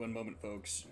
One moment, folks.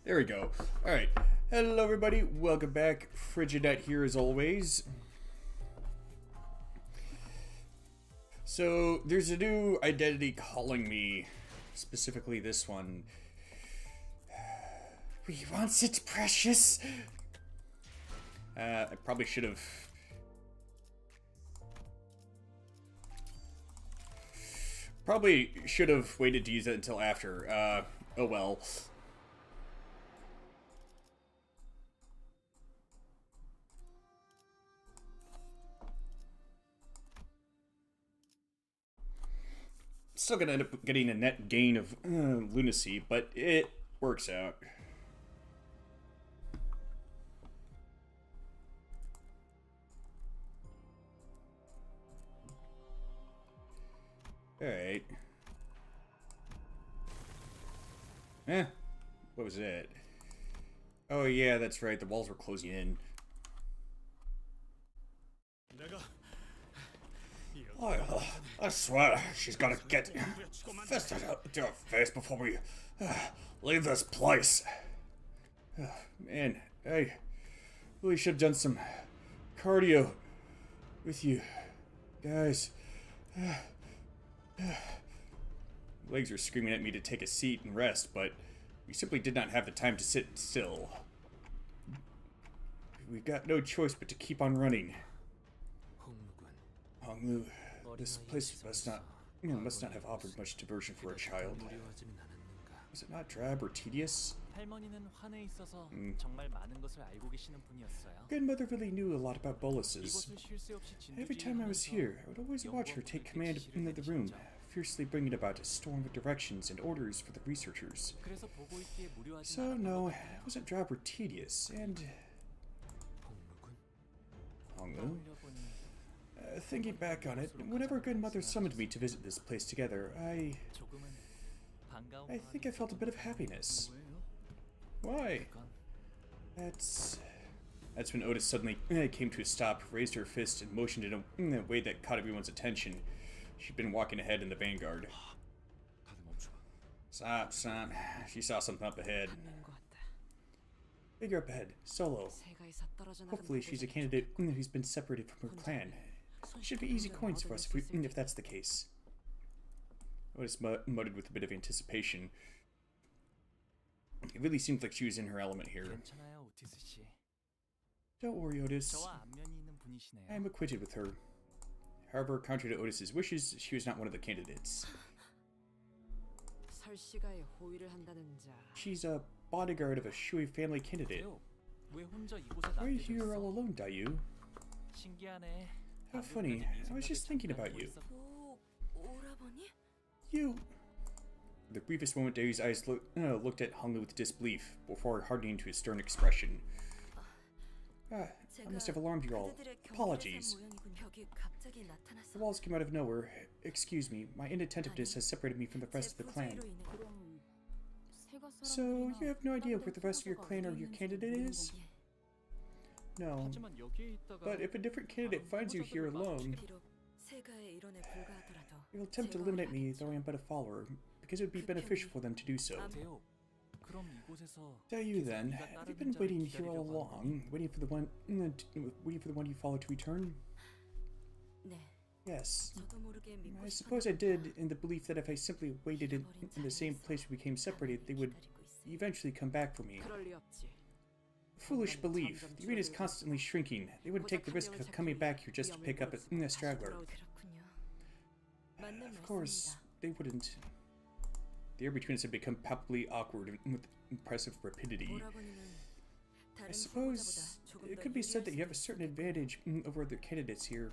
There we go. Alright. Hello, everybody. Welcome back. Frigidette here as always. So, there's a new identity calling me. Specifically this one. We want it, precious. I probably should have... waited to use it until after. Oh well. Still gonna end up getting a net gain of lunacy, but it works out. Alright. What was it? Oh yeah, that's right, the walls were closing in. I swear, she's gotta get fist out to her face before we leave this place. Man, I really should have done some cardio with you guys. Legs were screaming at me to take a seat and rest, but we simply did not have the time to sit still. We've got no choice but to keep on running. Honglu, this place must not have offered much diversion for a child. Was it not drab or tedious? Grandmother really knew a lot about boluses. Every time I was here, I would always watch her take command of the room, fiercely bringing about a storm of directions and orders for the researchers. So no, it wasn't drab or tedious, and... Honglu? Thinking back on it, whenever Grandmother summoned me to visit this place together, I think I felt a bit of happiness. Why? That's when Otis suddenly came to a stop, raised her fist, and motioned in a way that caught everyone's attention. She'd been walking ahead in the vanguard. Stop. She saw something up ahead. Figure up ahead. Solo. Hopefully she's a candidate who's been separated from her clan. Should be easy coins for us if that's the case. Otis muttered with a bit of anticipation. It really seemed like she was in her element here. Don't worry, Otis. I am acquainted with her. However, contrary to Otis's wishes, she was not one of the candidates. She's a bodyguard of a Shui family candidate. Why are you here all alone, Dayu? How funny. I was just thinking about you. You... The briefest moment, Dayu's eyes looked at Honglu with disbelief, before hardening to a stern expression. I must have alarmed you all. Apologies. The walls came out of nowhere. Excuse me, my inattentiveness has separated me from the rest of the clan. So, you have no idea where the rest of your clan or your candidate is? No. But if a different candidate finds you here alone, they will attempt to eliminate me, though I am but a follower, because it would be beneficial for them to do so. Dayu, then, have you been waiting here all along, waiting for the one you follow to return? Yes. I suppose I did, in the belief that if I simply waited in the same place we became separated, they would eventually come back for me. Foolish belief. The arena is constantly shrinking. They wouldn't take the risk of coming back here just to pick up a straggler. Of course, they wouldn't. The air between us had become palpably awkward with impressive rapidity. I suppose it could be said that you have a certain advantage over other candidates here.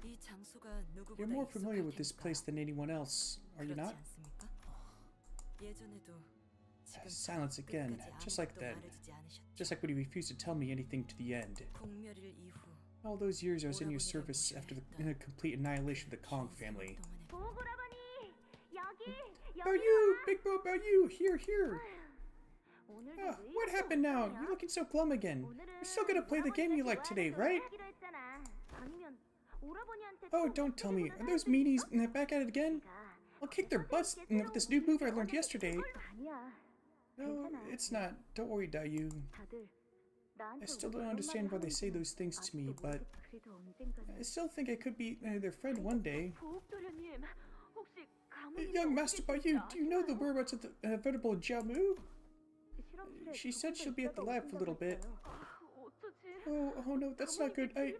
You're more familiar with this place than anyone else, are you not? Silence again, just like then. Just like when you refused to tell me anything to the end. All those years I was in your service after the complete annihilation of the Kong family. About you! Big bro, about you! Here, here! What happened now? You're looking so glum again. We're still gonna play the game you like today, right? Oh, don't tell me. Are those meanies back at it again? I'll kick their butts with this new move I learned yesterday. No, it's not. Don't worry, Dayu. I still don't understand why they say those things to me, but I still think I could be their friend one day. Young Master Bayu, do you know the whereabouts of the venerable Jiamu? She said she'll be at the lab for a little bit. Oh no, that's not good. I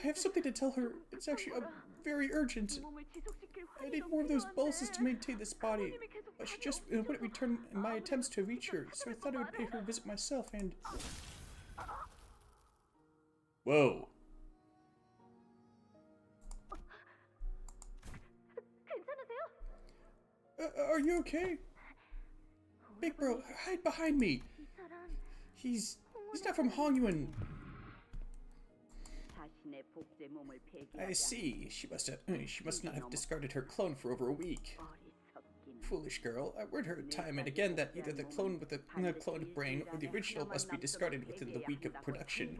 have something to tell her. It's actually very urgent. I need more of those pulses to maintain this body. But she just wouldn't return my attempts to reach her, so I thought I would pay her a visit myself and... Whoa. Are you okay? Big bro, hide behind me. He's not from Hongyuan. I see. She must not have discarded her clone for over a week. Foolish girl. I warned her time and again that either the clone with the cloned brain or the original must be discarded within the week of production.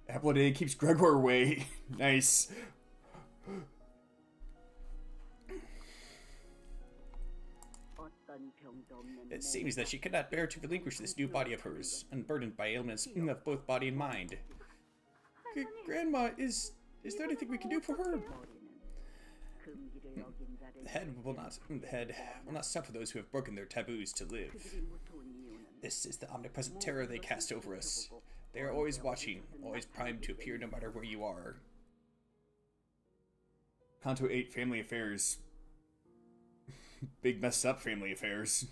Apple a day keeps Gregor away. Nice. It seems that she could not bear to relinquish this new body of hers, unburdened by ailments of both body and mind. Grandma, is there anything we can do for her? The head will not suffer those who have broken their taboos to live. This is the omnipresent terror they cast over us. They are always watching, always primed to appear no matter where you are. Kanto 8 Family Affairs. Big messed up family affairs.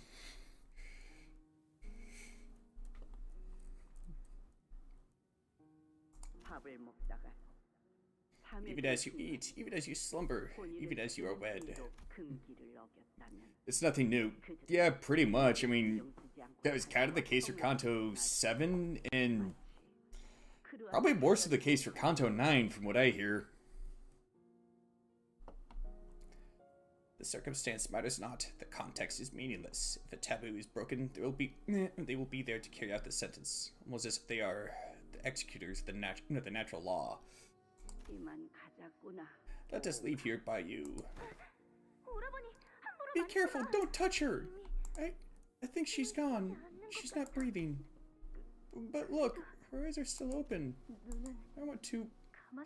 Even as you eat, even as you slumber, even as you are wed. It's nothing new. Yeah, pretty much. I mean, that was kind of the case for Kanto 7, and probably more so the case for Kanto 9 from what I hear. The circumstance matters not. The context is meaningless. If a taboo is broken, they will be there to carry out the sentence, almost as if they are the executors of the natural law. Let us leave here by you. Be careful! Don't touch her! I think she's gone. She's not breathing. But look, her eyes are still open. I want to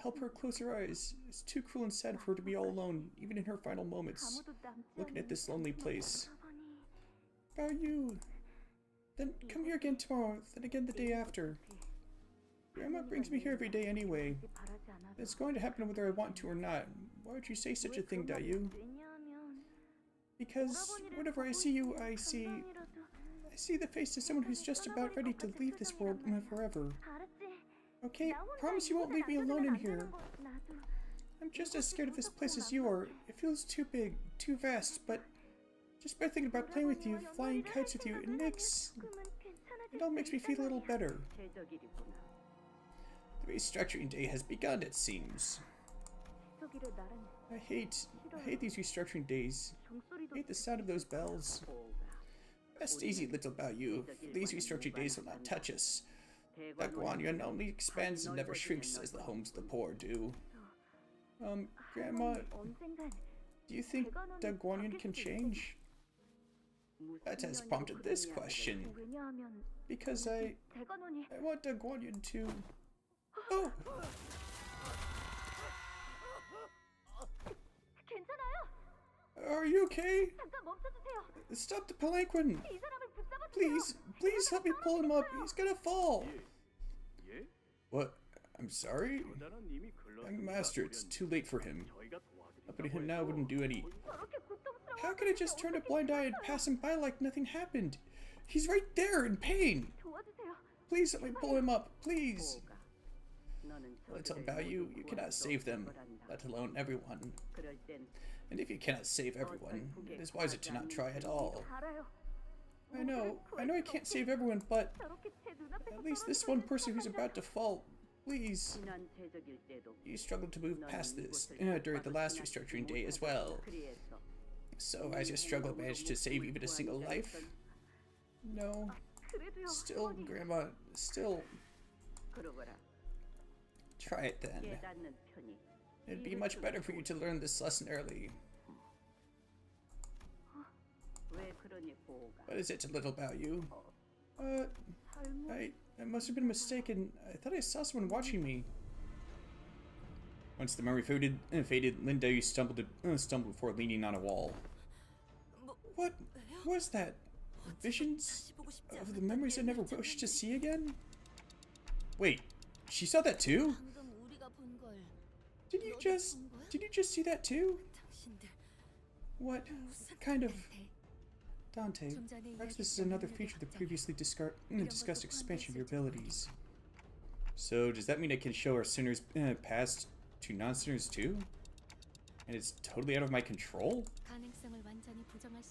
help her close her eyes. It's too cruel and sad for her to be all alone, even in her final moments, looking at this lonely place. About you. Then come here again tomorrow, then again the day after. Grandma brings me here every day anyway. It's going to happen whether I want to or not. Why would you say such a thing, Dayu? Because whenever I see you, I see the face of someone who's just about ready to leave this world forever. Okay, promise you won't leave me alone in here. I'm just as scared of this place as you are. It feels too big, too vast, but just by thinking about playing with you, flying kites with you, it all makes me feel a little better. The restructuring day has begun, it seems. I hate these restructuring days. I hate the sound of those bells. Rest easy, little Baoyu. These restructuring days will not touch us. The Guanyan only expands and never shrinks as the homes of the poor do. Grandma, do you think the Guanyan can change? That has prompted this question. Because I want the Guanyan to... Oh! Are you okay? Stop the palanquin! Please help me pull him up. He's gonna fall. What? I'm sorry? Young Master, it's too late for him. Helping him now wouldn't do any... How can I just turn a blind eye and pass him by like nothing happened? He's right there in pain. Please let me pull him up, please. Little Baoyu, you cannot save them, let alone everyone. And if you cannot save everyone, it is wiser to not try at all. I know I can't save everyone, but at least this one person who's about to fall, please. You struggled to move past this during the last restructuring day as well. So has your struggle managed to save even a single life? No. Still, Grandma, still. Try it then. It'd be much better for you to learn this lesson early. What is it a little about you? I must have been mistaken. I thought I saw someone watching me. Once the memory faded, Linda stumbled before leaning on a wall. What was that? Visions of the memories I never wished to see again? Wait, she saw that too? Did you just see that too? What kind of... Dante, perhaps this is another feature of the previously discussed expansion of your abilities. So, does that mean I can show our sinners' past to non-sinners too? And it's totally out of my control?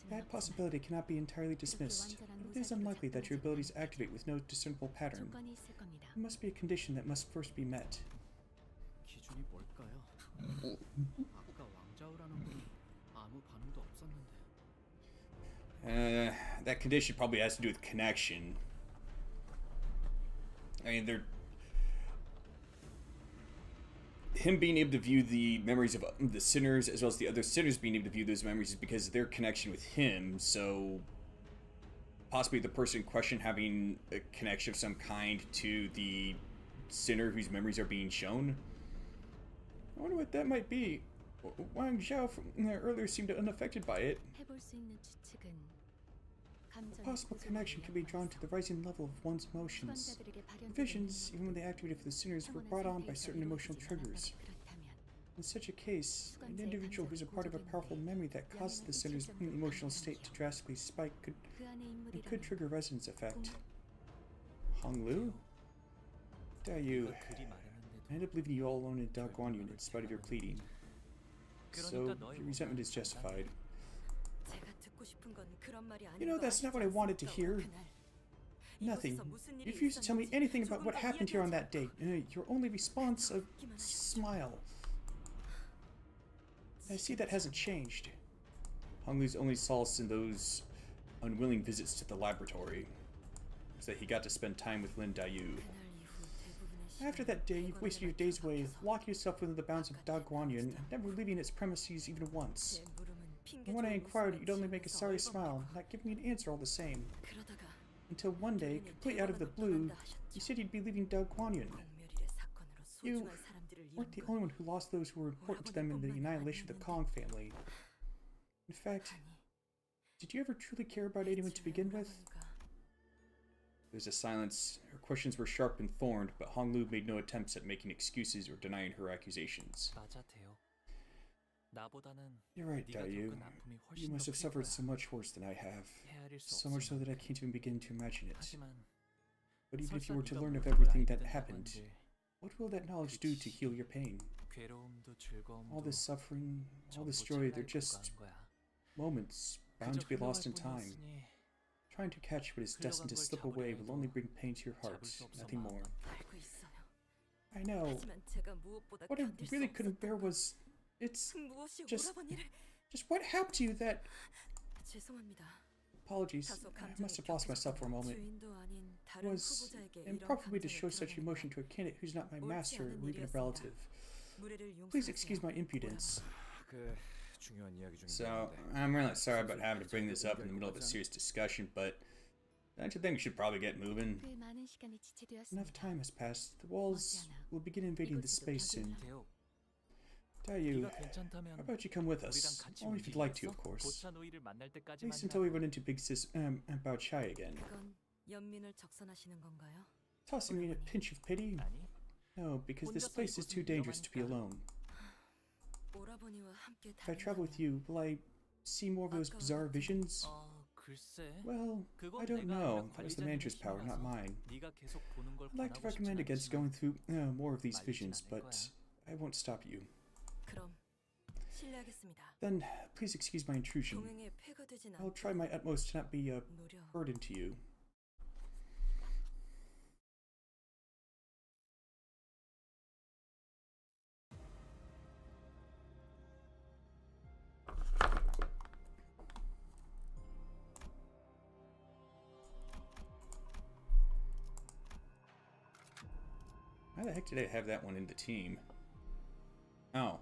That possibility cannot be entirely dismissed. It is unlikely that your abilities activate with no discernible pattern. It must be a condition that must first be met. That condition probably has to do with connection. I mean, him being able to view the memories of the sinners, as well as the other sinners being able to view those memories, is because of their connection with him. So, possibly the person in question having a connection of some kind to the sinner whose memories are being shown. I wonder what that might be. Wang Zhao from earlier seemed unaffected by it. A possible connection can be drawn to the rising level of one's emotions. Visions, even when they activated for the sinners, were brought on by certain emotional triggers. In such a case, an individual who's a part of a powerful memory that causes the sinner's emotional state to drastically spike could trigger resonance effect. Honglu? Dayu, I end up leaving you all alone in Daguan Unit in spite of your pleading. So, your resentment is justified. You know, that's not what I wanted to hear. Nothing. You refused to tell me anything about what happened here on that date. Your only response, a smile. I see that hasn't changed. Honglu's only solace in those unwilling visits to the laboratory was that he got to spend time with Lin Dayu. After that day, you've wasted your days away, locking yourself within the bounds of Daguanyun, never leaving its premises even once. And when I inquired, you'd only make a sorry smile, not giving me an answer all the same. Until one day, completely out of the blue, you said you'd be leaving Daguanyun. You weren't the only one who lost those who were important to them in the annihilation of the Kong family. In fact, did you ever truly care about anyone to begin with? There was a silence. Her questions were sharp and thorned, but Honglu made no attempts at making excuses or denying her accusations. You're right, Dayu. You must have suffered so much worse than I have. So much so that I can't even begin to imagine it. But even if you were to learn of everything that happened, what will that knowledge do to heal your pain? All this suffering, all this joy, they're just moments bound to be lost in time. Trying to catch what is destined to slip away will only bring pain to your heart, nothing more. I know. What I really couldn't bear was... It's just what happened to you that... Apologies, I must have lost myself for a moment. It was improper for me to show such emotion to a candidate who's not my master or even a relative. Please excuse my impudence. So, I'm really sorry about having to bring this up in the middle of a serious discussion, but don't you think we should probably get moving? Enough time has passed. The walls will begin invading this space soon. Dayu, how about you come with us? Only if you'd like to, of course. At least until we run into Big Sis Bao Chai again. Tossing me a pinch of pity? No, because this place is too dangerous to be alone. If I travel with you, will I see more of those bizarre visions? Well, I don't know. That was the manager's power, not mine. I'd like to recommend against going through more of these visions, but I won't stop you. Then, please excuse my intrusion. I'll try my utmost to not be a burden to you. Why the heck did I have that one in the team? Oh.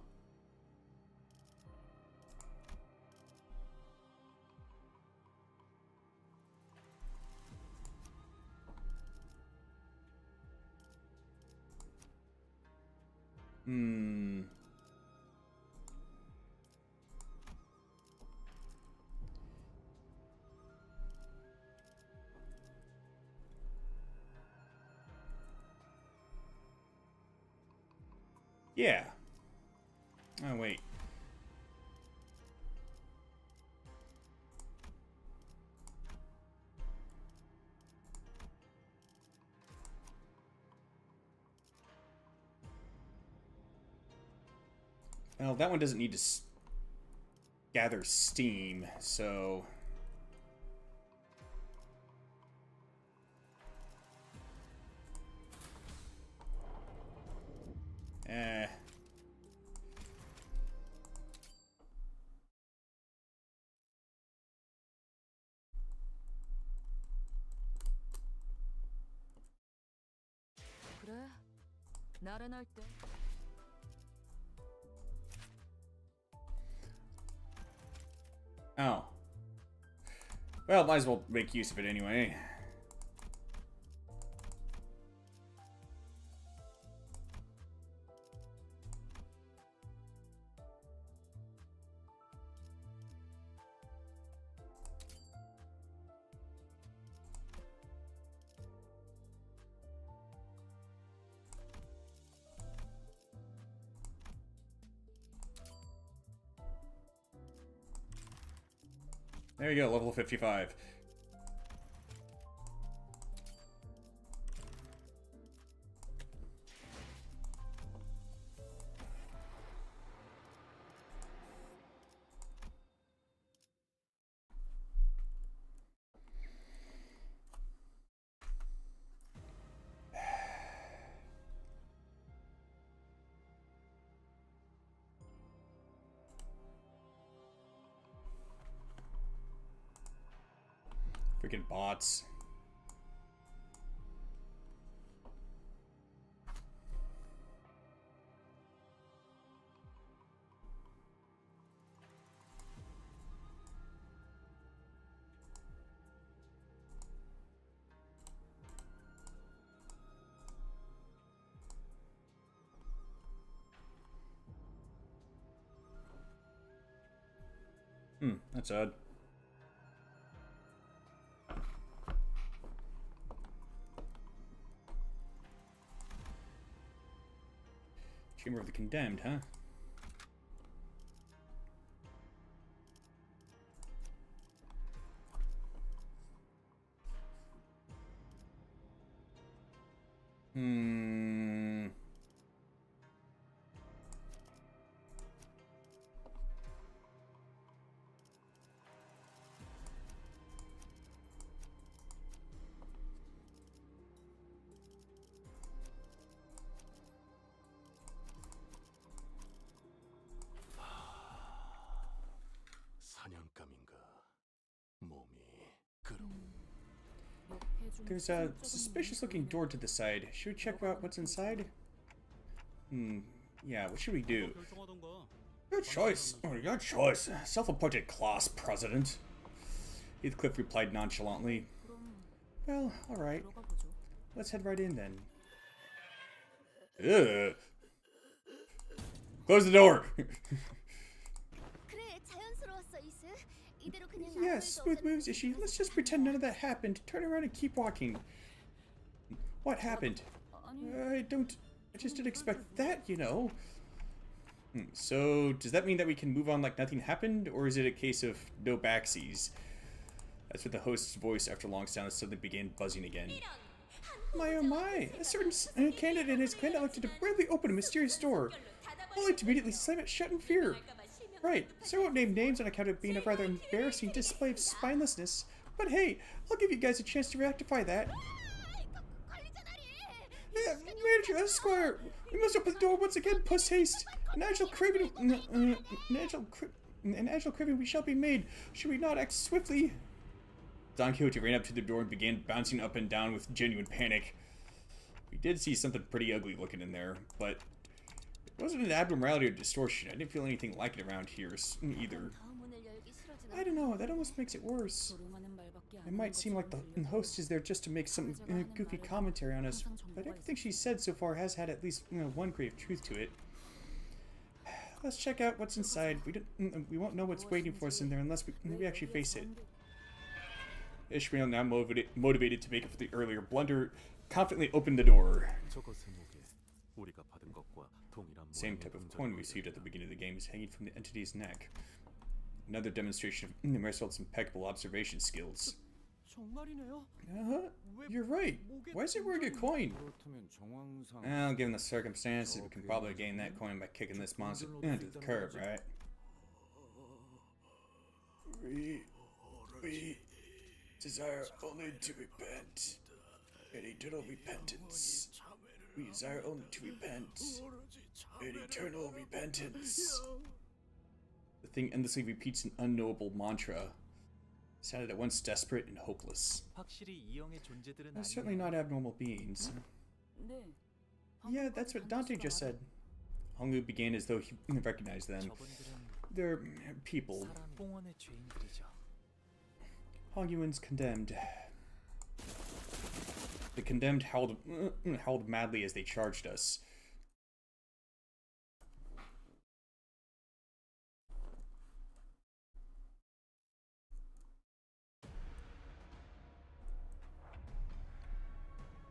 Yeah. Oh, wait. Well, that one doesn't need to gather steam, so... 그래? 나른할 때. Oh. Well, might as well make use of it anyway. There you go, level 55. Freaking bots. That's odd. Chamber of the Condemned, huh? There's a suspicious-looking door to the side. Should we check out what's inside? Yeah, what should we do? Your choice. Your choice. Self-appointed class president. Heathcliff replied nonchalantly. Well, alright. Let's head right in then. Ugh. Close the door! Yes, smooth moves, Ishi. Let's just pretend none of that happened. Turn around and keep walking. What happened? I just didn't expect that, you know. So, does that mean that we can move on like nothing happened? Or is it a case of no backsies? That's what the host's voice, after a long silence, suddenly began buzzing again. My oh my! A certain candidate in his clan elected to bravely open a mysterious door, only to immediately slam it shut in fear. Right, so I won't name names on account of being a rather embarrassing display of spinelessness, but hey, I'll give you guys a chance to rectify that. Manager Esquire, we must open the door once again, puss haste. An agile craving we shall be made. Should we not act swiftly? Don Quixote ran up to the door and began bouncing up and down with genuine panic. We did see something pretty ugly looking in there, but it wasn't an abnormality or distortion. I didn't feel anything like it around here either. I don't know, that almost makes it worse. It might seem like the host is there just to make some goofy commentary on us, but everything she's said so far has had at least one grain of truth to it. Let's check out what's inside. We won't know what's waiting for us in there unless we actually face it. Ishmael, now motivated to make up for the earlier blunder, confidently opened the door. Same type of coin we received at the beginning of the game is hanging from the entity's neck. Another demonstration of Marisol's impeccable observation skills. You're right. Why is it wearing a coin? Well, given the circumstances, we can probably gain that coin by kicking this monster into the curb, right? We desire only to repent, and eternal repentance. We desire only to repent, and eternal repentance. The thing endlessly repeats an unknowable mantra. It sounded at once desperate and hopeless. They're certainly not abnormal beings. Yeah, that's what Dante just said. Honglu began as though he recognized them. They're people. Hongyuan's condemned. The condemned howled madly as they charged us.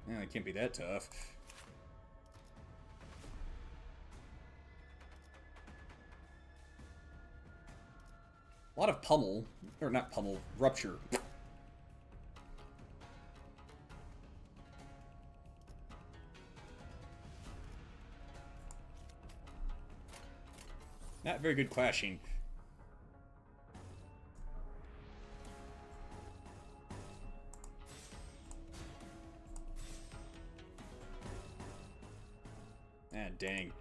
Yeah, it can't be that tough. A lot of pummel, or not pummel, rupture. Not very good clashing. Ah, dang.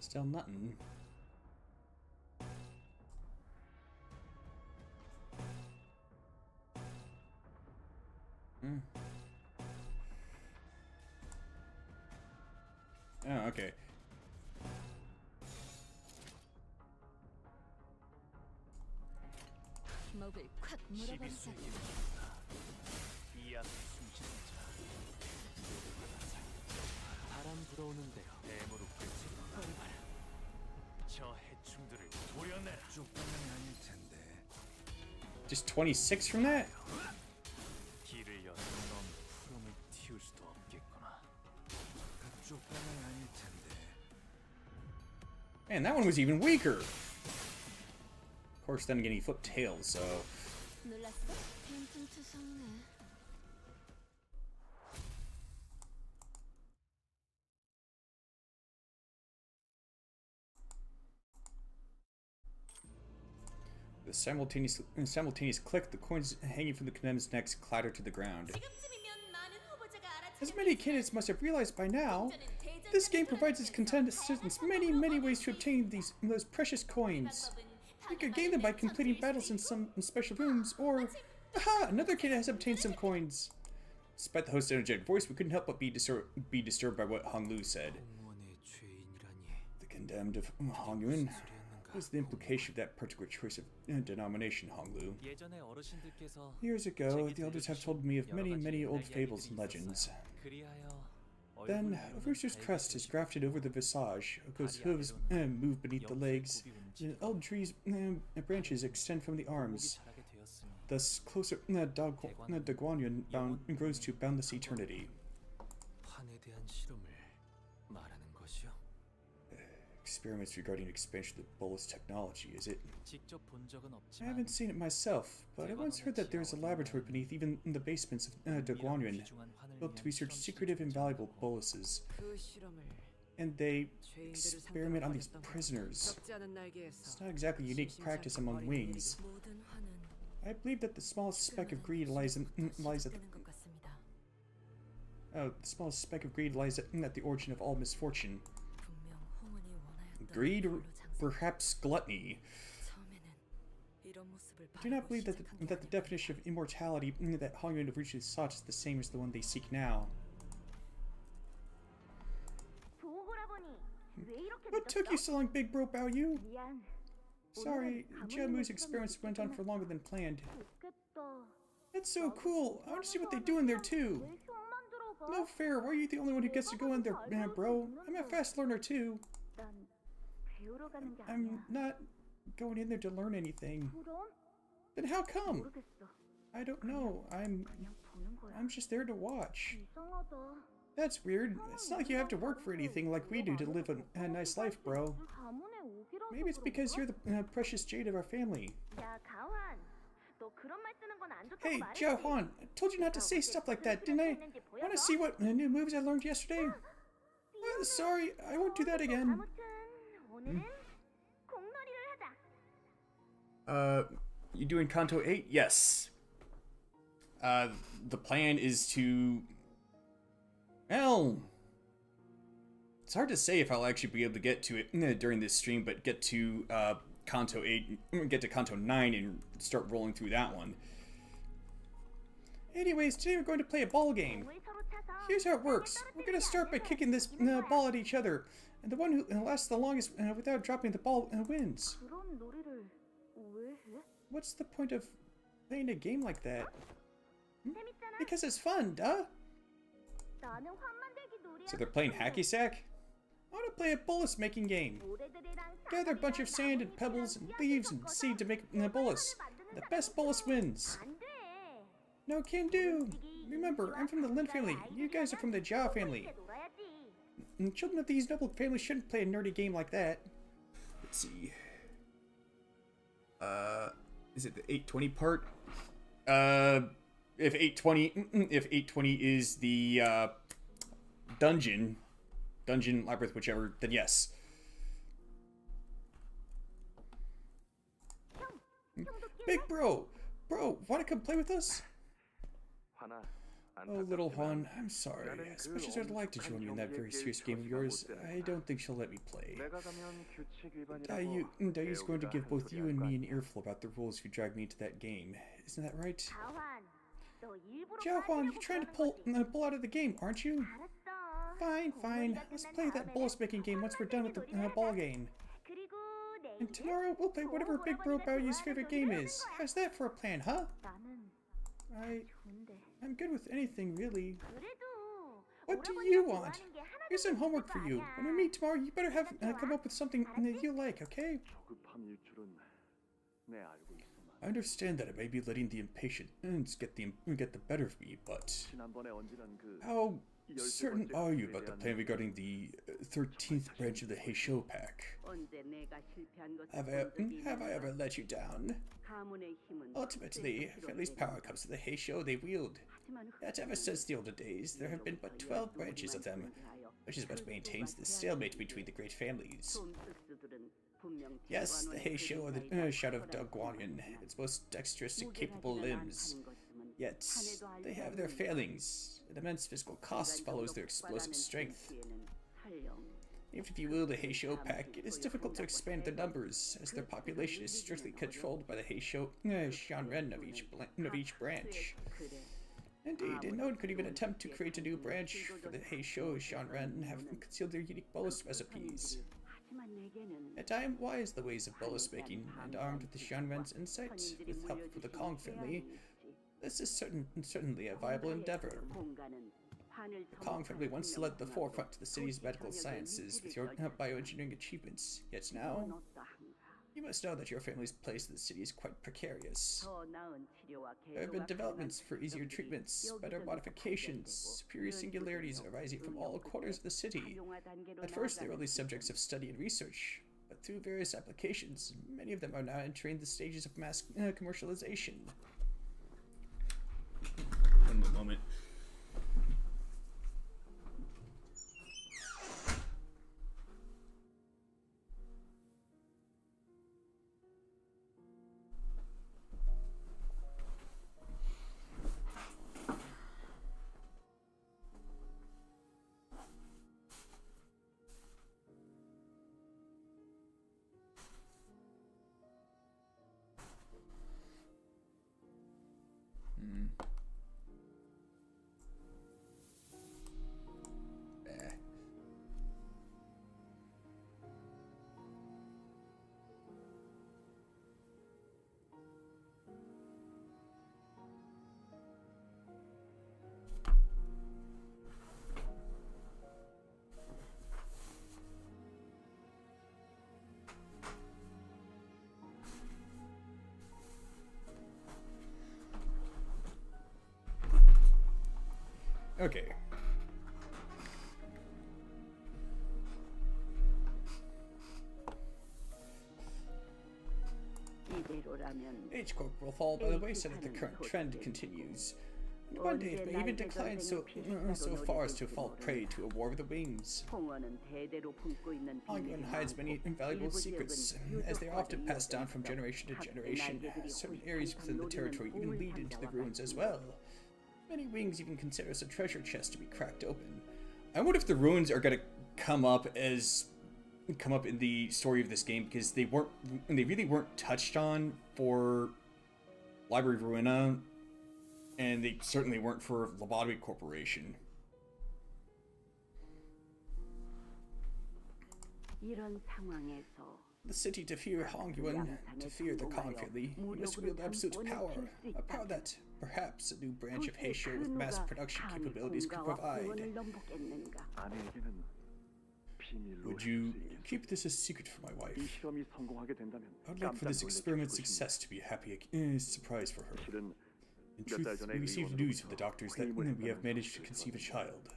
Still nothing. Oh, okay. Just 26 from that? Man, that one was even weaker. Of course, then again, he flipped tails, so... The simultaneous click, the coins hanging from the condemned's necks clatter to the ground. As many candidates must have realized by now, this game provides its contestants many ways to obtain those precious coins. You could gain them by completing battles in some special rooms, or... Aha! Another kid has obtained some coins. Despite the host's energetic voice, we couldn't help but be disturbed by what Hong Lu said. The condemned of Hong Yun? What was the implication of that particular choice of denomination, Hong Lu? Years ago, the elders have told me of many, many old fables and legends. Then, a rooster's crest is grafted over the visage, a goat's hooves move beneath the legs, and old trees' branches extend from the arms. Thus, closer Daguanyun grows to boundless eternity. Experiments regarding expansion of the bolus technology, is it? I haven't seen it myself, but I once heard that there's a laboratory beneath even the basements of Daguanyun, built to research secretive and valuable boluses. And they experiment on these prisoners. It's not exactly unique practice among wings. I believe that the smallest speck of greed lies at the smallest speck of greed lies at the origin of all misfortune. Greed, or perhaps gluttony. I do not believe that the definition of immortality that Hong Yun originally sought is the same as the one they seek now. What took you so long, Big Bro Bao Yu? Sorry, Jiamu's experiments went on for longer than planned. That's so cool. I want to see what they do in there too. No fair, why are you the only one who gets to go in there, bro? I'm a fast learner too. I'm not going in there to learn anything. Then how come? I don't know. I'm just there to watch. That's weird. It's not like you have to work for anything like we do to live a nice life, bro. Maybe it's because you're the precious jade of our family. Hey, Jiao Huan, I told you not to say stuff like that, didn't I? Want to see what new moves I learned yesterday? Sorry, I won't do that again. You doing Kanto 8? Yes. The plan is to... Well... It's hard to say if I'll actually be able to get to it during this stream, but get to Kanto 8, get to Kanto 9 and start rolling through that one. Anyways, today we're going to play a ball game. Here's how it works. We're going to start by kicking this ball at each other. And the one who lasts the longest without dropping the ball wins. What's the point of playing a game like that? Because it's fun, duh! So they're playing hacky sack? I want to play a bolus making game. Gather a bunch of sand and pebbles and leaves and seed to make a bolus. The best bolus wins. No can do. Remember, I'm from the Lin family. You guys are from the Jiao family. And children of these noble families shouldn't play a nerdy game like that. Let's see. Is it the 820 part? If 820 is the dungeon labyrinth, whichever, then yes. Big bro, wanna come play with us? Oh, little Juan, I'm sorry. As much as I'd like to join you in that very serious game of yours, I don't think she'll let me play. Dayu's going to give both you and me an earful about the rules if you drag me into that game. Isn't that right? Jiao Huan, you're trying to pull out of the game, aren't you? Fine. Let's play that bolus making game once we're done with the ball game. And tomorrow we'll play whatever Big Bro Bao Yu's favorite game is. How's that for a plan, huh? I'm good with anything, really. What do you want? Here's some homework for you. When we meet tomorrow, you better have come up with something that you like, okay? I understand that I may be letting the impatience get the better of me, but how certain are you about the plan regarding the 13th branch of the Heisho pack? Have I ever let you down? Ultimately, family's power comes to the Heisho they wield. Yet ever since the older days, there have been but 12 branches of them, which is what maintains the stalemate between the great families. Yes, the Heisho are the shadow of Daguanyun, its most dexterous and capable limbs. Yet, they have their failings. An immense physical cost follows their explosive strength. Even if you wield a Heisho pack, it is difficult to expand their numbers, as their population is strictly controlled by the Heisho Shanren of each branch. Indeed, no one could even attempt to create a new branch for the Heisho genre and have concealed their unique bolus recipes. Yet I am wise to the ways of bolus making, and armed with the Shanren's insight, with help from the Kong family, this is certainly a viable endeavor. The Kong family once led the forefront to the city's medical sciences with your bioengineering achievements, yet now, you must know that your family's place in the city is quite precarious. There have been developments for easier treatments, better modifications, superior singularities arising from all corners of the city. At first, they were only subjects of study and research, but through various applications, many of them are now entering the stages of mass commercialization. One moment. Okay. H-Corp will fall by the wayside if the current trend continues. And one day it may even decline so far as to fall prey to a war of the wings. Hongyuan hides many invaluable secrets, as they are often passed down from generation to generation. Certain areas within the territory even lead into the ruins as well. Many wings even consider us a treasure chest to be cracked open. I wonder if the ruins are gonna come up in the story of this game, because they really weren't touched on for Library of Ruina, and they certainly weren't for Lobotomy Corporation. The city to fear Hongyuan, to fear the Kong family, you must wield absolute power. A power that, perhaps, a new branch of Heisho with mass production capabilities could provide. Would you keep this a secret for my wife? I would like for this experiment's success to be a happy surprise for her. In truth, we received news from the doctors that we have managed to conceive a child.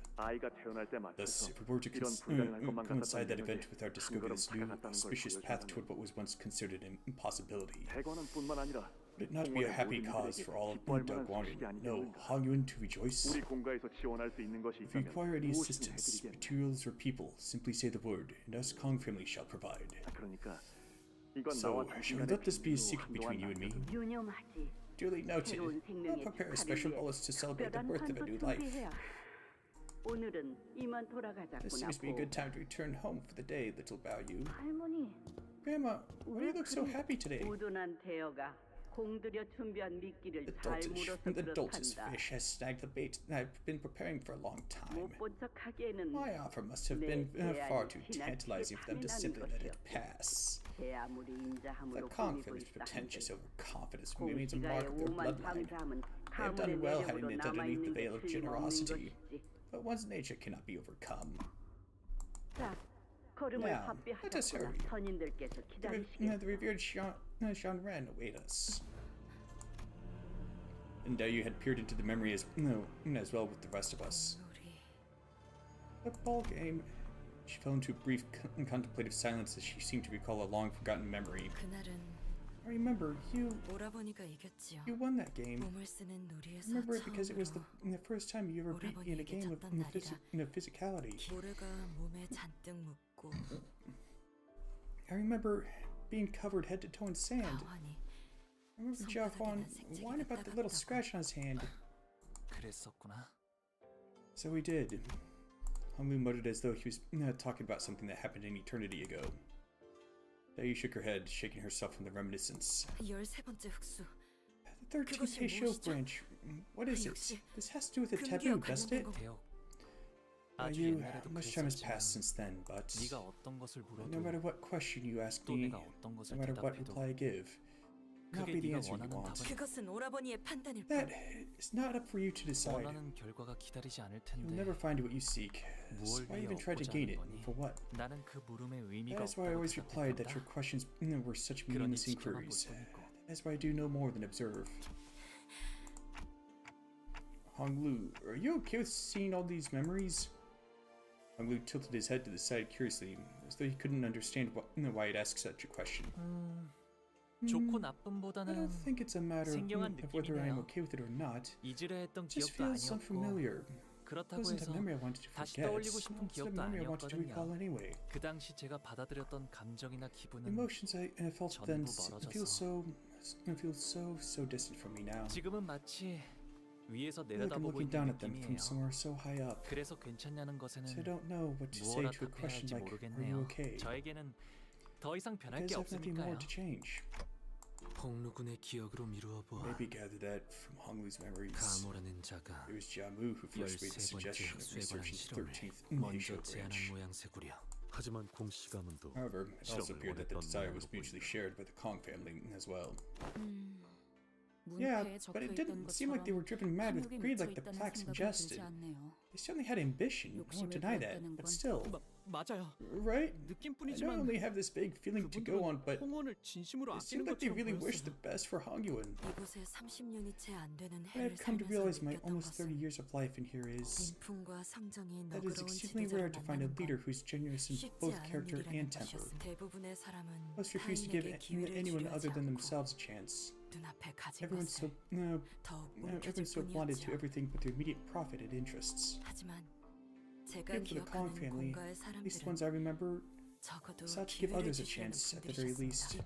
Thus, if we were to coincide that event with our discovery of this new, auspicious path toward what was once considered an impossibility, would it not be a happy cause for all of Dogwon, no, Hongyuan to rejoice? If you require any assistance, materials, or people, simply say the word, and us Kong family shall provide. So, shall we let this be a secret between you and me? Duly noted. I'll prepare a special bolus to celebrate the birth of a new life. This seems to be a good time to return home for the day, little Bao Yu. Grandma, why do you look so happy today? The doltish fish has snagged the bait I've been preparing for a long time. My offer must have been far too tantalizing for them to simply let it pass. The Kong family's pretentious overconfidence remains a mark of their bloodline. They have done well hiding it underneath the veil of generosity, but one's nature cannot be overcome. Now, let us hurry. The revered Shanren await us. And Dayu had peered into the memory as well with the rest of us. The ball game. She fell into a brief contemplative silence as she seemed to recall a long-forgotten memory. I remember, you won that game. I remember it because it was the first time you ever beat me in a game of physicality. I remember being covered head to toe in sand. I remember Jiahuan whining about the little scratch on his hand. So he did. Honglu muttered as though he was talking about something that happened an eternity ago. Dayu shook her head, shaking herself from the reminiscence. The 13th Heisho branch. What is it? This has to do with a taboo, doesn't it? Much time has passed since then, but no matter what question you ask me, no matter what reply I give, not be the answer you want. That is not up for you to decide. You'll never find what you seek. So why even try to gain it? For what? That is why I always replied that your questions were such meaningless inquiries. That is why I do no more than observe. Honglu, are you okay with seeing all these memories? Honglu tilted his head to the side curiously, as though he couldn't understand why he'd asked such a question. I don't think it's a matter of whether I am okay with it or not. It just feels unfamiliar. It wasn't a memory I wanted to forget. It's a memory I wanted to recall anyway. The emotions I felt then feel so distant from me now. Like I'm looking down at them from somewhere so high up. So I don't know what to say to a question like, are you okay? Because I have nothing more to change. Maybe gather that from Honglu's memories. It was Jamu who first made the suggestion of researching the 13th Heisho branch. However, it also appeared that the desire was mutually shared by the Kong family as well. Yeah, but it didn't seem like they were driven mad with greed like the plaque suggested. They certainly had ambition, I won't deny that, but still. Right? I don't only have this vague feeling to go on, but it seemed like they really wished the best for Hongyuan. What I've come to realize in my almost 30 years of life in here is that it is exceedingly rare to find a leader who's generous in both character and temper. Most refuse to give anyone other than themselves a chance. Everyone's so blinded to everything but their immediate profit and interests. Even for the Kong family, at least the ones I remember, sought to give others a chance, at the very least. It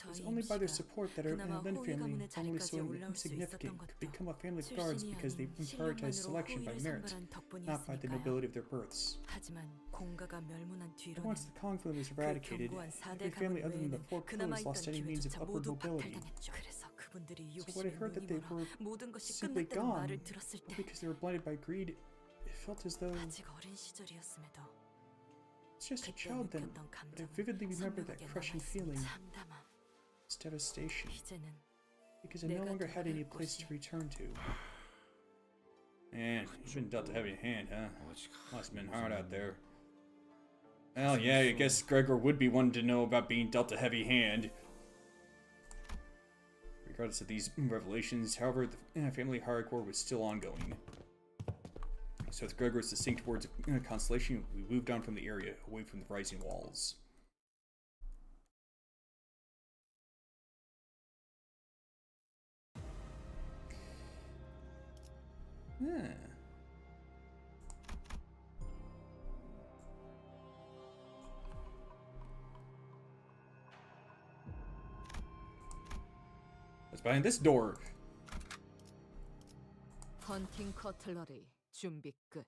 was only by their support that our Lin family, formerly so insignificant, could become a family of guards because they prioritized selection by merit, not by the nobility of their births. But once the Kong family was eradicated, every family other than the four pillars lost any means of upward mobility. So when I heard that they were simply gone, because they were blinded by greed, it felt as though it's just a child then, but I vividly remember that crushing feeling. It's devastation. Because I no longer had any place to return to. Man, you've been dealt a heavy hand, huh? Must have been hard out there. Well, yeah, I guess Gregor would be one to know about being dealt a heavy hand. Regardless of these revelations, however, the family hardcore was still ongoing. So with Gregor's distinct words of consolation, we moved on from the area, away from the rising walls. What's behind this door? 헌팅 커틀러리 준비 끝.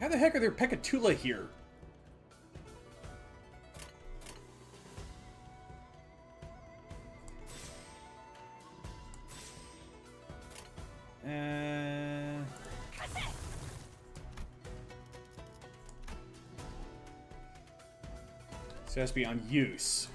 How the heck are there Pekatula here? So it has to be on use.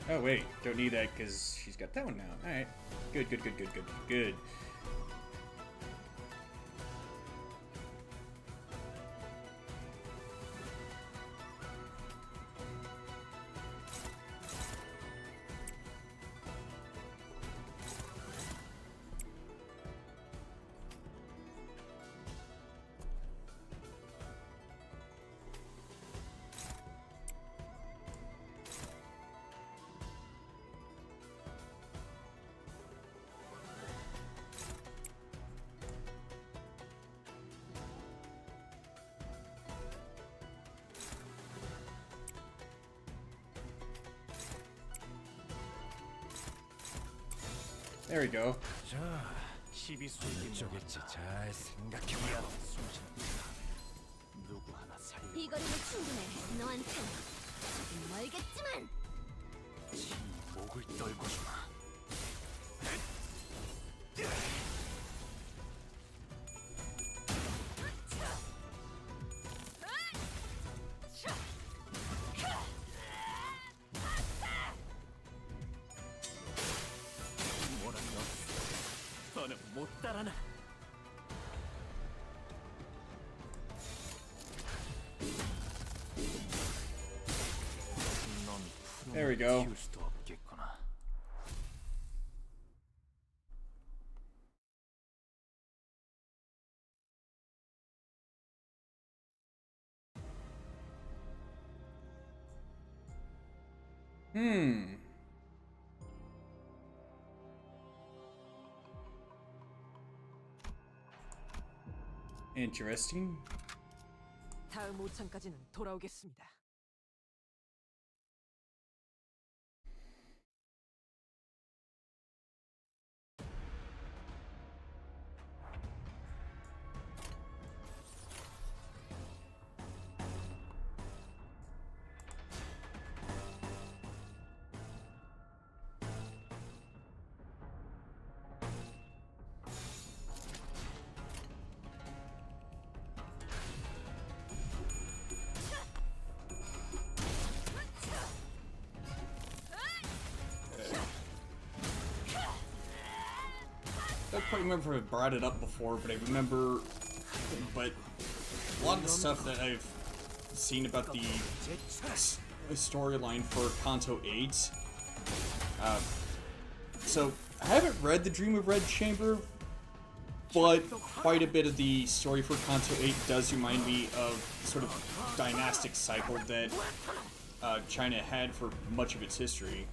Oh wait, don't need that because she's got that one now. Alright. Good, good, good, good, good, good. There we go. 자, 12수익이 쪽일지 잘 생각해보라고. 누구 하나 살려. 이 거리는 충분해. 너한텐 조금 멀겠지만. 지 목을 떨고 주마. 뭐라는 너? 너는 못 따라나. 넌 There we 푸른 go. 키울 수도 없겠구나. Interesting. 다음 오창까지는 돌아오겠습니다. I don't quite remember if I brought it up before, but I remember. But a lot of the stuff that I've seen about the storyline for Kanto 8. So I haven't read the Dream of Red Chamber, but quite a bit of the story for Kanto 8 does remind me of sort of dynastic cycle that China had for much of its history.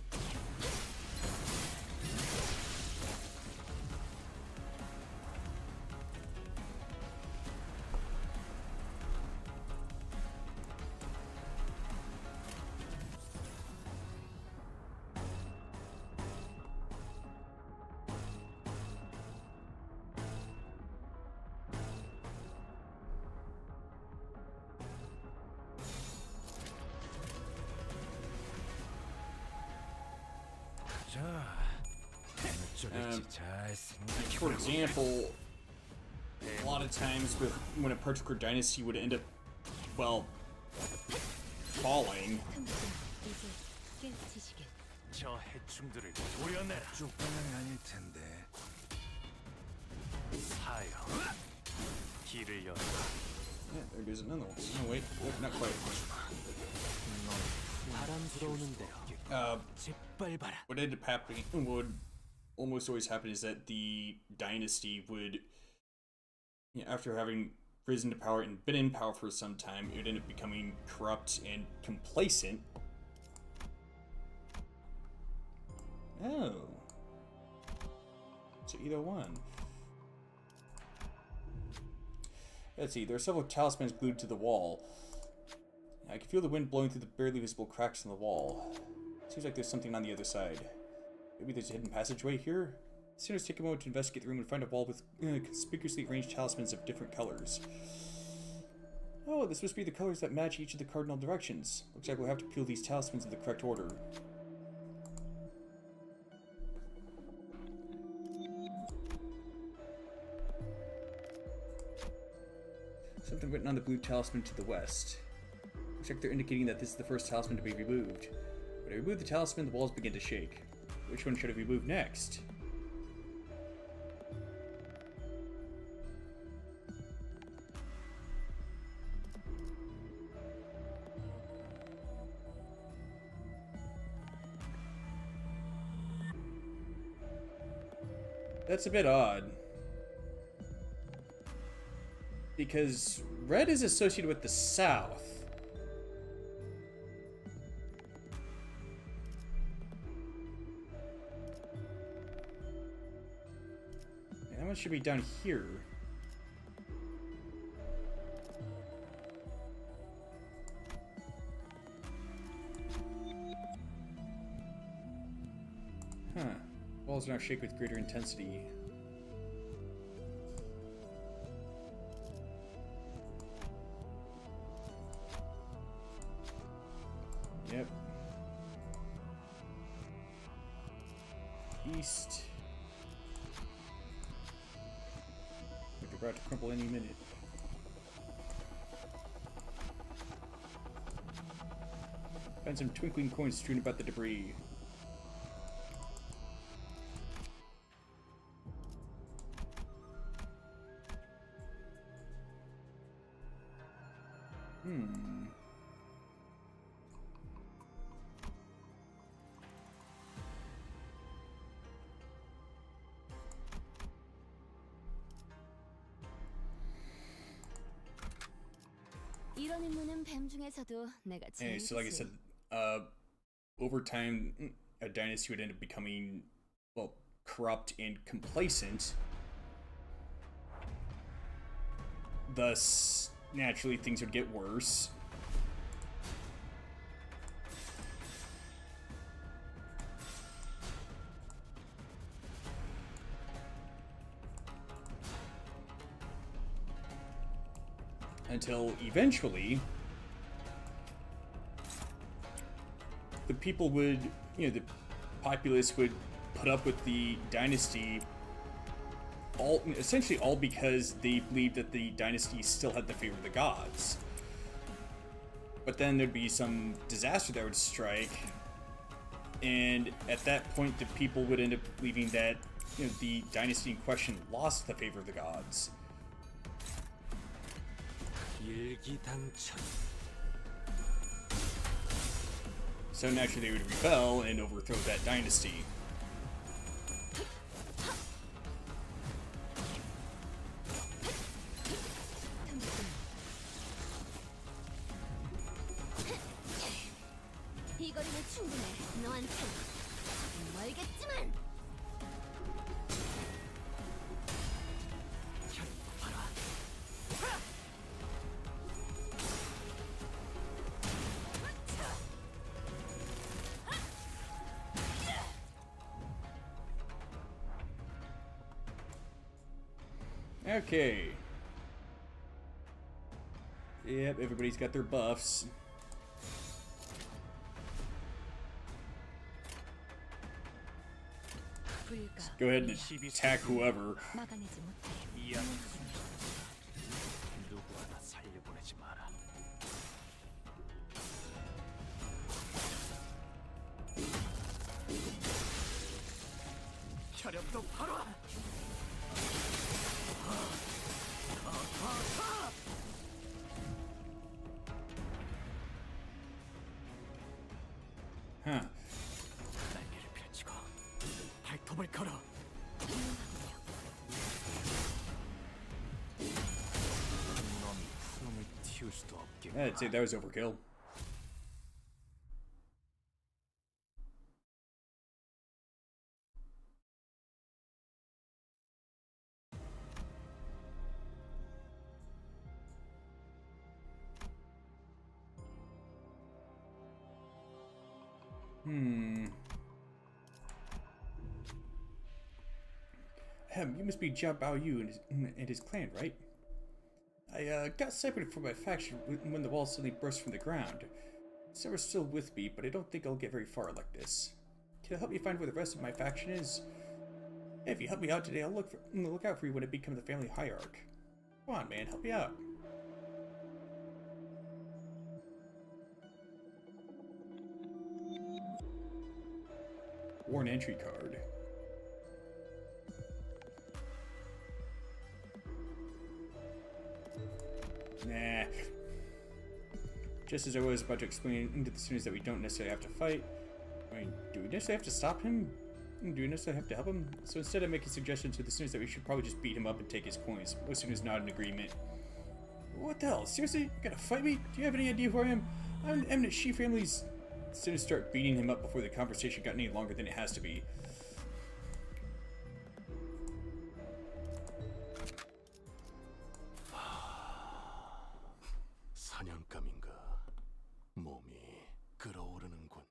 자, 어느 쪽일지 잘 For 생각해보라고. example, a lot of times when a particular dynasty would end up, well, falling, 이제 깨우치시길. 저 해충들을 도려내라. 쪽방향이 아닐 텐데. 사여, 길을 열어. yeah, there goes another one. No, wait, not quite. 바람 들어오는 대로 짓밟아라. What ended up happening, what would almost always happen is that the dynasty would, after having risen to power and been in power for some time, it would end up becoming corrupt and complacent. Oh. So either one. Let's see, there are several talismans glued to the wall. I can feel the wind blowing through the barely visible cracks in the wall. Seems like there's something on the other side. Maybe there's a hidden passageway here? Sinners take a moment to investigate the room and find a wall with conspicuously arranged talismans of different colors. Oh, this must be the colors that match each of the cardinal directions. Looks like we'll have to peel these talismans in the correct order. Something written on the blue talisman to the west. Looks like they're indicating that this is the first talisman to be removed. When I remove the talisman, the walls begin to shake. Which one should I remove next? That's a bit odd. Because red is associated with the south. And that one should be down here. Huh. Walls now shake with greater intensity. Yep. East. Like they're about to crumple any minute. Find some twinkling coins strewn about the debris. 이런 임무는 뱀 중에서도 내가 Anyway, so like I said, over time, a dynasty would end up becoming, well, corrupt and complacent. Thus, naturally, things would get worse. Until eventually, the people would, the populace would put up with the dynasty, essentially all because they believed that the dynasty still had the favor of the gods. But then there'd be some disaster that would strike, and at that point, the people would end up believing that, the dynasty in question lost the favor of the gods. So naturally they would rebel and overthrow that dynasty. 이 거리는 충분해. 너한테 멀겠지만. Okay. Yep, everybody's got their buffs. Just go ahead and attack whoever. 막아내지 못해. 누구 하나 살려보내지 마라. 혈압도 바로. Huh. 날개를 펼치고 발톱을 걸어. 놈이 푸놈을 틔울 수도 없겠구나. I'd say that was overkill. You must be Jia Baoyu and his clan, right? I got separated from my faction when the wall suddenly burst from the ground. Some are still with me, but I don't think I'll get very far like this. Can you help me find where the rest of my faction is? If you help me out today, I'll look out for you when I become the family hierarch. Come on, man, help me out. Or an entry card. Nah. Just as I was about to explain to the students that we don't necessarily have to fight. I mean, do we necessarily have to stop him? Do we necessarily have to help him? So instead I make a suggestion to the students that we should probably just beat him up and take his coins. Most students nod in agreement. What the hell? Seriously? You gonna fight me? Do you have any idea who I am? I'm the eminent Shi family's... Students start beating him up before the conversation got any longer than it has to be. 사냥감인가? 몸이 끓어오르는군.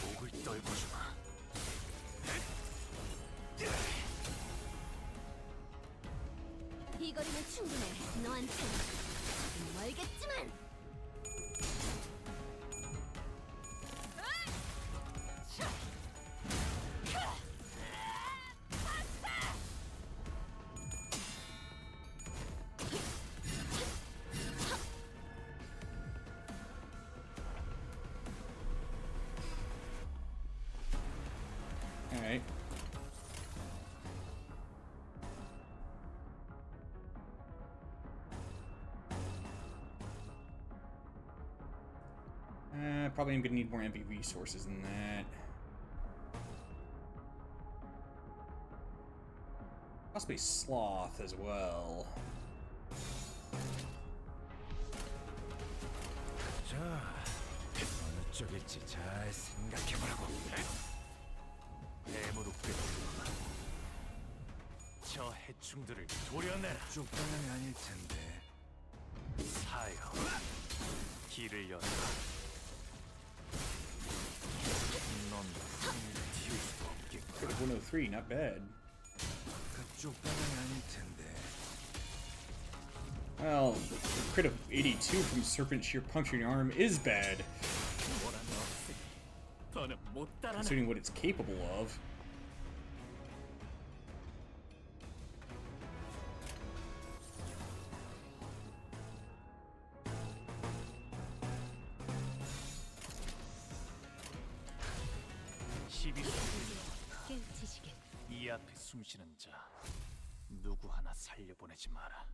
목을 떨궈주마. 이 거리면 충분해. 너한텐 조금 멀겠지만. Alright. Probably I'm gonna need more MV resources than that. Possibly Sloth as well. 자, 어느 쪽일지 잘 생각해보라고. 해무룩게 저 해충들을 도려내라. 쪽 방향이 아닐 텐데. 사여, 길을 열어라. 넌 흥을 틔울 수도 없겠고. Crit of 103, not bad. 그쪽 방향이 아닐 텐데. Well, the crit of 82 from Serpent Sheer Puncturing Arm is bad, 뭐란 없으니 더는 못 따라나. considering what it's capable of. 깨우치시게. 이 앞에 숨쉬는 자 누구 하나 살려보내지 마라.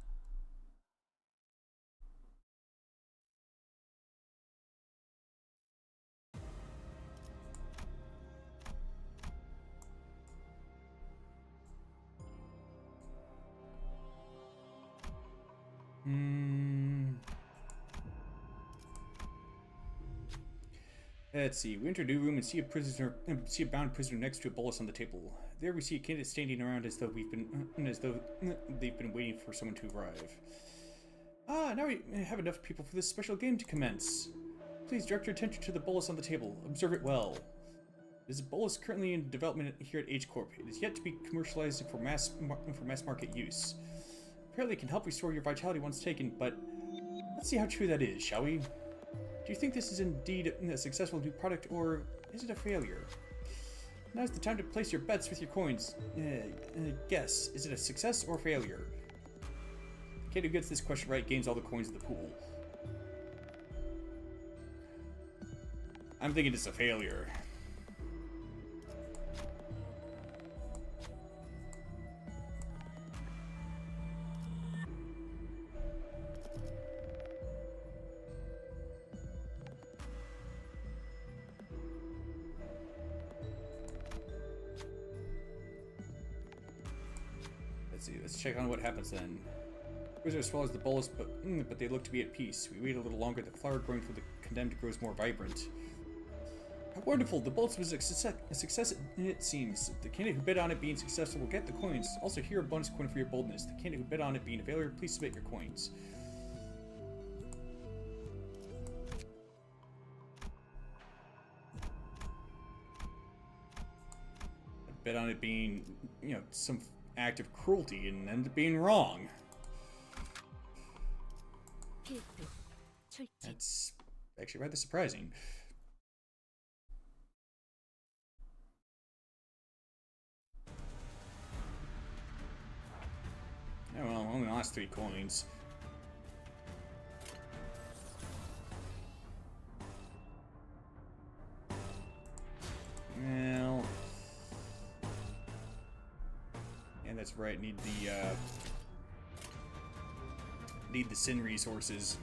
Let's see. We enter a new room and see a bound prisoner next to a bolus on the table. There we see a candidate standing around as though they've been waiting for someone to arrive. Ah, now we have enough people for this special game to commence. Please direct your attention to the bolus on the table. Observe it well. This bolus is currently in development here at H Corp. It is yet to be commercialized for mass market use. Apparently, it can help restore your vitality once taken, but let's see how true that is, shall we? Do you think this is indeed a successful new product, or is it a failure? Now's the time to place your bets with your coins. Guess, is it a success or failure? The kid who gets this question right gains all the coins in the pool. I'm thinking it's a failure. Let's check on what happens then. Wizard swallows the bolus, but they look to be at peace. We wait a little longer. The flower growing for the condemned grows more vibrant. How wonderful! The bolus was a success, it seems. The candidate who bid on it being successful will get the coins. Also, here a bonus coin for your boldness. The candidate who bid on it being a failure, please submit your coins. bet on it being, you know, some act of cruelty and ended up being wrong. 필두, 출직. That's actually rather surprising. Oh well, only lost 3 coins. Well, and that's right. Need the sin resources.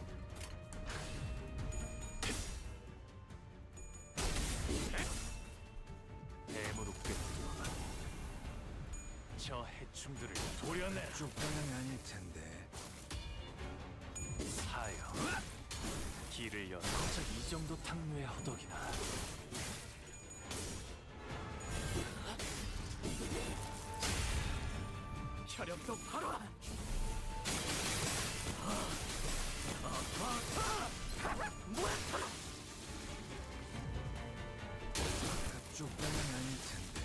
뱀으로 꿰뚫어 저 해충들을 도려내. 쭉 방향이 아닐 텐데. 사여, 길을 열어. 고작 이 정도 탕류의 허덕이나. 혈압도 바로. 그쪽 방향이 아닐 텐데.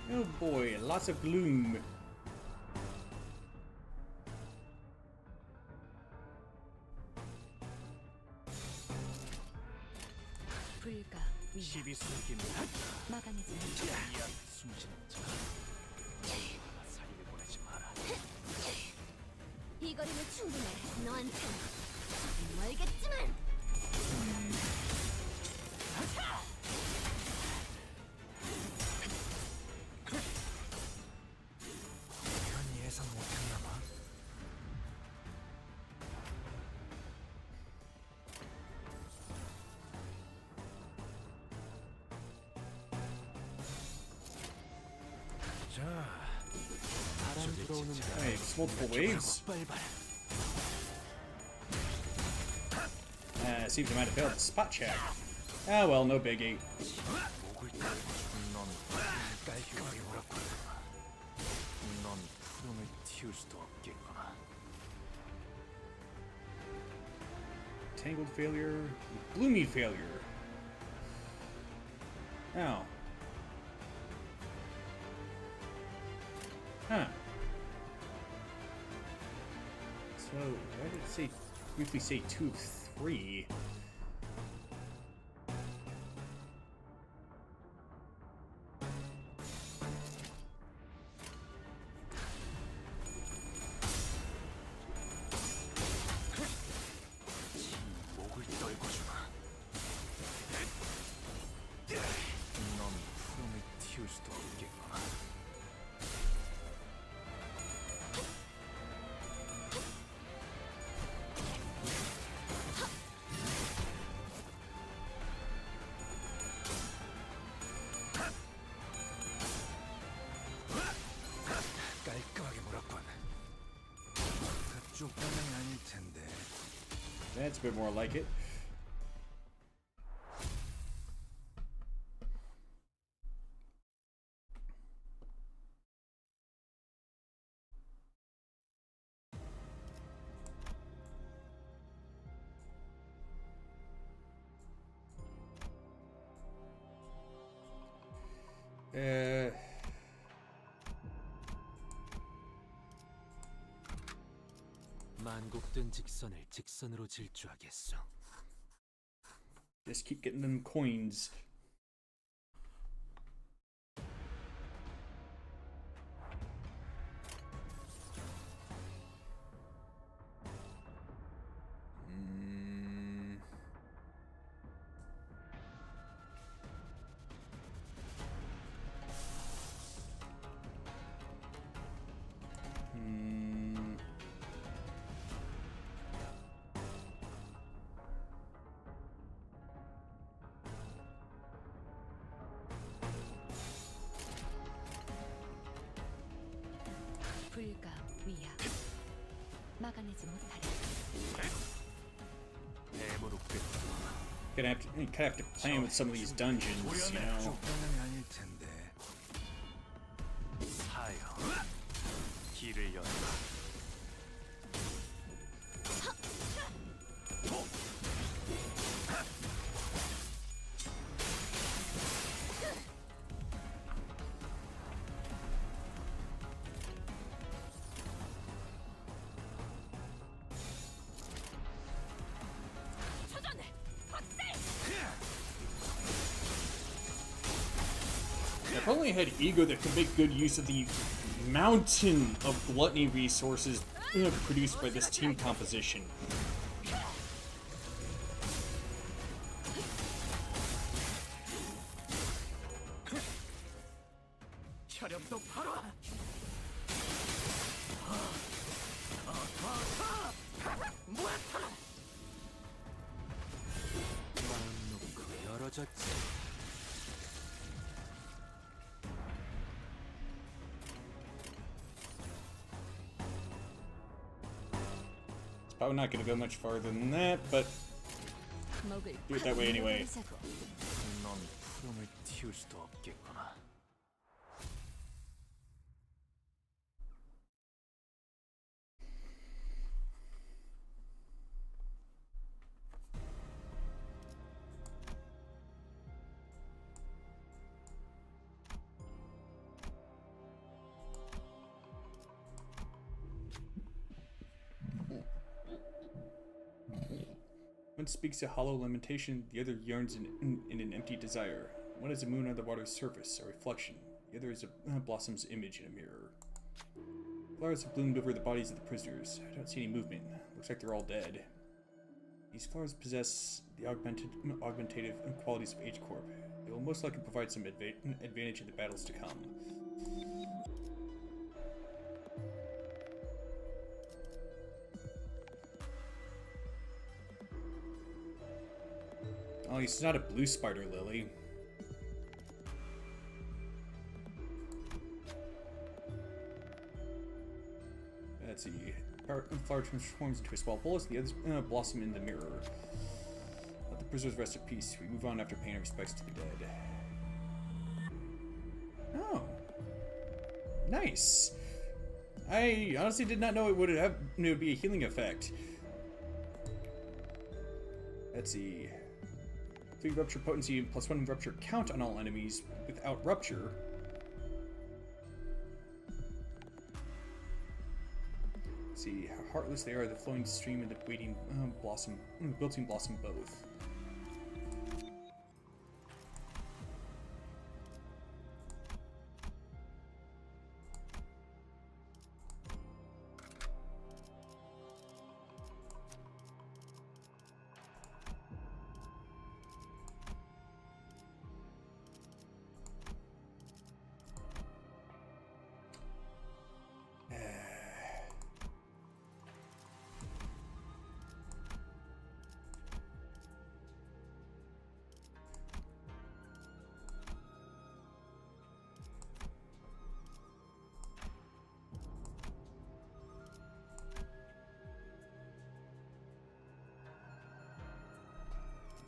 Oh boy, lots of gloom. 불가, 위, 시비 숨기는 막아내지 못해. 이 앞에 숨지는 자. 하나 살려보내지 마라. 이 거리면 충분해. 너한텐 조금 멀겠지만. 이건 예상 못했나봐. 자, 바람 들어오는 Hey, it's multiple waves. 빨빨. Seems I might have failed the spot check. Ah well, no biggie. 목을 떨어주는 넌 깔끔하게 몰았구나. 넌 푸름을 틔울 수도 없겠구나. Tangled failure, gloomy failure. Oh. Huh. So, why did it say, briefly say 2 of 3? 목을 떨궈주마. 넌 푸름을 틔울 수도 없겠구나. 깔끔하게 몰았군. 그쪽 방향이 아닐 텐데. That's a bit more like it. 만국된 직선을 직선으로 질주하겠어. Just keep getting them coins. 불가, 위야. 막아내지 못하리. 뱀으로 꿰뚫어. Gonna have to plan with some of these dungeons, you know. 그쪽 방향이 아닐 텐데. 사여, 길을 열어라. definitely had ego that could make good use of the mountain of gluttony resources produced by this team composition. 혈압도 바로. 마음 놓고 열어졌지. It's probably not going to go much farther than that, but 먹을 do it that way anyway. 넌 푸름을 틔울 수도 없겠구나. One speaks a hollow lamentation, the other yearns in an empty desire. One is a moon on the water's surface, a reflection. The other is a blossom's image in a mirror. Flowers have bloomed over the bodies of the prisoners. I don't see any movement. Looks like they're all dead. These flowers possess the augmentative qualities of H-Corp. They will most likely provide some advantage in the battles to come. Oh, he's not a blue spider lily. Let's see. Flower transforms into a small bolus, the others blossom in the mirror. Let the prisoners rest in peace. We move on after paying our respects to the dead. Oh. Nice. I honestly did not know it would have be a healing effect. Let's see. 3 rupture potency and +1 rupture count on all enemies without rupture. Let's see how heartless they are, the flowing stream and the waiting blossom, wilting blossom both.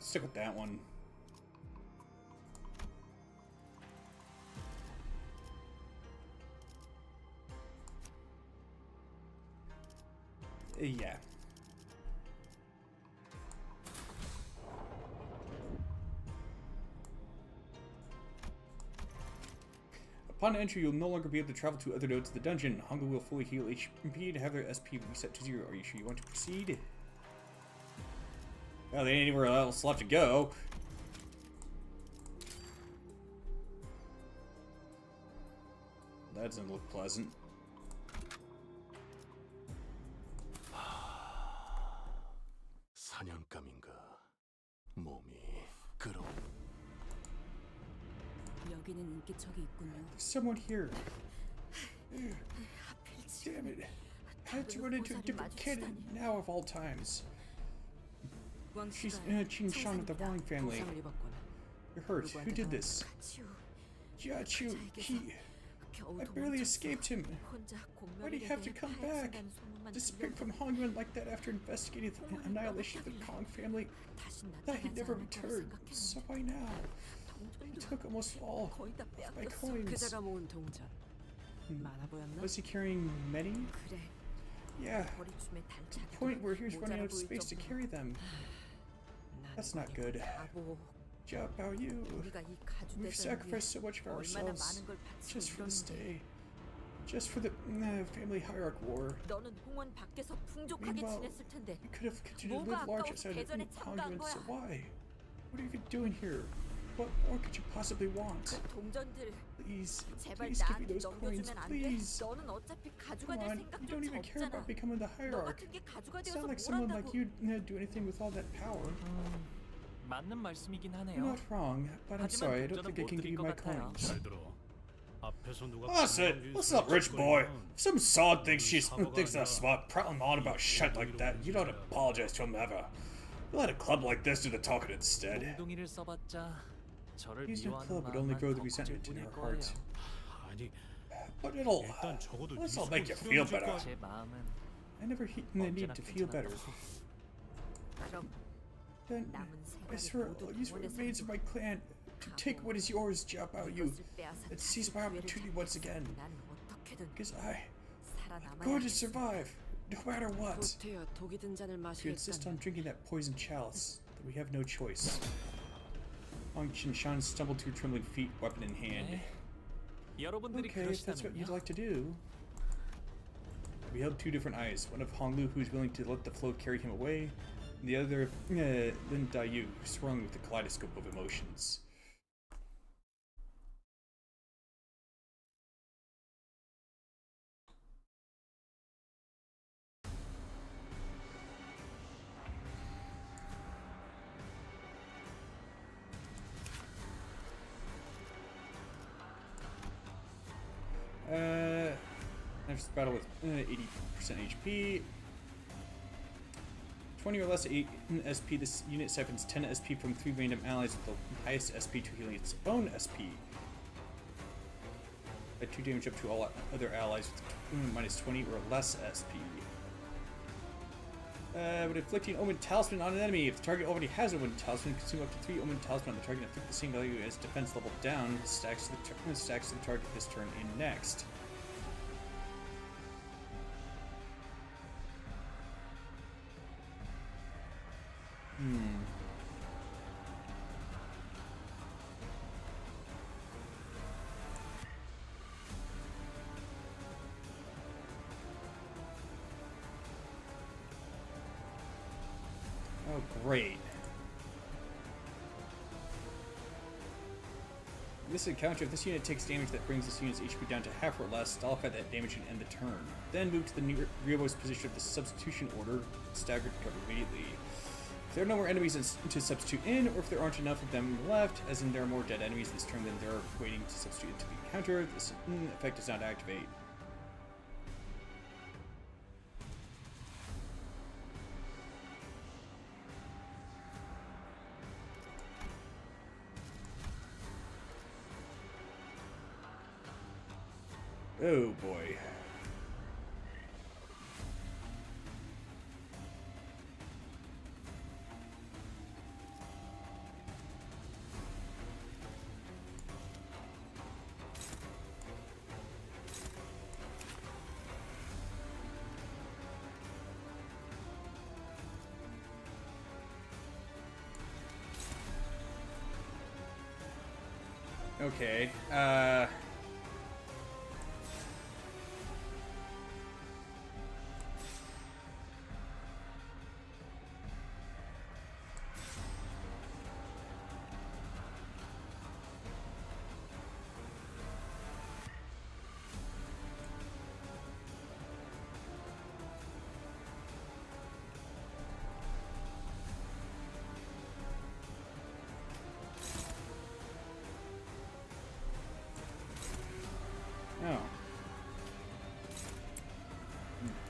Stick with that one. Yeah. Upon entry, you'll no longer be able to travel to other nodes of the dungeon. Hunger will fully heal HP to have their SP reset to 0. Are you sure you want to proceed? Well, they ain't anywhere else left to go. That doesn't look pleasant. 사냥감인가? 몸이 그럼. 여기는 인기척이 있군요. There's someone here. Damn it. I had to run into a different kid now of all times. She's Qin Shan of the Wang family. You're hurt. Who did this? Jiachu. I barely escaped him. Why did he have to come back? Disappeared from Hongyuan like that after investigating the annihilation of the Kong family. That he'd never returned. So why now? He took almost all of my coins. Was he carrying many? Yeah, to the point where he was running out of space to carry them. That's not good. Jia Bao Yu, we've sacrificed so much of ourselves just for this day. Just for the family hierarch war. Meanwhile, we could have continued to live large outside of Hongyuan, so why? What are you even doing here? What more could you possibly want? Please, 제발 please give me 나한테 those coins, 넘겨주면 안 돼? please. 너는 어차피 가져가 Come 될 on, 생각 you don't even care 없잖아. about becoming the 너 hierarch. 같은 게 가져가 It's 되어서 not like 뭘 someone like 한다고. you do anything with all that power. 맞는 말씀이긴 You're 하네요. not wrong, but I'm sorry, I don't think I can give you my coins. 잘 들어. 앞에서 누가 That's it. What's up, rich boy? If some sod thinks thinks that's smart, prattling on about shit like that, you don't apologize to him ever. You let a club like this do the talking instead. 몽둥이를 써봤자 저를 Using a 미워하는 club would only 마음만 grow the 더 커질 resentment in 뿐일 our 거예요. hearts. 아니, But it'll 적어도 this'll make you feel better. 제 마음은 I never need to feel better. 그럼 Then 남은 I 생활을 swear 모두 I'll use what 동원해서 remains of my clan to take what is yours, jump out you, 이것을 빼앗아 and seize my 기회를 opportunity once 잡겠어. again. 난 어떻게든 Because I'm 살아남아야 going to 겠어. survive, no matter what. 보태어 독이 든 잔을 If you insist on 마시겠다면 drinking that poison chalice, then we have no choice. Hong Shan stumbled to her trembling feet, weapon in hand. 여러분들이 Okay, if that's what you'd 그러시다면요. like to do. We held two different eyes, one of Hong Lu, who's willing to let the flow carry him away, and the other of Lin Daiyu, who swung with the kaleidoscope of emotions. Next battle with 80% HP. 20 or less 8 SP. This unit siphons 10 SP from 3 random allies with the highest SP to healing its own SP. Add 2 damage up to all other allies with minus 20 or less SP. When inflicting Omen Talisman on an enemy, if the target already has Omen Talisman, consume up to 3 Omen Talisman on the target and inflict the same value as defense level down. Stacks to the target this turn in next. Oh, great. In this encounter, if this unit takes damage that brings this unit's HP down to half or less, nullify that damage and end the turn. Then move to the rearmost position of the substitution order, staggered recover immediately. If there are no more enemies to substitute in, or if there aren't enough of them left, as in there are more dead enemies this turn than there are waiting to substitute into the encounter, this effect does not activate. Oh boy. Okay, oh.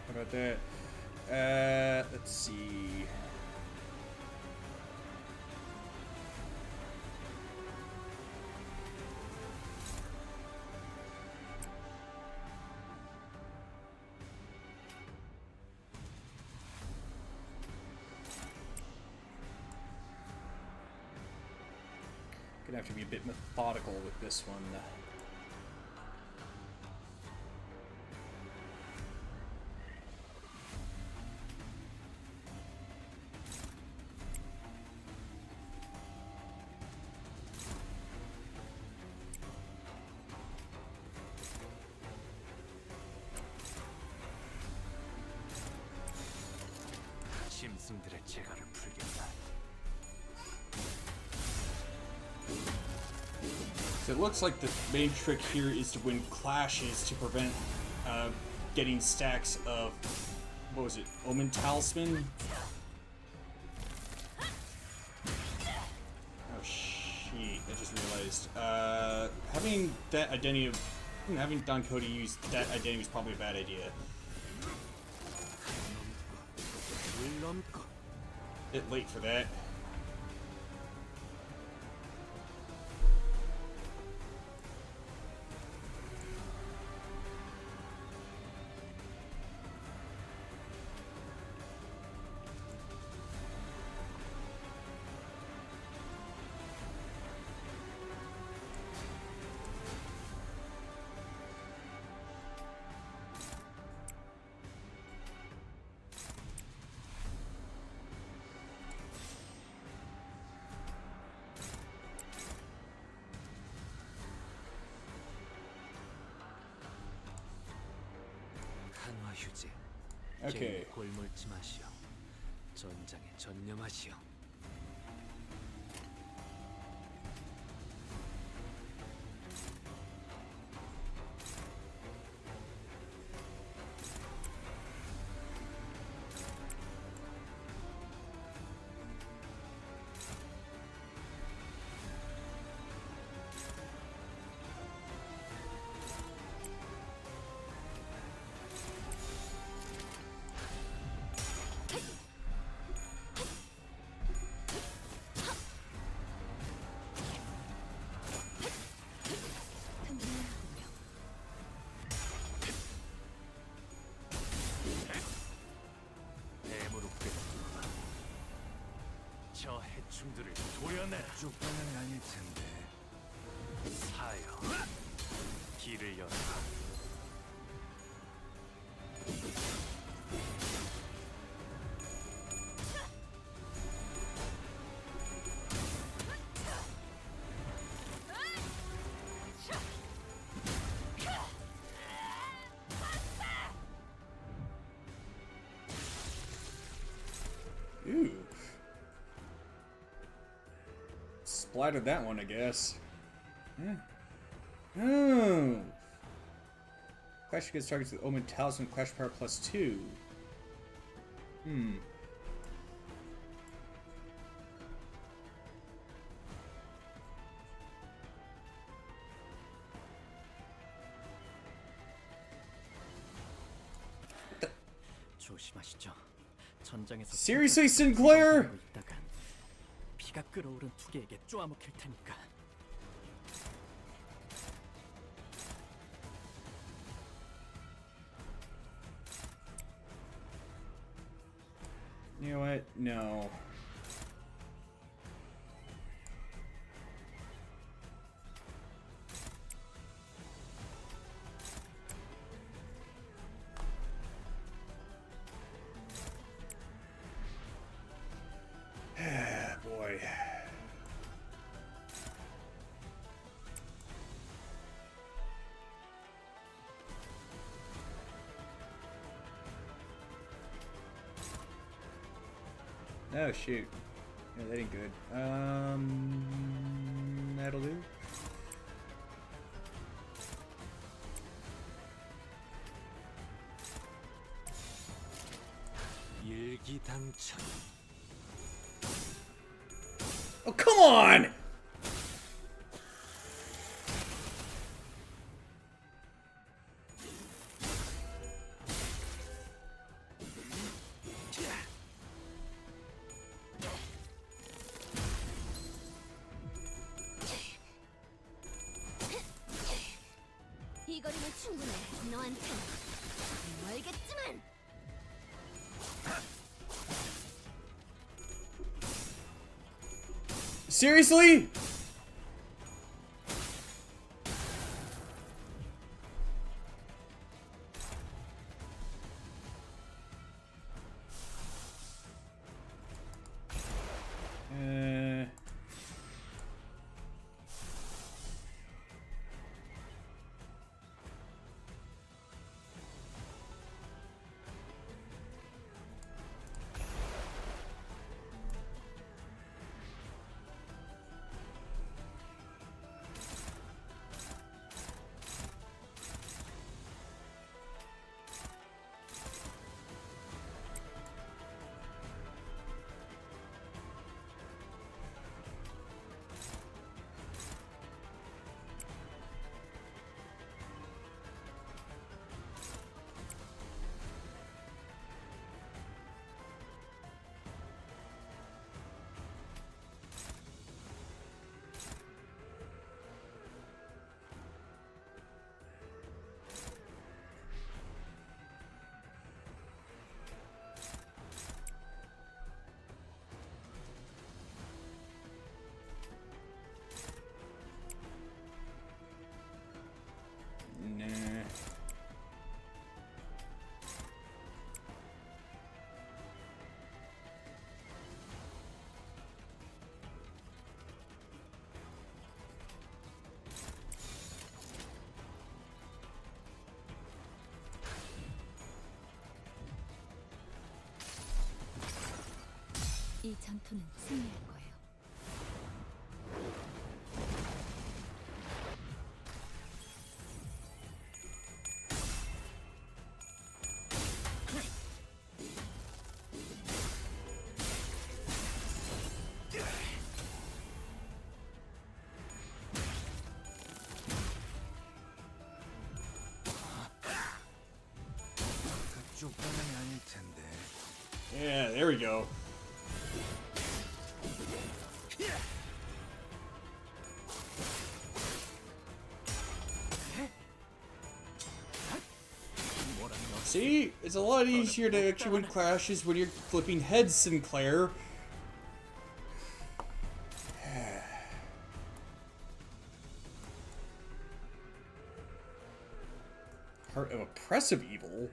How about that? Let's see. Gonna have to be a bit methodical with this one. 짐승들의 재갈을 풀겠다. So it looks like the main trick here is to win clashes to prevent getting stacks of, what was it, Omen Talisman? Oh shit, I just realized. Having that identity of, having Don Cody use that identity was probably a bad idea. Bit late for that. 한화 휴지. Okay. 골몰지 마시오. 전장에 전념하시오. 저 해충들을 도려내라. 쭉 방향이 아닐 텐데. 사여, 길을 열어라. Ooh. Splattered that one, I guess. Yeah. Oh. Clash against targets with Omen Talisman Clash Power +2. Hmm. 조심하시죠. 전장에서 Seriously, Sinclair? 있다간 피가 끓어오른 투개에게 쪼아먹힐 테니까. You know what? No. Boy. Oh shoot. Yeah, that ain't good. That'll do. 일기당천. Oh, come on! 이 거리면 충분해. 너한텐 멀겠지만. Seriously? 이 전투는 승리할 거예요. 그쪽 방향이 아닐 텐데. Yeah, there we go. See? It's a lot easier to actually win clashes when you're flipping heads, Sinclair. Heart of oppressive evil?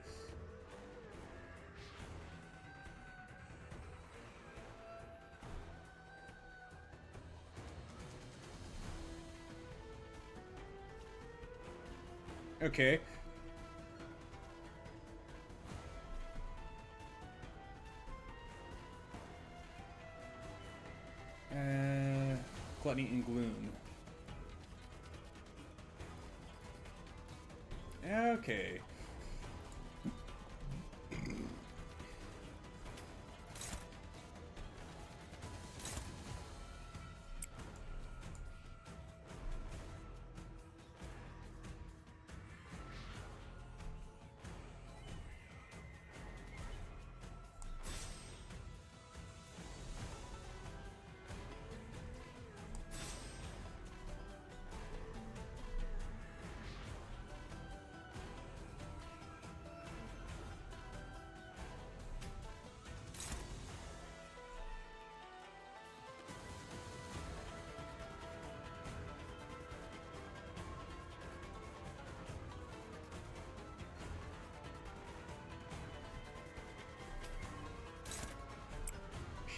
Okay. Gluttony and gloom. Okay.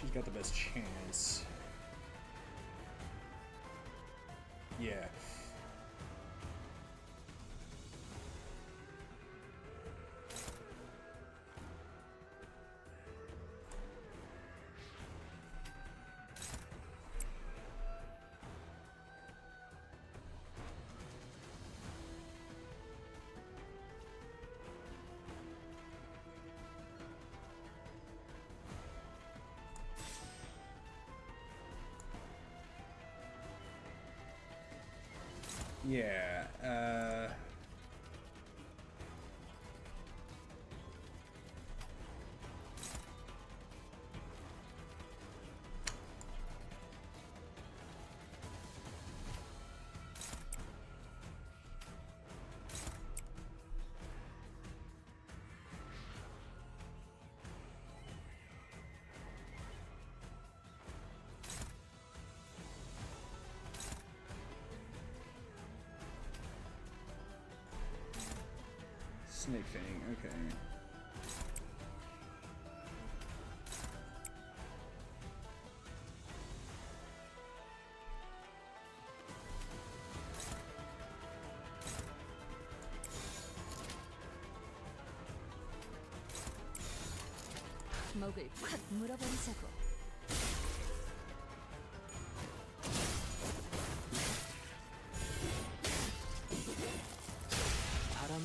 She's got the best chance. Yeah. Yeah, Snake Fang, okay. 목을 콱 물어버리자고.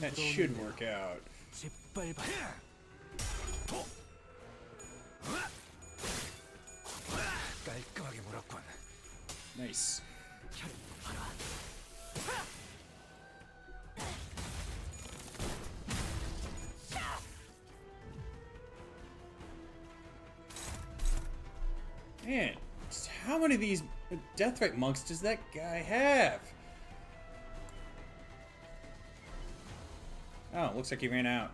That should work out. 짓밟아. 깔끔하게 물었군. Nice. Man, just how many of these death threat monks does that guy have? Oh, looks like he ran out.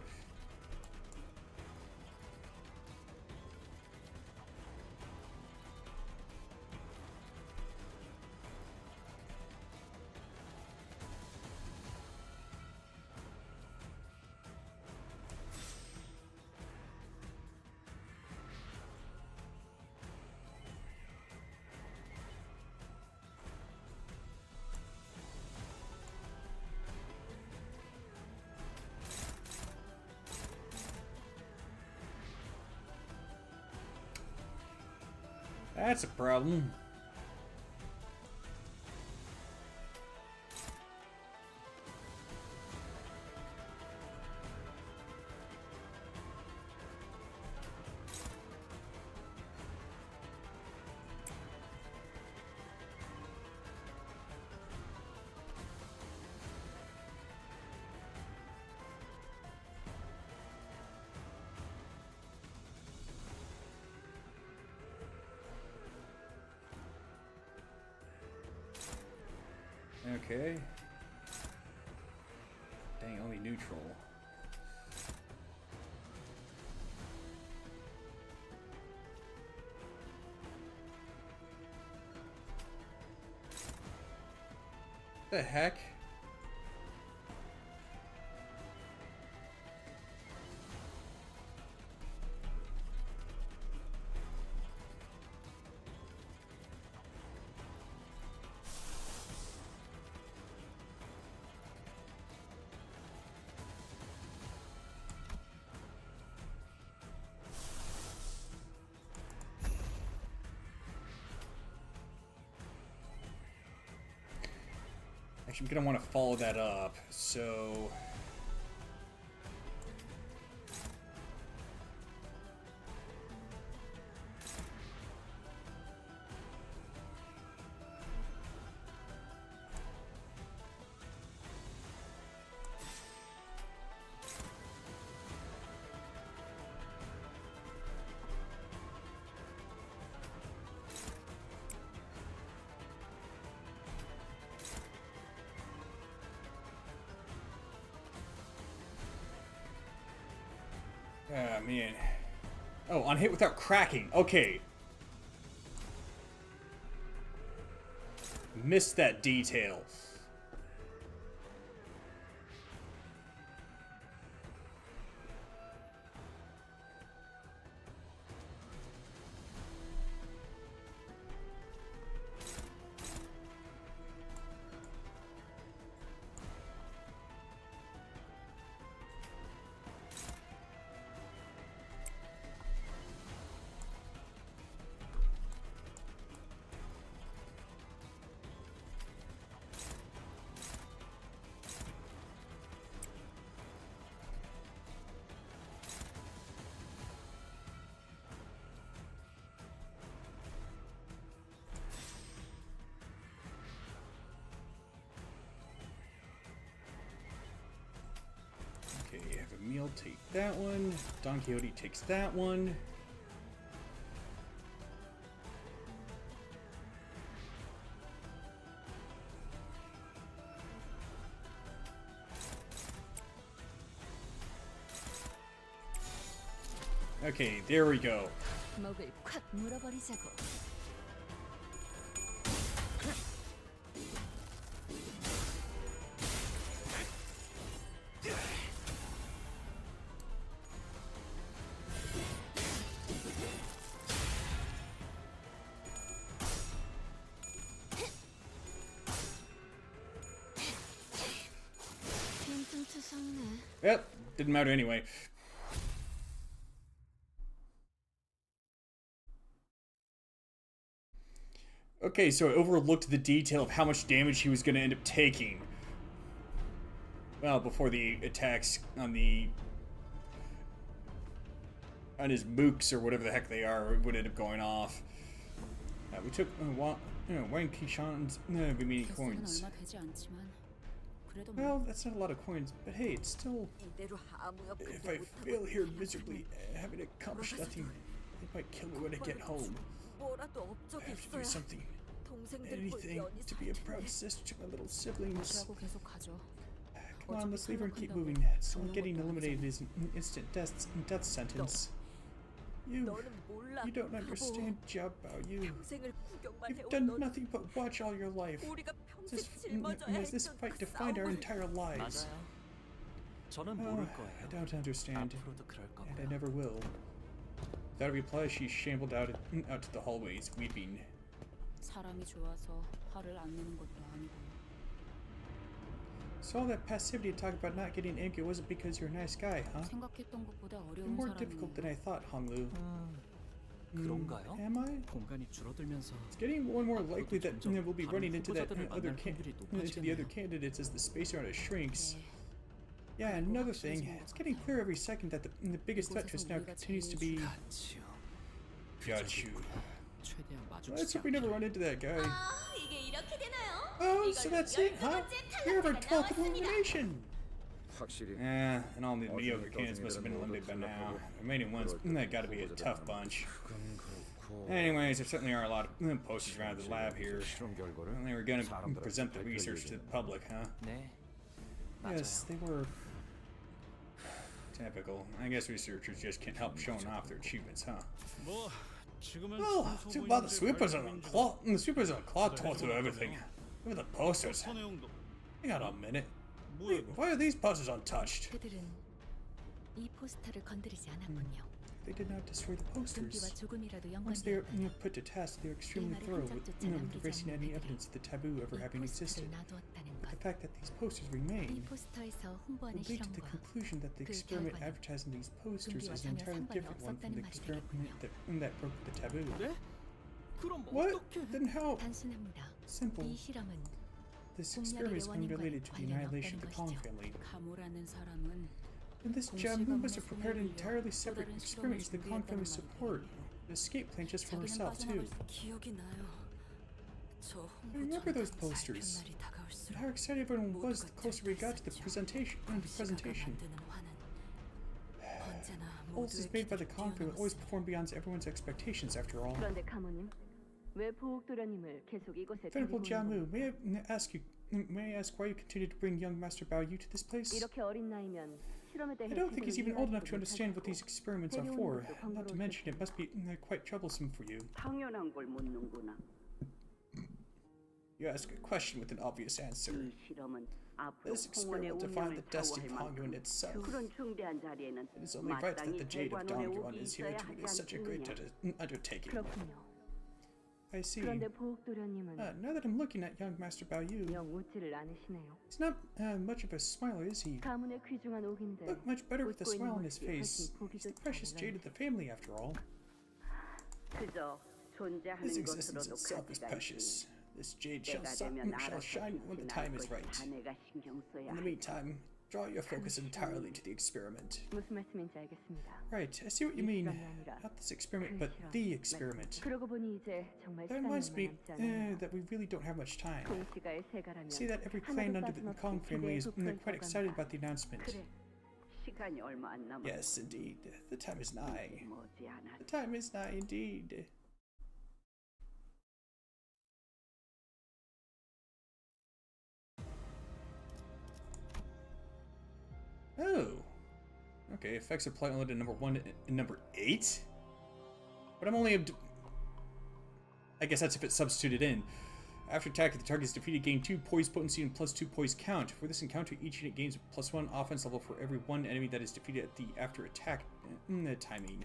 That's a problem. Okay. Dang, only neutral. The heck? Actually, I'm gonna want to follow that up, so... Ah, man. Oh, on hit without cracking. Okay. Missed that detail. Okay, have a meal, take that one. Don Quixote takes that one. Okay, there we go. 먹을 콱 물어버리자고. 빈틈투성이네. Yep, didn't matter anyway. Okay, so I overlooked the detail of how much damage he was going to end up taking. Well, before the attacks on his mooks or whatever the heck they are would end up going off. We took Wang Kishan's remaining coins. Well, that's not a lot of coins, but hey, it's still... If I fail here miserably, having accomplished nothing, they might kill me when I get home. I have to do something, anything, to be a proud sister to my little siblings. Come on, let's leave her and keep moving. Someone getting eliminated is an instant death sentence. You don't understand, Jiao Bao. You've done nothing but watch all your life. This fight defined our entire lives. 저는 Oh, 모를 I 거예요. don't understand, 앞으로도 그럴 and I 거고요. never will. Without a reply, she shambled out to the hallways, weeping. 사람이 좋아서 화를 안 내는 것도 아니고. So all that passivity and talk about not getting angry wasn't because you're a nice guy, huh? 생각했던 것보다 You're 어려운 more difficult than I 사람이에요. thought, Honglu. 그런가요? Am I? 공간이 줄어들면서 It's getting more and more likely that we'll be running into that 후보자들을 other 만날 확률이 into the other 높아지겠네요. candidates as the space around us shrinks. 네. Yeah, another thing, it's getting clearer every second that the biggest threat to us now continues to be 가치요. Gachu. 최대한 Let's 마주치지 hope we never 않게. run into that guy. 이게 이렇게 되나요? Oh, so that's it, huh? You're our 12th elimination! 확실히 And all the mediocre candidates must have been eliminated by now. The remaining ones, that gotta be a tough bunch. 그건 그렇고 Anyways, there certainly are a lot of posters around the lab here. 실험 결과를 And they were gonna 사람들한테 present the 발표할 research to the 예정이야. public, huh? 네, 맞아요. Yes, they were. Typical. I guess researchers just can't help showing off their achievements, huh? 뭐 지금은 Well, 청소 too bad the 모임제 sweepers on the 발표인지라 clock. The sweepers on the clock tore through everything. Look at the posters. 서 내용도 Hang on a minute. 뭐야 이거? Why are these posters untouched? 그들은 이 포스터를 건드리지 않았군요. They did not destroy the 동기와 posters. 조금이라도 Once they are 연관되었다면 put to test, they are extremely thorough with erasing any evidence of the taboo ever 이 having existed. 포스터를 놔두었다는 The 것. fact that these posters 이 remain 포스터에서 홍보하는 would lead to the 실험과 conclusion that the 그 experiment 결과는 advertising these posters 동기와 is 전혀 an entirely 상관이 different one from 없었다는 the 말이 experiment that broke the taboo. 네? 그럼 What? 어떻게? Then how? 단순합니다. Simple. 이 실험은 This experiment is unrelated to the annihilation of the Kong family. 가모라는 사람은 And this Jamu must have prepared an entirely separate experiment using the Kong family support. An escape plan just for 자기는 herself, too. 빠져나갈 수 기억이 나요. 저 I remember those 홍보전단 posters. 발표 날이 다가올수록 How excited everyone was the 모두가 closer we got to the 들떠있었죠. presentation. 만드는 화는 언제나 Polls 모두의 made by the 기대를 Kong family always 뛰어넘었어요. perform beyond everyone's expectations, after all. 그런데 카모님, 왜 보옥도련님을 계속 이곳에 Venerable 데리고 Jamu, 있는 may I ask why you continue to bring young Master Bao Yu to this place? 이렇게 어린 나이면 실험에 대해 I don't think he's even old enough to 제대로 understand what these 이해하지도 experiments are for. Not to mention, it must be quite troublesome for you. 당연한 걸 묻는구나. You ask a question with an obvious answer. 이 실험은 앞으로 This 홍원의 experiment will define the 운명을 destiny 좌우할 of Hongyuan 만큼 itself. 그런 중대한 자리에는 It is only right that 마땅히 the Jade of 대관원의 Dongyuan 옥이 is here 있어야 to 하지 witness such a great 않겠느냐. undertaking. 그렇군요. I see. 그런데 보옥도련님은 Now that I'm looking at young Master Bao Yu, 영 웃지를 않으시네요. he's not much of a smiler, is he? 가문의 귀중한 옥인데 Look much better with a 웃고 있는 smile on his 모습이 face. 훨씬 보기 He's the 좋지 precious jade of the family, after all. 그저 His 존재하는 existence 것으로도 itself is 가치가 precious. 있으니 This jade shall, 때가 되면 shall 알아서 shine when the 빛이 time 날 is 것이 right. 자네가 신경 써야 In the 할 meantime, draw your focus entirely to the experiment. 무슨 말씀인지 알겠습니다. Right, I see what you 이 mean. 실험이 아니라 Not this experiment, 그 but 실험. the 네. experiment. 그러고 보니 이제 정말 That 시간이 reminds 얼마 me 남지 않아요. that we really don't have much time. 동시가의 세가라면 See that every 하나도 clan under the 빠짐없이 Kong family is 기대에 quite excited about the announcement. 그래, 시간이 얼마 안 남았어. Yes, indeed. The time is nigh. 머지않아. The time is nigh indeed. Oh. Okay, effects apply only to number 1 and number 8? But I'm only... I guess that's if it's substituted in. After attack, if the target is defeated, gain 2 poise potency and +2 poise count. For this encounter, each unit gains +1 offense level for every one enemy that is defeated at the after attack timing.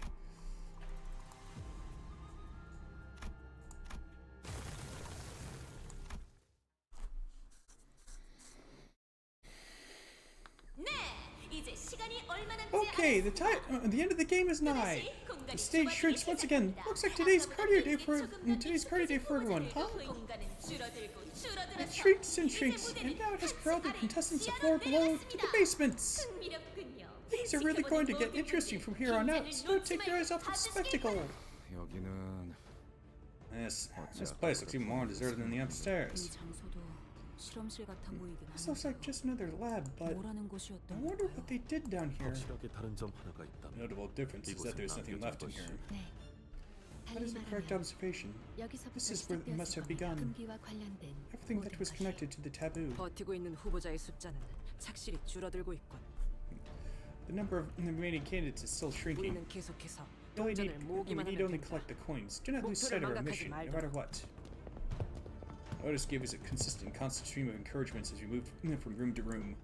Okay, the end of the game is nigh. The stage shrinks once again. Looks like today's cardio day for everyone, huh? It shrinks and shrinks, and now it has corralled the contestants the floor below to the basements. Things are really going to get interesting from here on out, so don't take your eyes off the spectacle. 여기는 This place looks even more deserted than the 이 upstairs. 장소도 실험실 같아 보이긴 This looks 하면서 like just another lab, but 뭐라는 I 곳이었던 wonder 걸까요? what they did down here. 확실하게 다른 점 하나가 있다면 Notable difference is that there's nothing left in here. 네. That 달리 is a correct 말하면 observation. 여기서부터 This is where it must have 시작되었을 begun. 겁니다. 금기와 관련된 Everything that 모든 was 것이. connected to the taboo. 버티고 있는 후보자의 숫자는 착실히 줄어들고 있군. The number of remaining candidates is still shrinking. 우리는 계속해서 We 동전을 모으기만 need 하면 only 된다. collect the coins. Do not lose 목표를 sight of our 망각하지 mission, no 말도록. matter what. Otis gave us a consistent, constant stream of encouragements as we moved from room to room.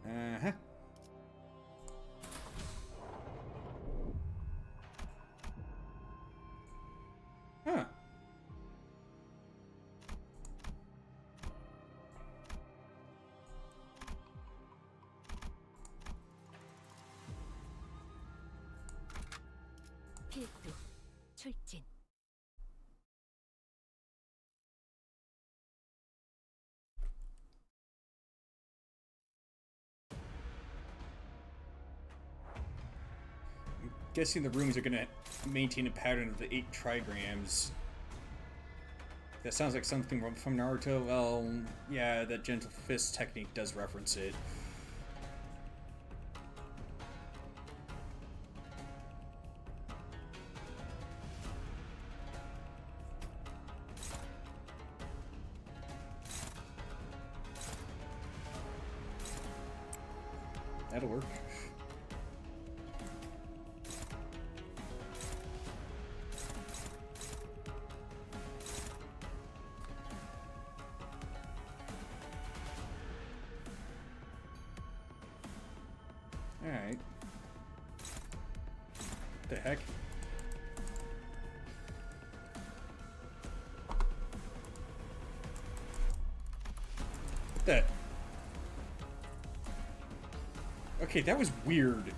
Uh-huh. Huh. 필두 출진. Guessing the rooms are gonna maintain a pattern of the 8 trigrams. That sounds like something from Naruto. Well, yeah, that gentle fist technique does reference it. That'll work. Alright. The heck? What the? Okay, that was weird.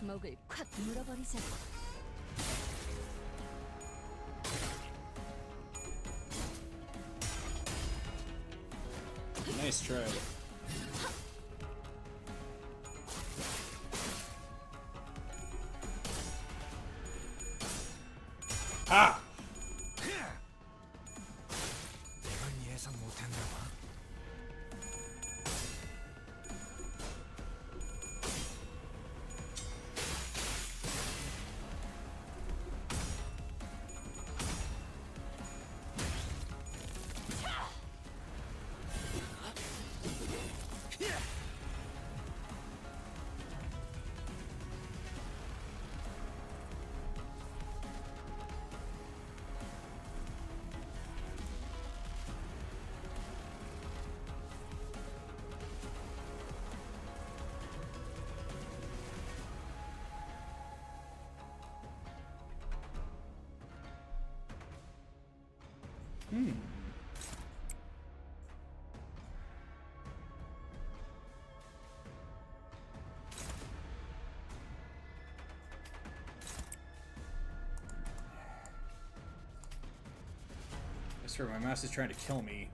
목을 콱 물어버리자고. Nice try. Ah! 이건 예상 못했나 봐. I swear my mouse is trying to kill me.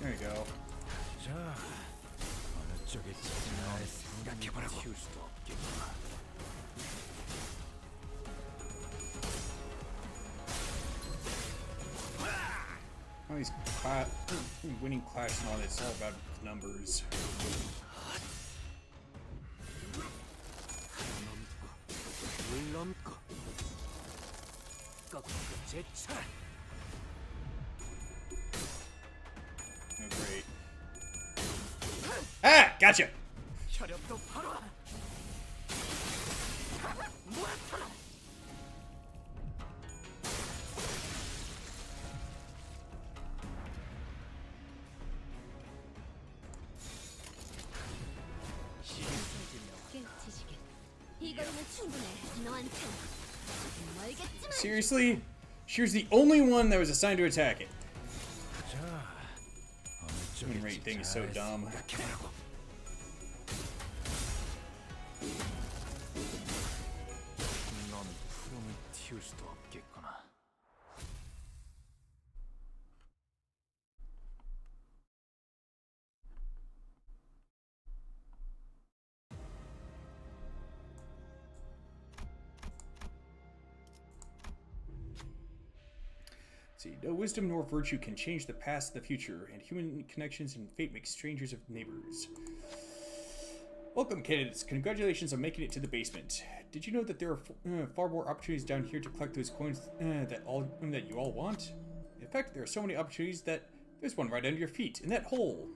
There you go. 자, 어느 쪽에 날 생각해보라고. 키울 수도 없겠구나. All these winning clash and all that, it's all about numbers. 물 넘고 꺾고 제차. Oh, great. Ah! Gotcha! 혈압도 바로 깨우치시길. 이거면 충분해. 너한텐 조금 멀겠지만. Seriously? She was the only one that was assigned to attack it. Win rate thing is so dumb. 넌 푸름을 틔울 수도 없겠구나. See, no wisdom nor virtue can change the past, the future, and human connections and fate make strangers of neighbors. Welcome, candidates. Congratulations on making it to the basement. Did you know that there are far more opportunities down here to collect those coins that you all want? In fact, there are so many opportunities that there's one right under your feet, in that hole.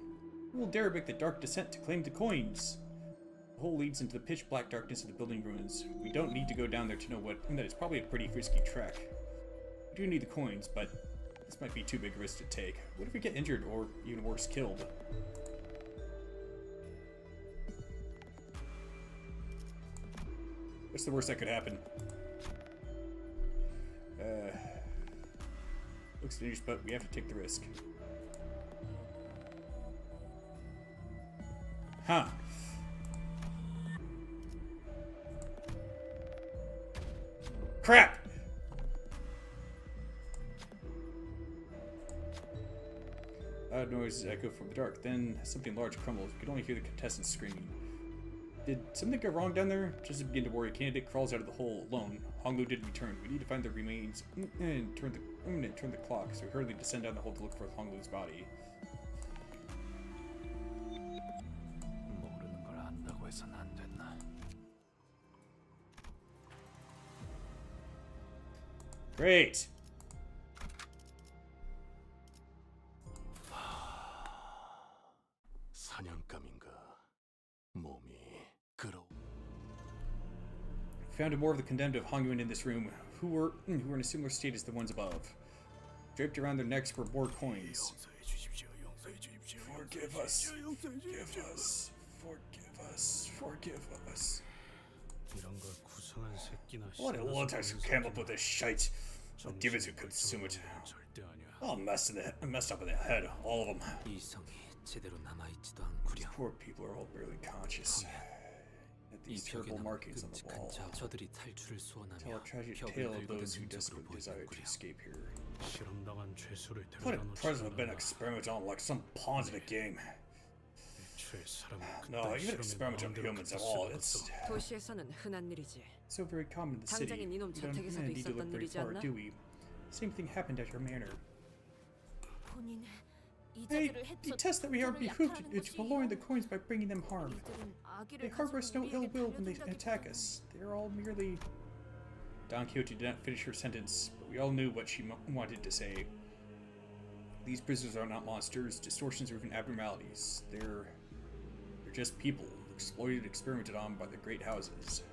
Who will dare make the dark descent to claim the coins? The hole leads into the pitch black darkness of the building ruins. We don't need to go down there to know that it's probably a pretty risky trek. We do need the coins, but this might be too big a risk to take. What if we get injured or, even worse, killed? What's the worst that could happen? Looks dangerous, but we have to take the risk. Huh. Crap! Loud noises echo from the dark. Then something large crumbles. You can only hear the contestants screaming. Did something go wrong down there? Just to begin to worry, a candidate crawls out of the hole alone. Honglu didn't return. We need to find the remains and turn the clock. So we hurriedly descend down the hole to look for Honglu's body. 모르는 걸 안다고 해서는 안 됐나? Great. 사냥감인가? 몸이 끌어. We found more of the condemned of Hongyuan in this room, who were in a similar state as the ones above. Draped around their necks were more coins. Forgive us. Forgive us. Forgive us. Forgive us. 이런 걸 구성한 새끼나 What a lunatics who came up with this shite. What divas who consume it. 절대 아니야. All messed up in the head, all of them. 이성이 제대로 남아있지도 않구려. Poor people are all barely conscious. At 이 these 벽에 terrible 남은 markings on the 끔찍한 wall. 자 저들이 탈출을 Tell 소원하며 a tragic 벽을 tale of 긁어댄 those who 흔적으로 desperately desire to 보이는구려. escape here. 실험당한 죄수를 What 데려다 a 놓지 president have been 않았나. experimented on like some pawns in a game. 애초에 사람이 No, 그딴 even 실험에 experiment on 마음대로 humans 그딴 at all. 수가 It's 없어. 도시에서는 흔한 일이지. so very common in the city. 당장에 이놈 We don't 자택에서도 need to look 있었던 very 일이지 far, 않나? do we? Same thing happened at your manor. 본인 They 이자들을 detest that we are behooved to lowering the coins by bringing them harm. They harbor us no ill will when they attack us. They are all merely... Don Quixote did not finish her sentence, but we all knew what she wanted to say. These prisoners are not monsters, distortions, or even abnormalities. They're just people, exploited and experimented on by the great houses.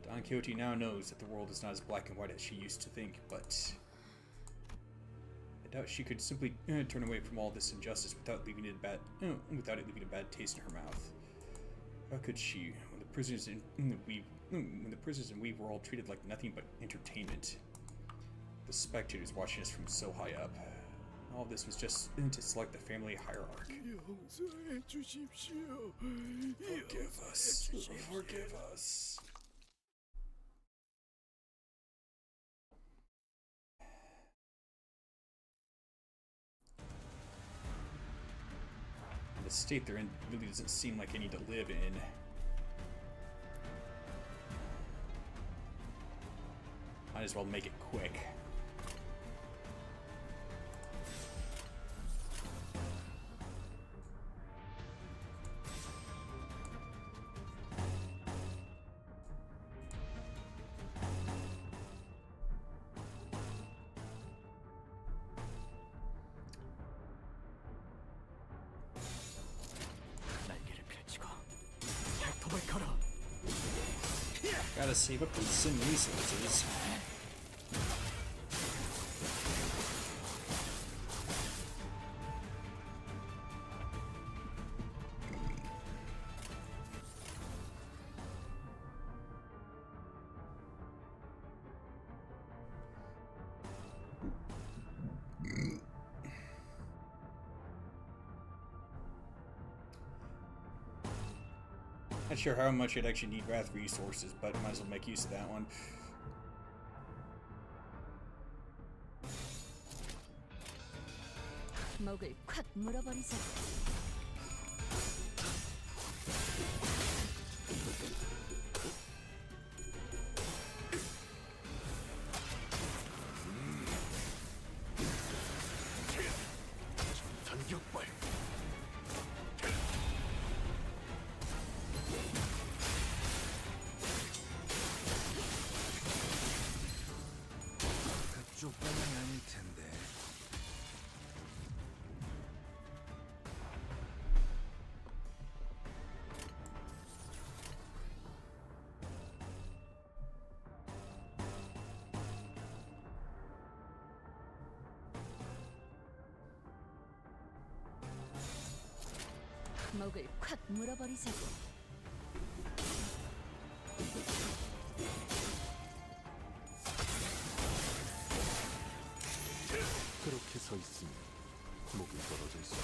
Don Quixote now knows that the world is not as black and white as she used to think, but... I doubt she could simply turn away from all this injustice without leaving it leaving a bad taste in her mouth. How could she, when the prisoners and we were all treated like nothing but entertainment? The spectators watching us from so high up. All this was just to select the family hierarch. Forgive us. Forgive us. The state they're in really doesn't seem like any to live in. Might as well make it quick. Gotta save up those sim resources. Not sure how much I'd actually need Wrath resources, but might as well make use of that one. 먹을 콱 물어버리자. 전격발. 그쪽 방향이 아닐 텐데. 먹을 콱 물어버리자고. 그렇게 서 있으면 목이 떨어져 있어.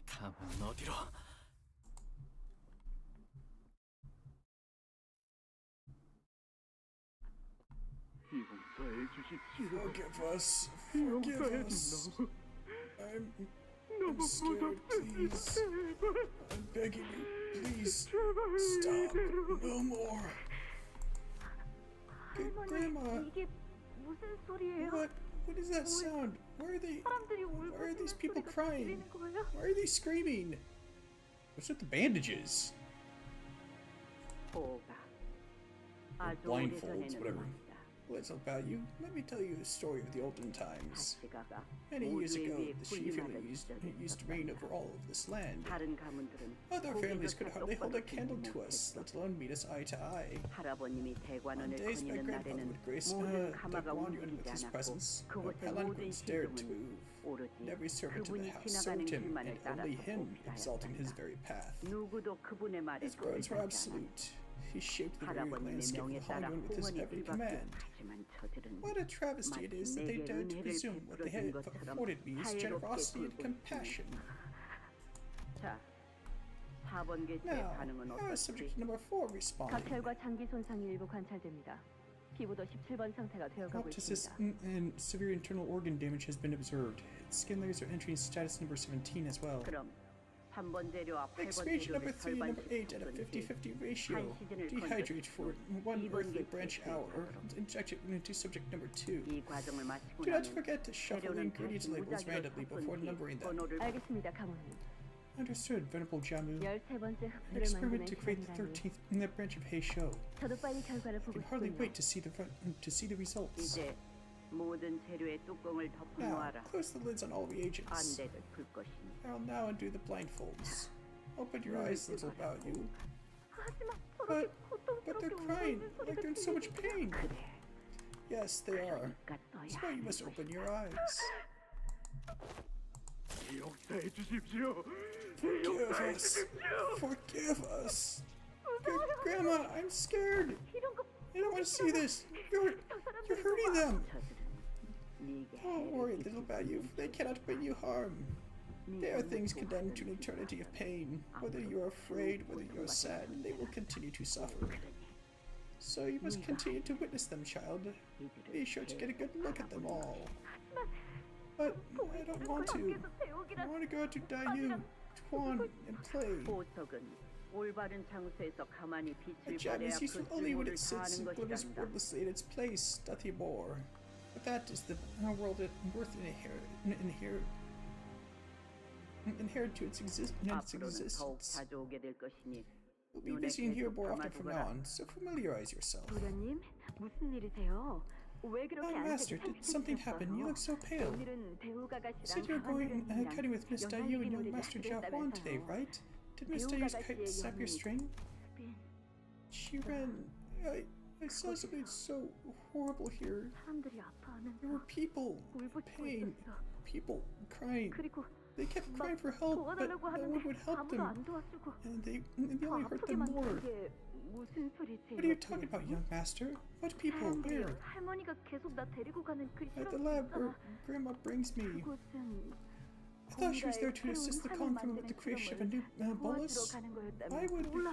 다음은 어디로? Forgive us. Forgive us. I'm scared, please. I'm begging you, please. Stop. No more. Good Grandma. 이게 무슨 소리예요? What is that sound? Why are these people 소리가 crying? 들리는 거예요? Why are they screaming? What's with the bandages? 보호가 아주 Blindfolds, 오래전에는 whatever. 말이다. Well, it's about you. Let me tell you a story of the olden times. 가시가가 Many years 모두의 ago, 위에 the she family 군림하던 used to 시절이 reign 있었다. over all of this land. 다른 가문들은 Other families could 고개조차 hardly hold a 똑바로 candle 들지 to us, 못했어. let alone meet us eye to eye. 할아버님이 On 대관원을 days my 거니는 grandfather 날에는 would grace 모든 the 가마가 Guanyun with 움직이지 his 않았고 presence. No 그곳의 모든 palanquins dared to 시종은 move. 오로지 And every servant in 그분이 the house 지나가는 served him, 길만을 and only 따라서 him, exalting his 뽑히하였단다. very path. 누구도 그분의 말에 His words were 거절하지 않았다. absolute. He shaped the very 할아버님의 landscape 명에 of 따라 Hongkong with his 후원이 every 들밖에 command. 하지만 저들은 What a travesty it is that they 마치 dared to 내게 presume what they had 은혜를 베풀어준 것처럼 afforded me is 자유롭게 generosity and 굴고 compassion. 자, 4번 개체의 Now, 반응은 how is 어떻지? subject number 4 responding? 각혈과 장기 손상이 일부 관찰됩니다. 피부도 17번 상태가 되어가고 Optosis 있습니다. and severe internal organ damage has been observed. Its skin layers are entering status number 17 as well. 그럼 3번 재료와 8번 Excavation number 재료를 3 and number 8 at a 설반씩 50-50 ratio. Dehydrate for 1 earthly branch hour. Inject it into subject number 2. 이 과정을 마치고 Do not 나면 forget to shuffle 재료는 ingredient 다시 labels 무작위로 randomly before 섞은 뒤 numbering them. 번호를 알겠습니다, 가모님. Understood, Venerable Jamu. 13번째 An 흡수를 experiment 만드는 to create the 시간이라니 13th in the branch of Hei Shou. 저도 빨리 결과를 I 보고 can hardly 싶군요. wait to see the results. 이제 모든 재료의 뚜껑을 Now, 덮어놓아라. close the lids on all reagents. 안대를 풀 것이니. I'll now undo the blindfolds. Open your eyes, little about you. 하지만 But 고통스럽게 they're 울고 crying, 있는 like 소리가 they're in so much pain. 그래, Yes, they are. 그러니까 써야 That's why you 하는 must open 것이다. your eyes. 용서해 주십시오. Forgive us. Forgive us. Good Grandma, I'm scared. 이런 거 I don't want to see this. You're hurting them. 저들은 네게 Don't worry, little about you. They cannot bring you harm. They are things condemned to an eternity of pain. Whether you're afraid, whether you're sad, they will continue to suffer. So you must continue to witness them, child. Be sure to get a good look at them all. But I don't want to. I want to go out to Dayu, Tuan, and play. 보석은 올바른 장소에서 가만히 A 빛을 gem 발해야 is 그 useful only when 증오를 it sits 다하는 and glitters 것이란다. wordlessly in its place, doth he more. But that is the world worth inherit to its 앞으로는 더욱 existence. 자주 오게 될 것이니 We'll be 눈에 visiting here 계속 more often from now 감아두거라. on, so familiarize yourself. 도련님, 무슨 일이세요? 왜 그렇게 Oh, 안 Master, did something happen? You look so pale. 오늘은 배우가 You said you were going cutting with Miss Dayu and young Master Jiahuan today, right? Did Miss Dayu's kite snap your string? Siren, I saw something so horrible here. 사람들이 아파하면서 There were people in 울고 pain, 있었어. people crying. 그리고 They kept crying for help, but 도와달라고 no one 하는데 would help 아무도 them, 안 도와주고 and they only hurt 아프게 them 만든 more. 게 무슨 소리지? What are you talking about, young master? What people? 사람들이 Where? 할머니가 계속 나 데리고 가는 그 At the 실험실 lab 있잖아. where Grandma brings me. 그곳은 I thought she was there to 새로운 assist the 환을 confirm with the 만드는 creation of a new 실험을 bolus. 도와주러 가는 거였다면 Why would 몰라.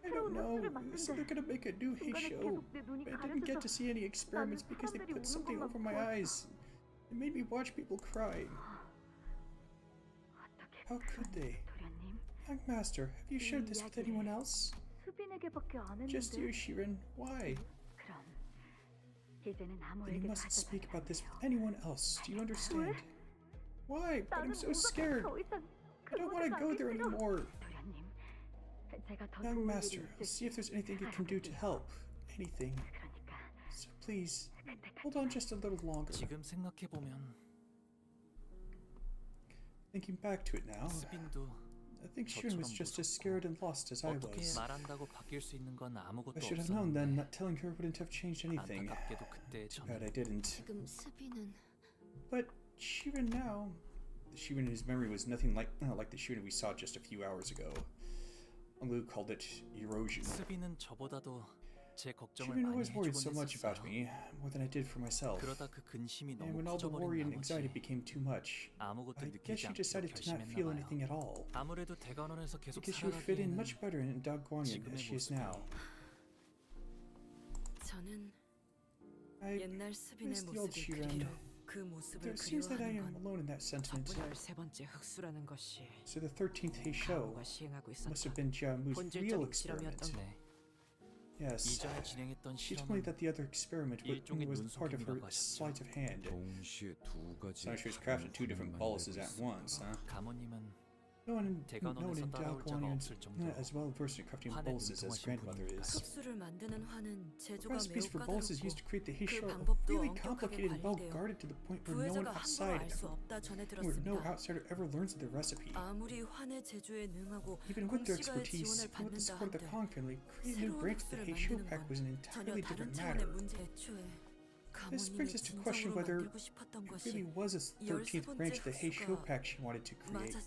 I don't 새로운 know. 흡수를 They said they're 만든대. gonna make a new hay 중간에 show. 계속 내 눈이 But I didn't get to 가려져서 see any experiments because they 사람들이 put 우는 something 것만 over my 보았어. eyes. It made me watch people crying. 어떻게 How could they? 도련님? Young master, have you shared this with anyone else? 수빈에게밖에 안 Just 했는데. you, Siren. Why? 그럼 이제는 Then you 아무에게도 mustn't 하지 speak about this with 말아요. anyone else. Do you understand? Why? But I'm 나는 so 무섭다. scared. 더 이상 I don't want to 그곳에 go 가기 there 싫어. anymore. 도련님, 제가 더 Young 도울 일이 master, I'll see if there's anything you can do to help. Anything. 그러니까 So please, 그때까지 hold on just a little longer. 지금 생각해 보면 Thinking back to it now, 스빈도 I think Siren was just as scared and lost as I 어떻게 was. 말한다고 바뀔 수 있는 건 I 아무것도 should have known then 없었는데 that telling her wouldn't have changed anything. 안타깝게도 그때 But 저는 I didn't. 지금 수비는 But Siren now, the Siren in his memory was nothing like the Siren we saw just a few hours ago. Lu called it erosion. 스빈은 저보다도 제 걱정을 Siren 많이 always worried so 해주곤 much about 했었어요. me, more than I did for myself. 그러다 그 근심이 And 너무 when all the worry 커져버린 and anxiety 나머지 became too much, 아무것도 I guess 느끼지 she 않기로 decided to not feel 결심했나 anything 봐요. at all. 아무래도 대관원에서 계속 Because she would fit in 살아가기에는 much better in Dagguanyan 지금의 as she is 모습이 now. 저는 I 옛날 수빈의 miss the old 모습이 Siren. 그리로 그 모습을 It seems that I am 그리워하는 건 alone in that sentiment. 13번째 흑수라는 것이 So the 13th Hay show 가오가 시행하고 must have 있었던 been Jiamu's real 본질적인 experiment. 실험이었던 네, Yes. 이전에 진행했던 She told me 실험은 that the other experiment 일종의 was part of her 눈속임이라고 하셨죠. sleight of hand. 동시에 두 가지 So she was crafting two different boluses at once, huh? 가모님은 No one in 대관원에서 따라올 자가 Dagguanyan 없을 정도로 as well versed in crafting 화내 boluses as 능통하신 grandmother is. 분이니까요. 흑수를 만드는 환은 The 제조가 recipes 매우 for boluses used to 까다롭고 create the hay 그 show are 방법도 really 엄격하게 complicated and well 관리되어 guarded to the point where no one 부회자가 함부로 outside 알 수 없다 전해 where no 들었습니다. outsider ever learns of the recipe. 아무리 환의 제조에 능하고 Even with their 공시가의 expertise, 지원을 and with the 받는다 support of the 한들 Kong family, creating a new 새로운 branch of the 흑수를 hay show 만드는 pack was an 건 전혀 entirely 다른 different 차원의 matter. 문제. 애초에 This 가모님이 brings us to question 진정으로 whether 만들고 싶었던 it 것이 really was a 13th branch of the hay show 흑수가 pack she wanted to create. 맞았.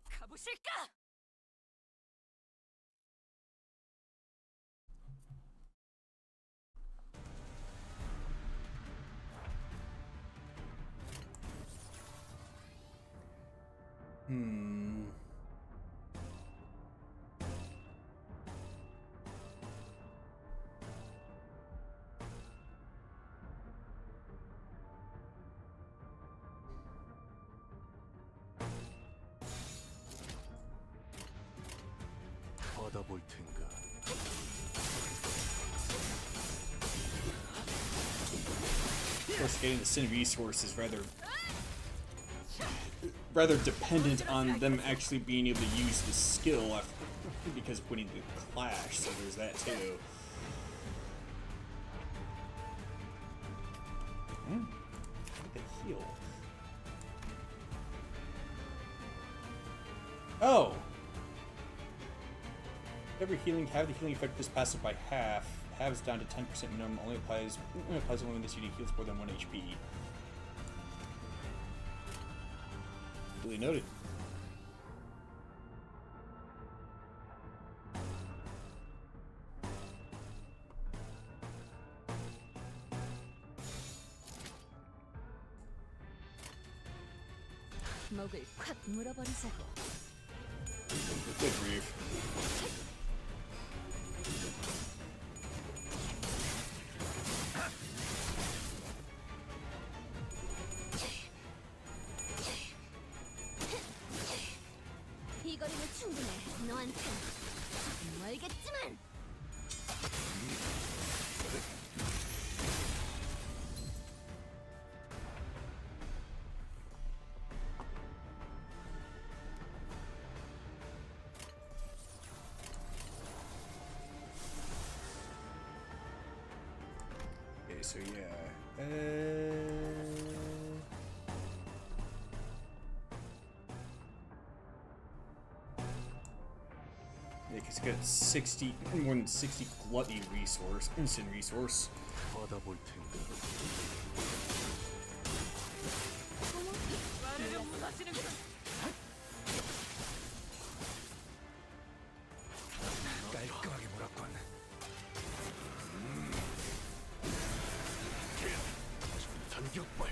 가보실까? Hmm. 받아볼 텐가. Of course, getting the Sin resource is rather dependent on them actually being able to use the skill because of winning the clash, so there's that too. The heal. Oh! Every have the healing effect is passive by half. Halves down to 10% minimum, only applies only when this unit heals more than 1 HP. Duly noted. 목을 콱 물어버리자고. Good grief. 이 거리는 충분해. 너한텐 멀겠지만. so yeah. Yeah, because you got 60, more than 60 gluttony resource, instant resource. 받아볼 텐가. 깔끔하게 몰았군. 단격발.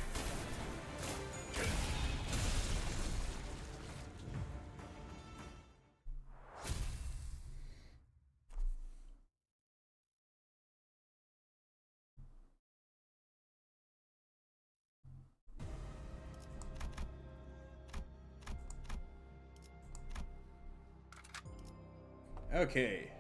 Okay.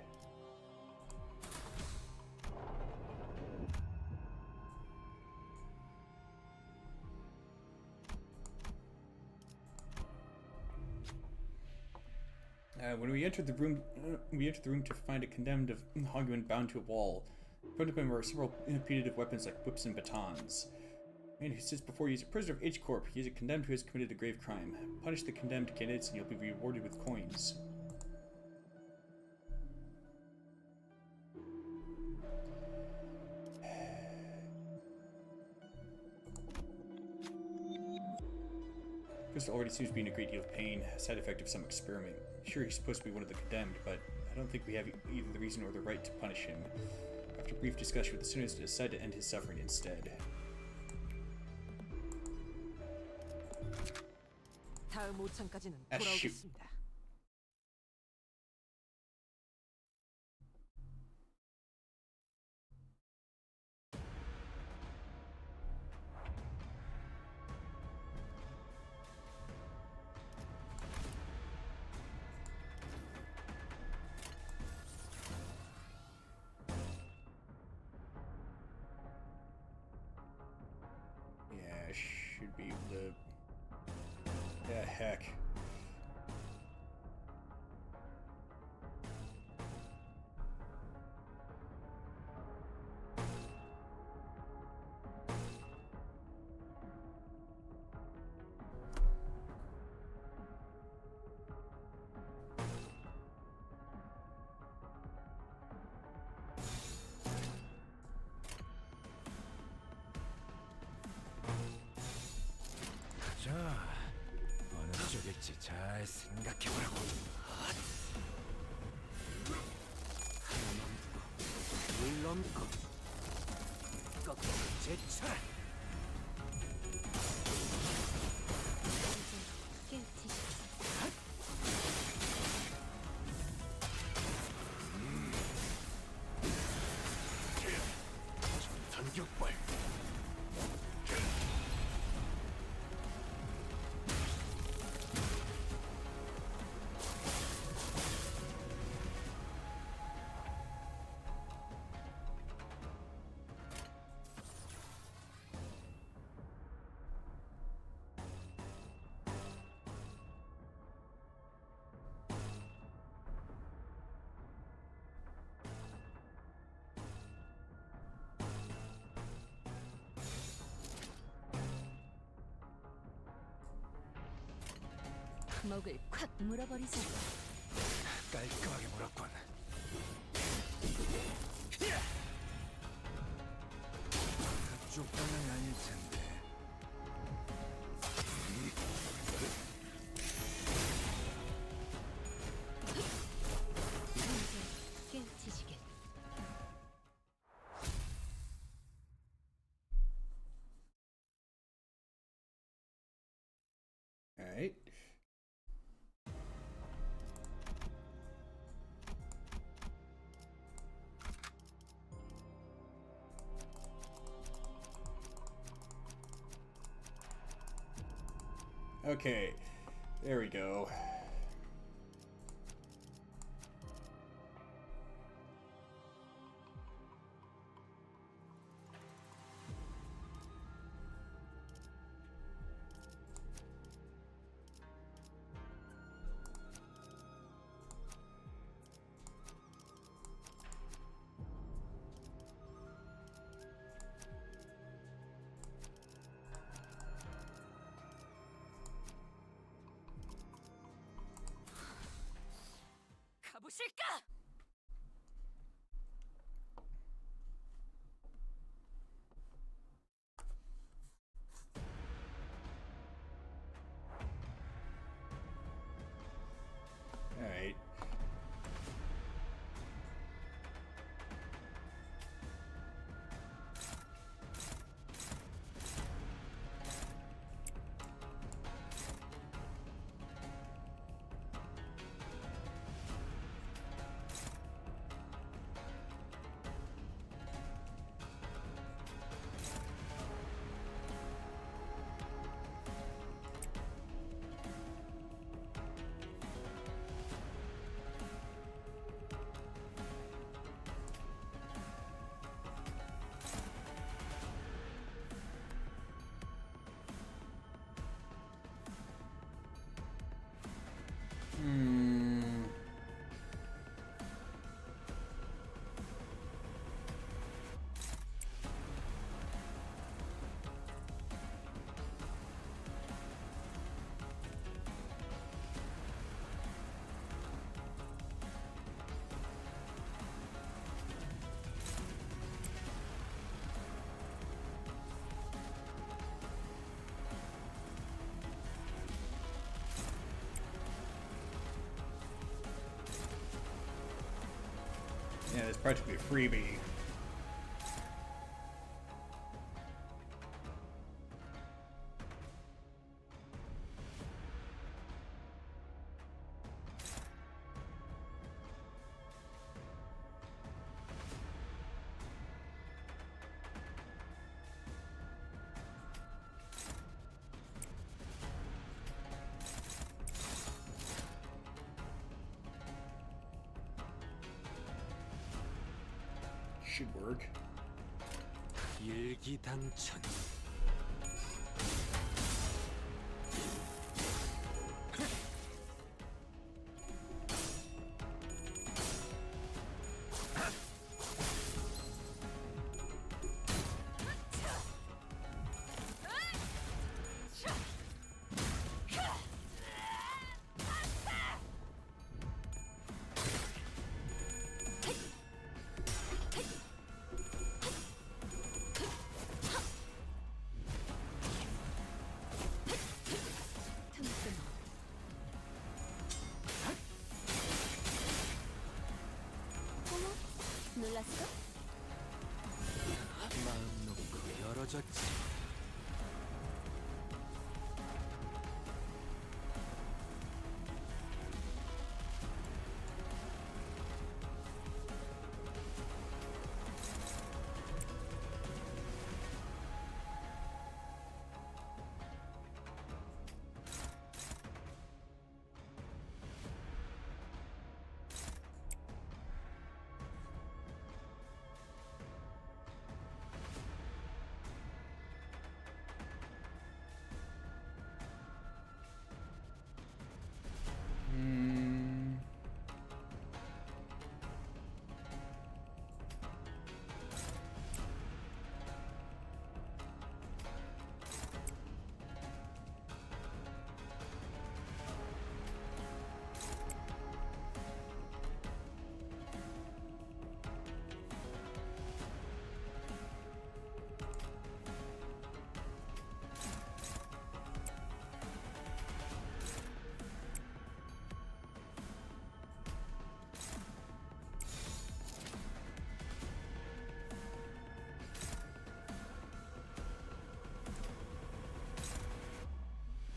When we entered the room, to find a condemned of Hogman bound to a wall. In front of him were several punitive weapons like whips and batons. The man who sits before you is a prisoner of H Corp. He is a condemned who has committed a grave crime. Punish the condemned candidates, and you'll be rewarded with coins. Chris already seems to be in a great deal of pain, a side effect of some experiment. Sure, he's supposed to be one of the condemned, but I don't think we have either the reason or the right to punish him. After a brief discussion with the sinners, to decide to end his suffering instead. 다음 오창까지는 아, 슈. 돌아오겠습니다. Yeah, should be able to... Yeah, heck. 자, 어느 쪽일지 잘 생각해보라고. 물 넘고 거꾸로 제철. 단격발. 목을 콱 물어버리자. 깔끔하게 몰았군. 그쪽 방향이 아닐 텐데. 깨우치시게. Alright. Okay, there we go. 무엇일까? Alright. Yeah, it's practically a freebie. Should work. 일기당천. 놀랐어? 마음 놓고 열어줬지.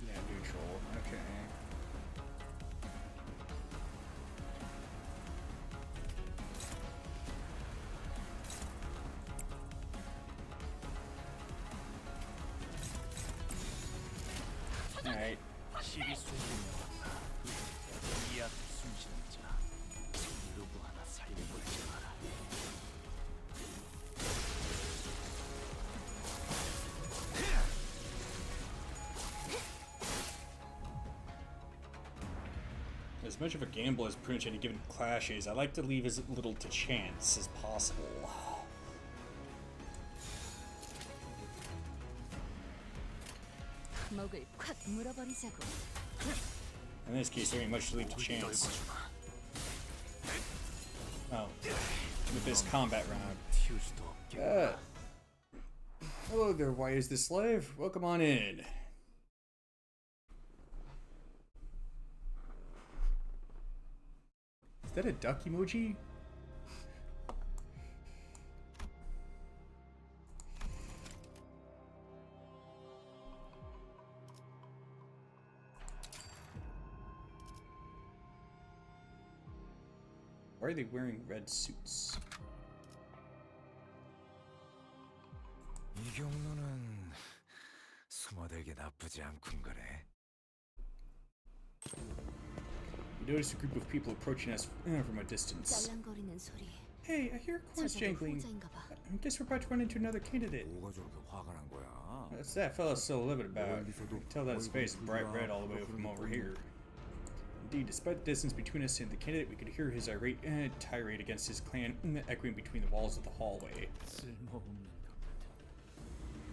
Yeah, neutral. Okay. Alright. 실이 숨기면 이 앞에 숨쉬는 자 누구 하나 살려보내지 마라. As much of a gamble as pretty much any given clash is, I like to leave as little to chance as possible. 목을 콱 물어버리자고. In this case, there ain't much to leave to chance. 넓어주마. Oh, with this combat round. 튀울 수도 없겠구나. Hello there, why is this slave? Welcome on in. Is that a duck emoji? Why are they wearing red suits? 이 경로는 숨어들기 나쁘지 않군 거래. We notice a group of people approaching us from a distance. 짤랑거리는 소리. Hey, I hear coins 저자도 jangling. 후자인가 봐. I guess we're about to run into another candidate. 뭐가 저렇게 화가 난 거야? What's that fellow so livid about? I can tell that his face is bright red all the way from over here. Indeed, despite the distance between us and the candidate, we could hear his irate tirade against his clan echoing between the walls of the hallway. 쓸모없는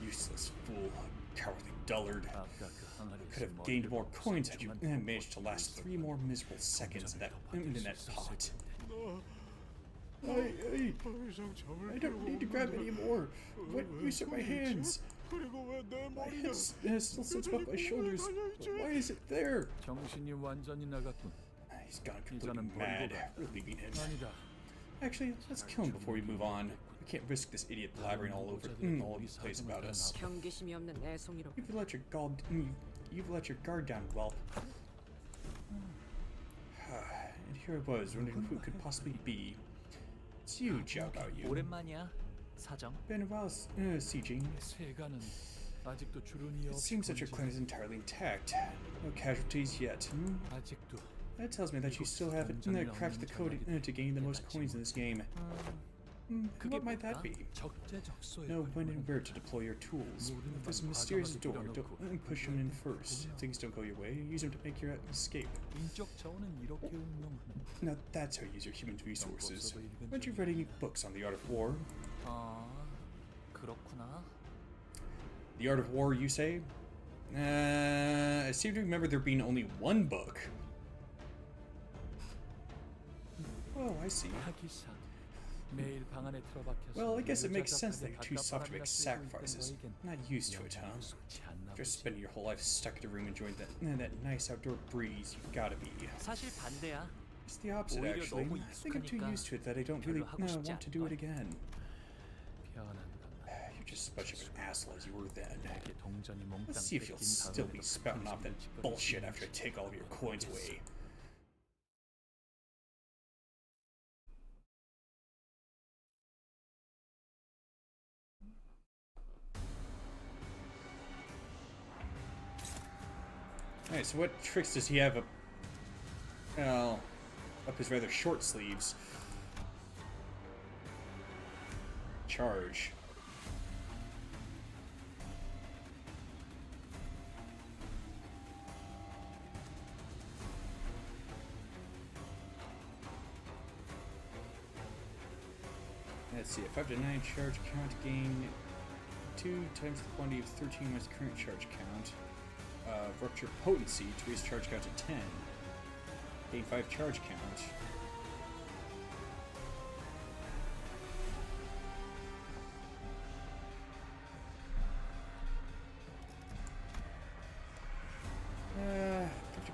Useless fool, cowardly dullard. 아까 그 항아리 Could have gained more coins had you managed to last 3 more miserable seconds in that pot. I don't need to grab any more. What use of my hands? My head still sits above my shoulders. Why is it there? 정신이 완전히 나갔군. He's gone completely mad. We're leaving him. 아니다. Actually, let's kill him before we move on. We can't risk this idiot blabbering all over the place about us. 경계심이 없는 애송이로. You've let your guard down, whelp. And here I was, wondering who it could possibly be. It's you, Jiao Baoyu. 오랜만이야. 사정. Been a while, Sijing. 세가는 아직도 주름이 It 없이 seems that your clan is entirely intact. No casualties yet. 아직도 That tells me that you still haven't cracked the code to gain the most coins in this game. What might that be? 적재적소에 Know when and where to deploy your tools. If there's a mysterious door, don't push them in first. If things don't go your way, use them to make your escape. 인적 자원은 이렇게 운영하는. Now that's how you use your human resources. Haven't you read any books on the art of war? 아, 그렇구나. The art of war, you say? I seem to remember there being only one book. Oh, I see. 하기사. 매일 방 안에 틀어박혀서 Well, I guess it makes sense that you're too 각각 soft to make 바람이나 쐬고 있던 sacrifices. 너에겐 Not used to it, huh? 좋지 않나 Just 보지. spending your whole life stuck in a room enjoying that nice outdoor breeze. You've gotta be. 사실 반대야. It's the opposite, 오히려 actually. 너무 I think I'm too 익숙하니까 used to it that I don't really 별로 하고 싶지 want to do it 않을걸? again. 변한 건 You're just as much of an asshole as you were then. 내게 동전이 몽땅 Let's see if you'll 뺏긴 still be 다음에도 spouting off that 당신을 bullshit 짓거릴 after I take all of your coins away. Alright, so what tricks does he have up, well, up his rather short sleeves? Charge. Let's see, a 5 to 9 charge count, gain 2 times the quantity of 13 minus current charge count. Rupture potency to raise charge count to 10. Gain 5 charge count. Uh,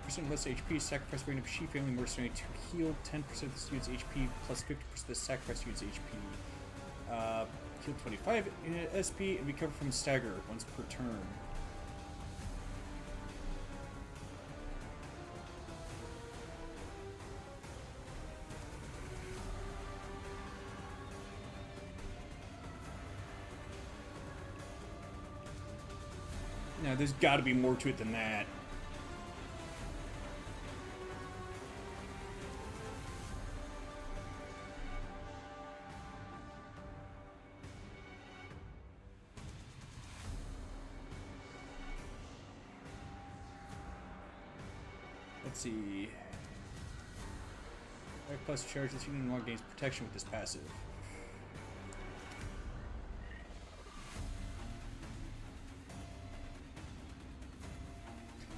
50% less HP, sacrifice random She family mercenary to heal 10% of the student's HP plus 50% of the sacrifice student's HP. Heal 25 SP and recover from stagger once per turn. Now, there's got to be more to it than that. Let's see. 5+ charge, this unit no longer gains protection with this passive.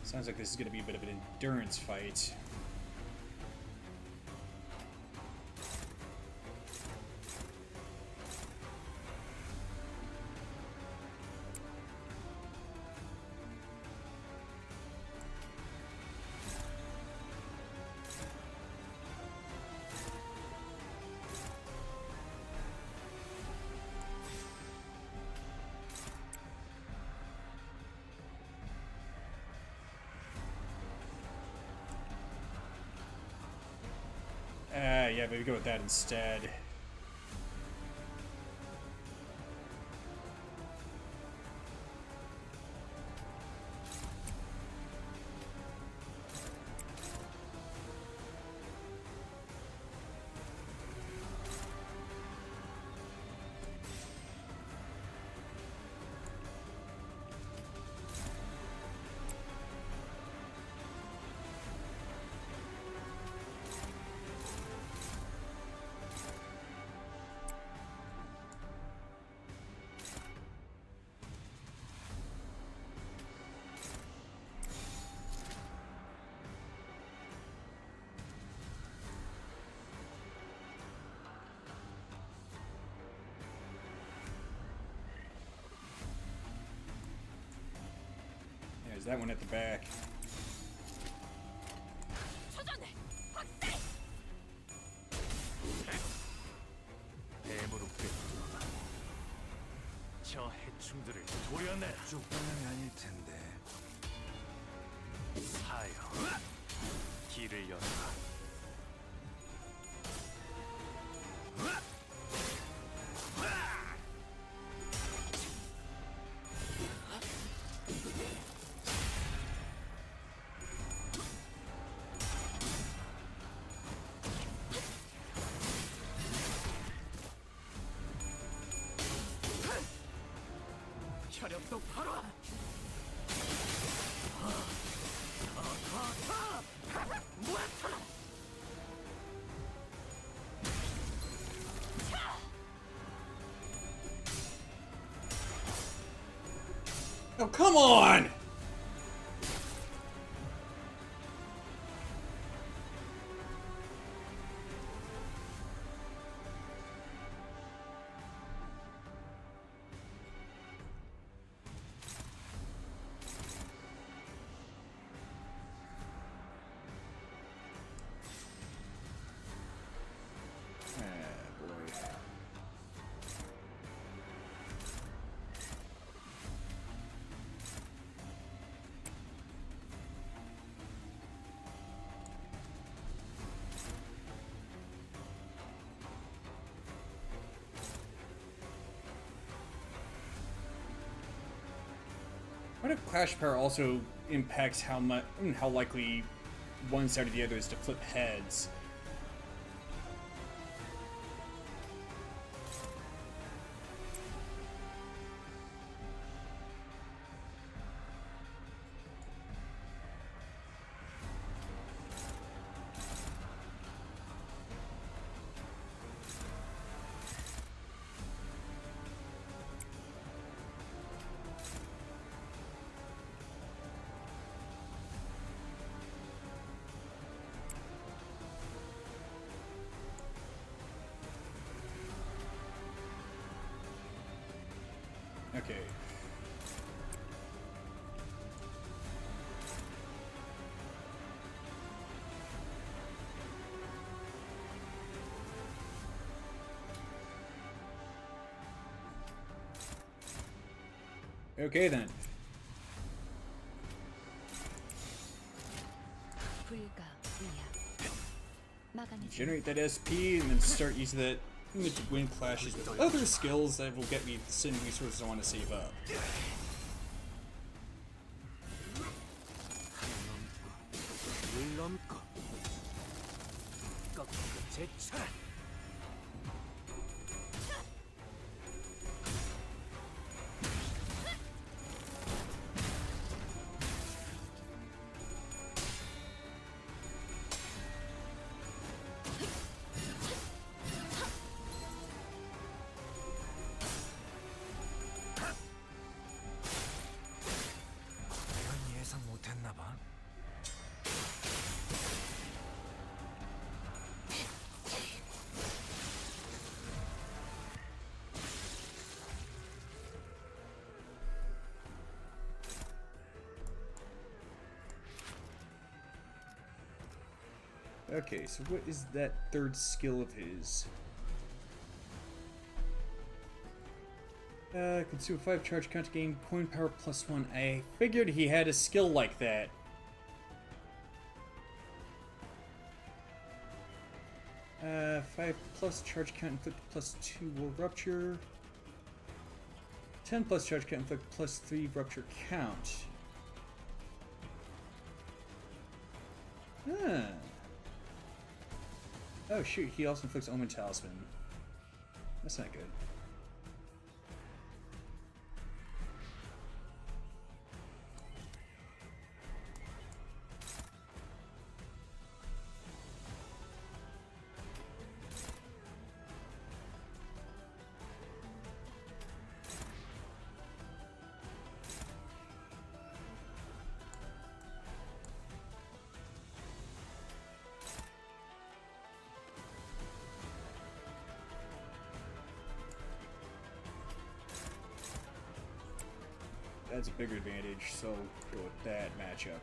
Sounds like this is going to be a bit of an endurance fight. Yeah, maybe go with that instead. There's that one at the back. 뱀으로 꿰뚫어라. 저 해충들을 도려내. 쪽방향이 아닐 텐데. 사여, 길을 열어라. 혈압도 바로. Oh, come on! What if Clash Power also impacts how likely one side or the other is to flip heads? Okay. Okay then. Generate that SP and then start using that to win clashes with other skills that will get me the same resources I want to save up. 물넘고 꺾고 제쳐라. 이건 예상 못했나봐. Okay, so what is that third skill of his? Consume 5 charge count to gain coin power +1. I figured he had a skill like that. 5 plus charge count inflict plus 2 war rupture. 10 plus charge count inflict plus 3 rupture count. Huh. Oh shoot, he also inflicts Omen Talisman. That's not good. That's a bigger advantage, so go with that matchup.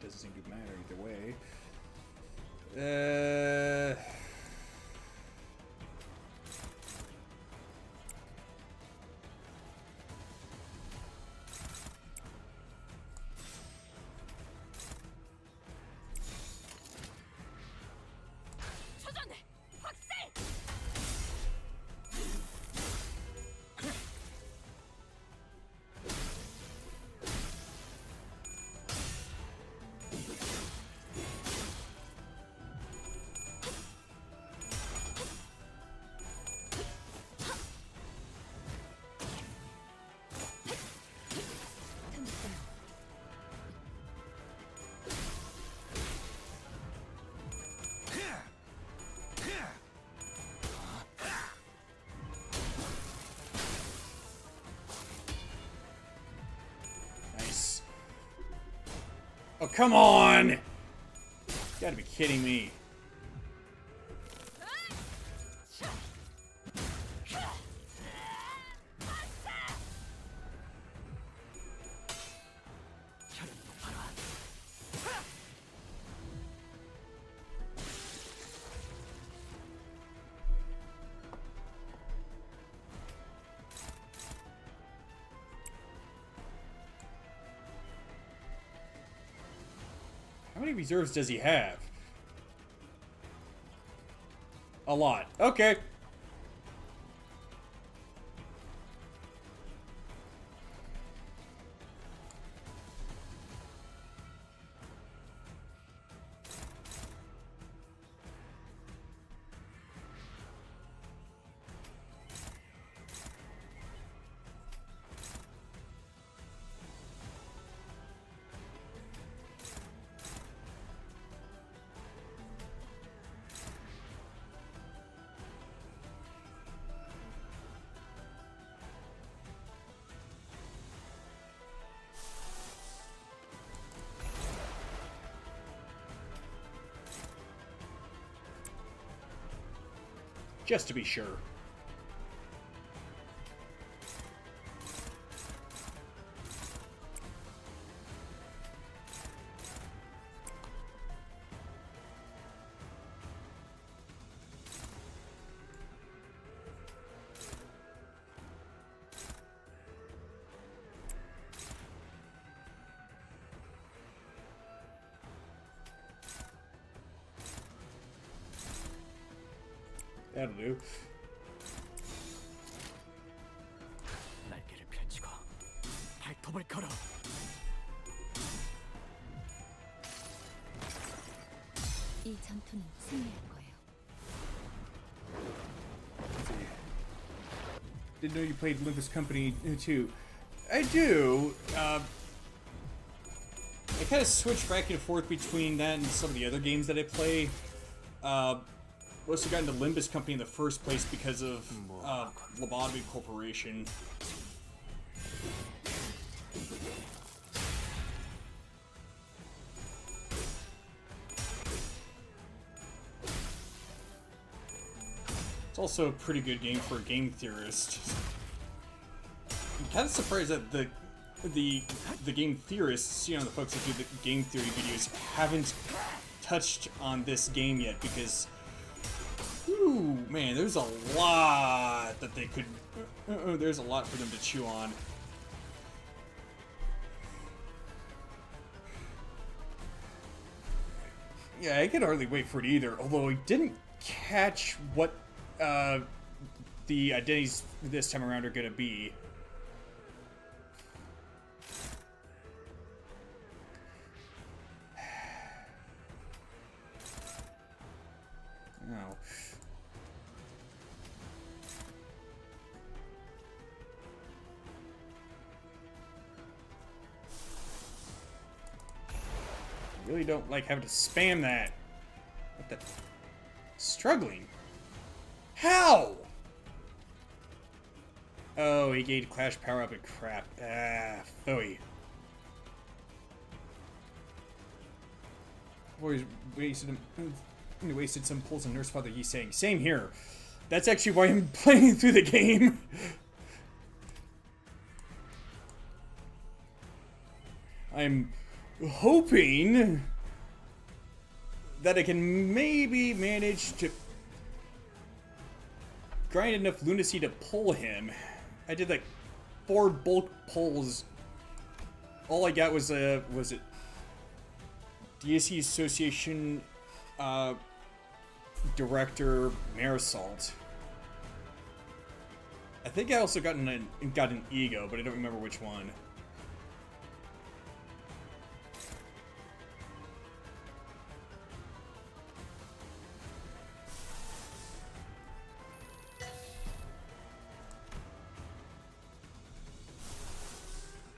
Doesn't seem to matter either way. Nice. Oh, come on! You gotta be kidding me. How many reserves does he have? A lot. Okay. Just to be sure. That'll do. 날개를 펼치고 발톱을 걸어. 이 전투는 승리할 거예요. Didn't know you played Limbus Company too. I do. I kind of switch back and forth between that and some of the other games that I play. mostly got into Limbus company in the first place because of Lobotomy Corporation. It's also a pretty good game for a game theorist. I'm kind of surprised that the game theorists, you know, the folks that do the game theory videos, haven't touched on this game yet, because, ooh, man, there's a lot that they could. There's a lot for them to chew on. Yeah, I could hardly wait for it either. Although I didn't catch what the identities this time around are gonna be. Oh. I really don't like having to spam that. What the? Struggling? How? Oh, he gained Clash power up and crap. Ah, phooey. Boys wasted some pulls on Nurse Father Yi saying, same here. That's actually why I'm playing through the game. I'm hoping that I can maybe manage to grind enough lunacy to pull him. I did like 4 bulk pulls. All I got was it DSC Association Director Marisol. I think I also got an ego, but I don't remember which one.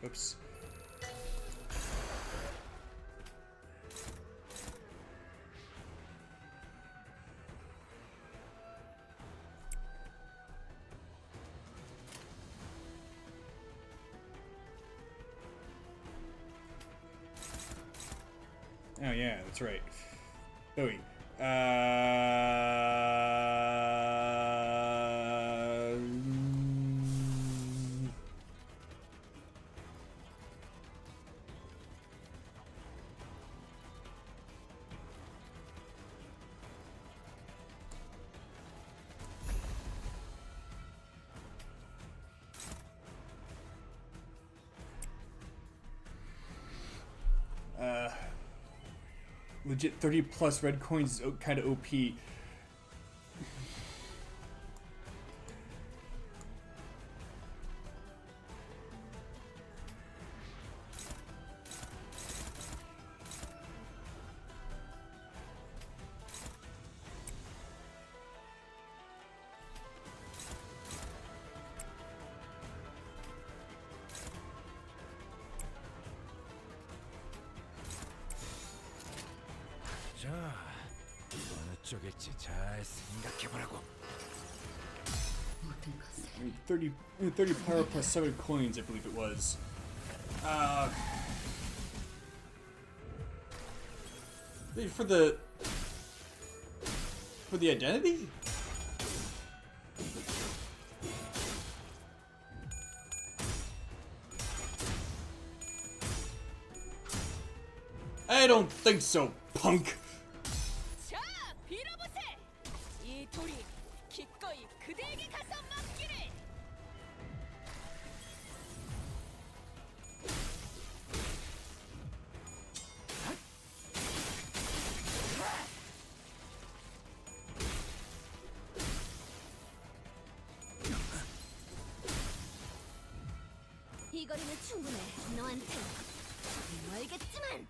Oops. Oh yeah, that's right. Bowie. Legit 30 plus red coins is kind of OP. 자, 어느 쪽일지 잘 생각해보라고. 모든 것을 I mean, 30 power plus 7 coins, I believe it was. For the identity? I don't think so, punk. 자, 빌어보세. 이 돌이 기꺼이 그대에게 가서 맡기를. 이 거리는 충분해. 너한테 멀겠지만.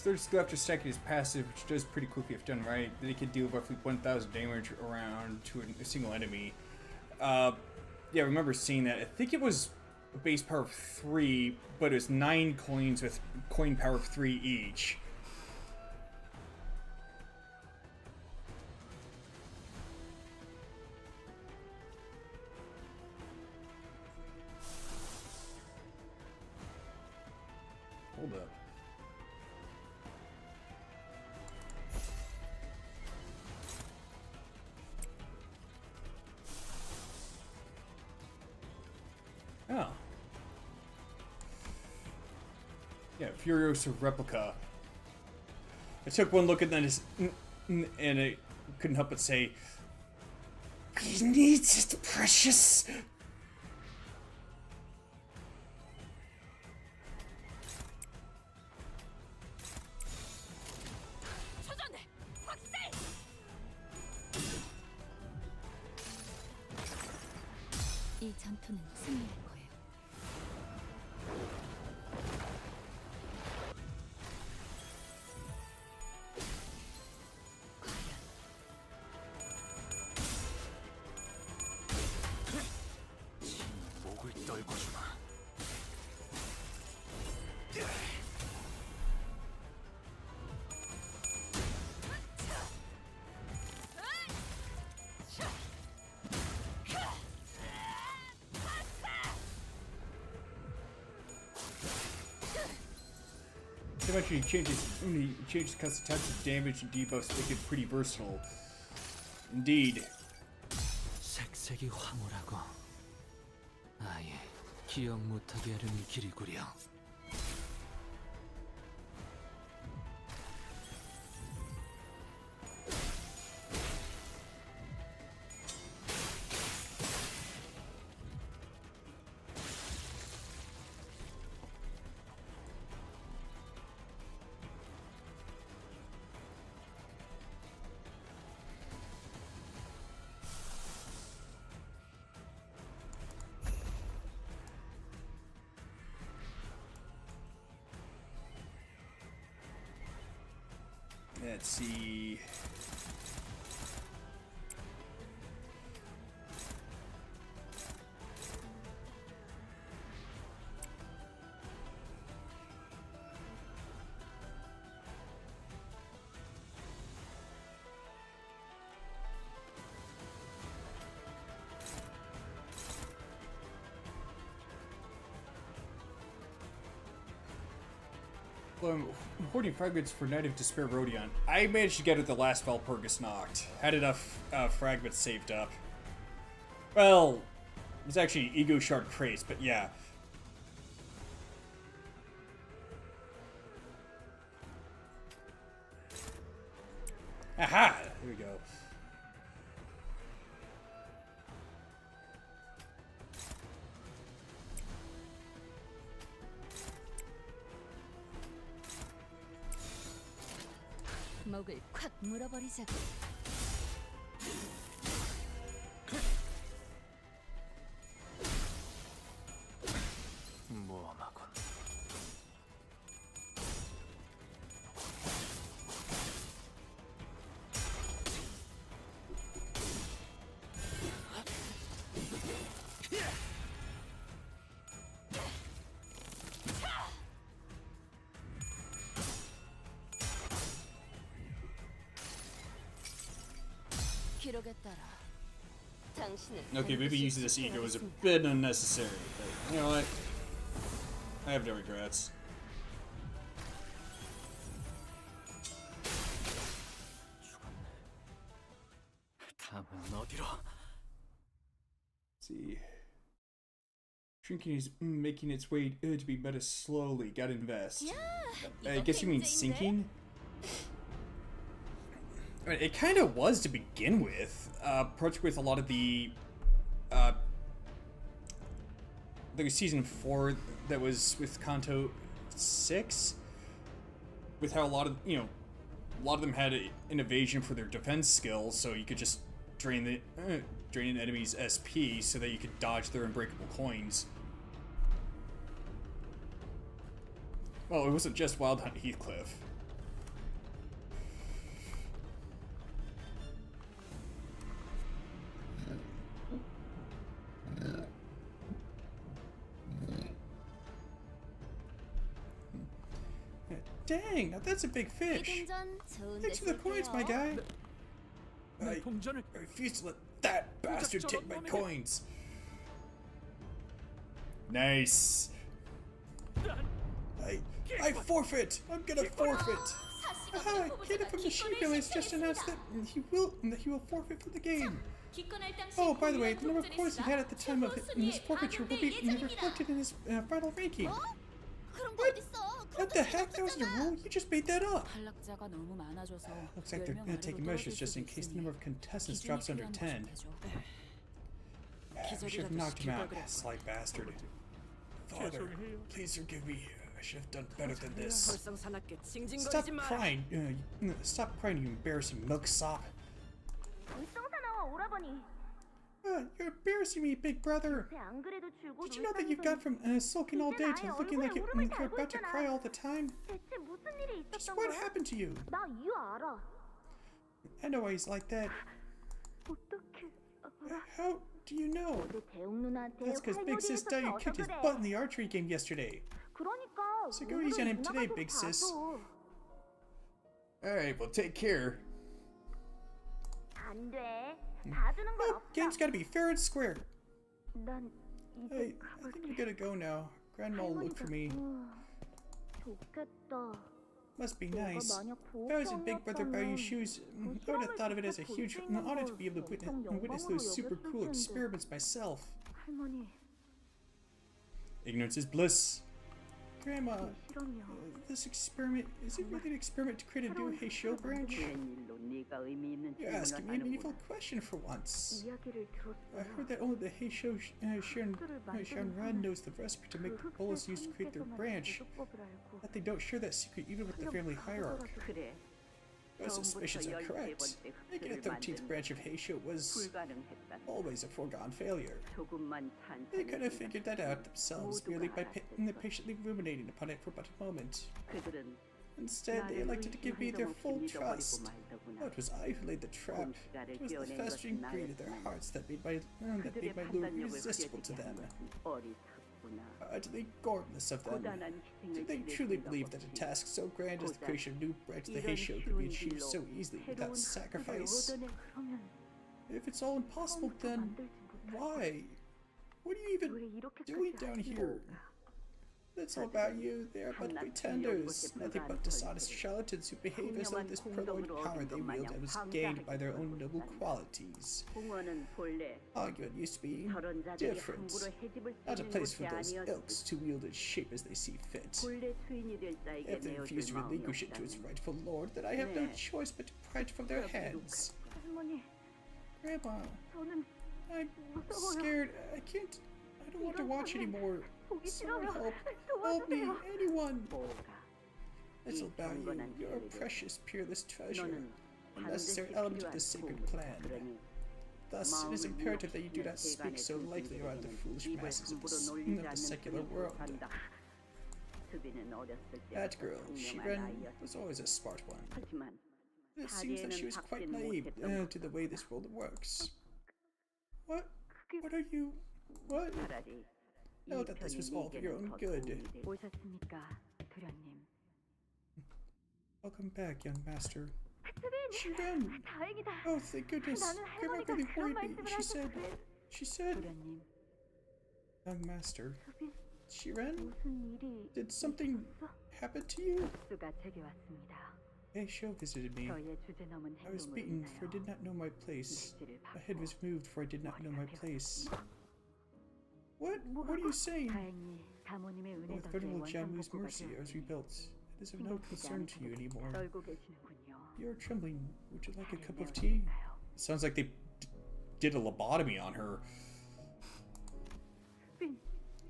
third skill after stacking his passive, which does pretty quickly if done right. Then he can deal roughly 1,000 damage around to a single enemy. Yeah, I remember seeing that. I think it was a base power of 3, but it was 9 coins with coin power of 3 each. Hold up. Oh. Yeah, Furiosa Replica. I took one look at that and I couldn't help but say, "We need it, precious." 이 전투는 승리할 거예요. 목을 떨궈주마. Eventually he changes custom types of damage and debuffs to make it pretty versatile. Indeed. 색색이 황홀하고 아예 기억 못하게 하려는 길이구려. Let's see. Well, I'm hoarding fragments for Knight of Despair Rodion. I managed to get it the last Valpurgis knocked. Had enough fragments saved up. Well, it was actually Ego Shard Craze, but yeah. Aha! Here we go. 목을 콱 물어버리자고. 모험하군. 기록에 따라 당신은 Okay, maybe using this ego was a bit unnecessary, but you know what? I have no regrets. 다음은 어디로? Let's see. Shrinking is making its way to be meta slowly. Gotta invest. I guess you mean sinking? I mean, it kind of was to begin with. Approached with a lot of the season 4 that was with Kanto 6, with how a lot of them had an evasion for their defense skills, so you could just drain an enemy's SP so that you could dodge their unbreakable coins. Well, it wasn't just Wild Hunt Heathcliff. dang, now that's a big fish. 이등전 좋은 Thanks for the coins, my guy. 내 동전을 I refuse to let that bastard take my coins. Nice. I forfeit. I'm gonna forfeit. Aha, Kid from the Sheep Village just announced that he will forfeit for the game. Oh, by the way, the number of coins he had at the time of his forfeiture will be reflected in his final ranking. 그런 거 어딨어? What the heck? That wasn't a rule. You just made that up. 탈락자가 너무 많아져서 Looks like they're 10명 gonna take 아래로 measures 떨어질 just in 수도 case the 있으니 number of contestants 기준이 drops under 필요한 10. 거 좀 We should have knocked him out, 시킬 걸 sly bastard. Father, please forgive me. I should have done better than this. 헐썽사납게 Stop 징징거리지 마. crying. Stop crying, you embarrassing milksop. 일성사나와 오라버니. You're embarrassing me, big brother. 안 그래도 줄곧 Did you know that you've gone from sulking all day to looking like you're about to cry all the time? 대체 무슨 일이 Just 있었던 what 거야? happened to you? 나 이유 알아. I know why he's like that. 어떻게? How do you know? 내 대웅 누나한테 That's because Big Sis 활놀이에서 Dahlia 져서 kicked his 그래. butt in the archery game yesterday. 그러니까 So go easy on him today, Big Sis. Alright, well take care. 안 돼. 봐주는 건 Oh, 없어. game's gotta be fair and square. 난 이제 Hey, I think we gotta go now. Grandma will look for me. 좋겠다. Must be 너가 nice. 만약 If I was a big brother by your 보호자였다면 shoes, I would have thought of it as a huge honor to be able to witness those super cool experiments myself. 할머니, Ignorance is bliss. Grandma, 실험이야. this experiment, is it really an experiment to create a new Heisho branch? You're asking me a meaningful question for once. 이야기를 I 들었어. heard that only the Heisho Shanran knows the recipe to make the bullets used to create their branch. That they don't share that secret even with the family hierarch. 그래. Those suspicions are correct. Making a 13th branch of Heisho was always a foregone failure. They could have figured that out themselves merely by patiently ruminating upon it for but a moment. Instead, they elected to give me their full trust. Oh, it was I who laid the trap. It was the festering greed of their hearts that made my lure irresistible to them. Utterly regardless of them. Did they truly believe that a task so grand as the creation of a new branch of the Heisho could be achieved so easily without sacrifice? If it's all impossible, then why? What are you even doing down here? That's all about you. They are but pretenders, nothing but dishonest charlatans who behave as though this purloined power they wield was gained by their own noble qualities. Argument used to be different, not a place for those ilks to wield its shape as they see fit. If they refuse to relinquish it to its rightful lord, then I have no choice but to pry it from their hands. 할머니, Grandma, 저는 I'm scared. I don't want to watch anymore. 보기 Someone 싫어요. help me, 도와주세요. anyone. It's all about you. You're a precious, peerless treasure, a necessary element of the sacred plan. Thus, it is imperative that you do not speak so lightly around the foolish masses of the secular world. That girl, Siren, was always a smart one. It seems that she was quite naive to the way this world works. What? What are you? What? Know that this was all for your own good. 오셨습니까, 도련님? Welcome back, young master. Siren! 다행이다. Oh, thank goodness. 나는 Grandma 할머니가 really 그런 worried me. 말씀을 She said, 도련님, young master, 수빈, Siren, 무슨 일이 did something happen to you? 수가 제게 왔습니다. Heisho visited me. 저의 주제 넘은 I was 행동으로 beaten for I 인하여 did not know my place. 메시지를 My head was moved for I did not know my place. What? 뭐라고? What are you saying? 다행히 사모님의 은혜 With 덕에 Venerable Jamu's 원상복구가 mercy, I was 되었으니 rebuilt. It is of no concern to you anymore. 떨고 계시는군요. You're trembling. Would you like a cup of tea? It sounds like they did a lobotomy on her. 수빈,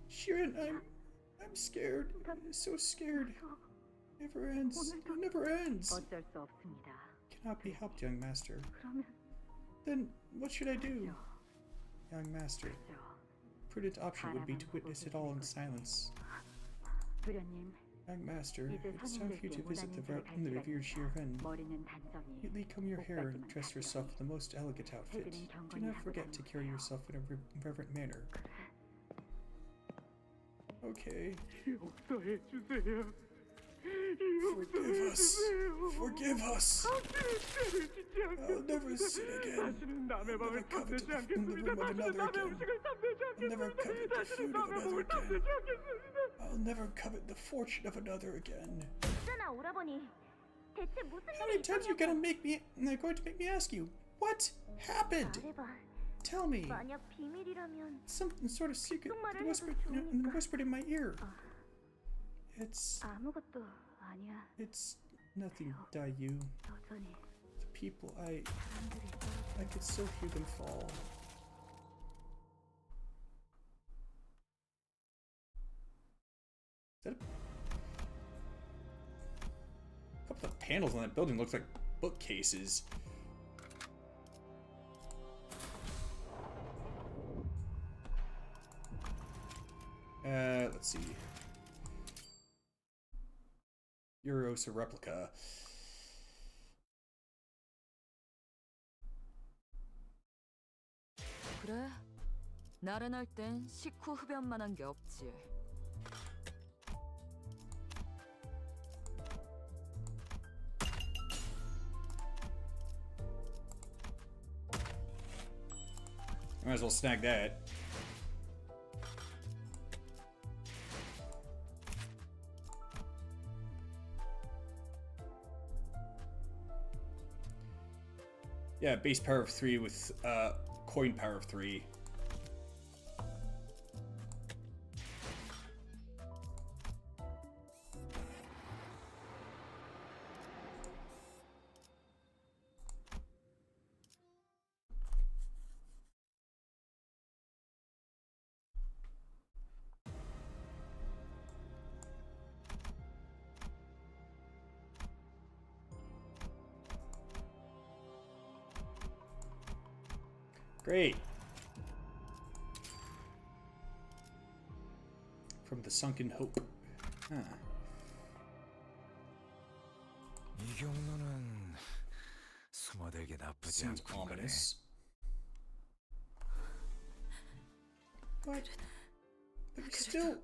Siren, I'm scared. So scared. Never ends. It never ends. 어쩔 수 없습니다. Cannot be helped, young master. 그러면 Then what should I do? Young master, prudent option would be to witness it all in silence. 도련님, Young master, 이제 it is time for you to 선임들께 visit the 무단인사를 갈 revered Siren. 머리는 단정히 Neatly comb your hair and 옷가지만 dress yourself in the most elegant outfit. Do not forget to carry yourself in a reverent manner. Okay. Forgive us. Forgive us. I'll never sin again. I'll never covet in the room of another again. I'll never covet the food of another again. I'll never covet the fortune of another again. 있잖아, 오라버니. 대체 무슨 How 일이 many times are you going to make me ask you, what happened? 말해봐. Tell me. 만약 비밀이라면 Some sort of secret 말을 whispered, 해도 좋으니까. whispered in my ear. It's 아무것도 아니야. nothing, Dayu. 여전히 The people, I 사람들이 could still hear them fall. Is that a couple of panels on that building looks like bookcases. Let's see. Euros a replica. 그래? 나른할 땐 식후 흡연만한 게 없지. Might as well snag that. Yeah, base power of 3 with coin power of 3. Great. From the sunken hope. Huh. 이 경로는 숨어들기 나쁘지 Seems 않군 거네. ominous. But you still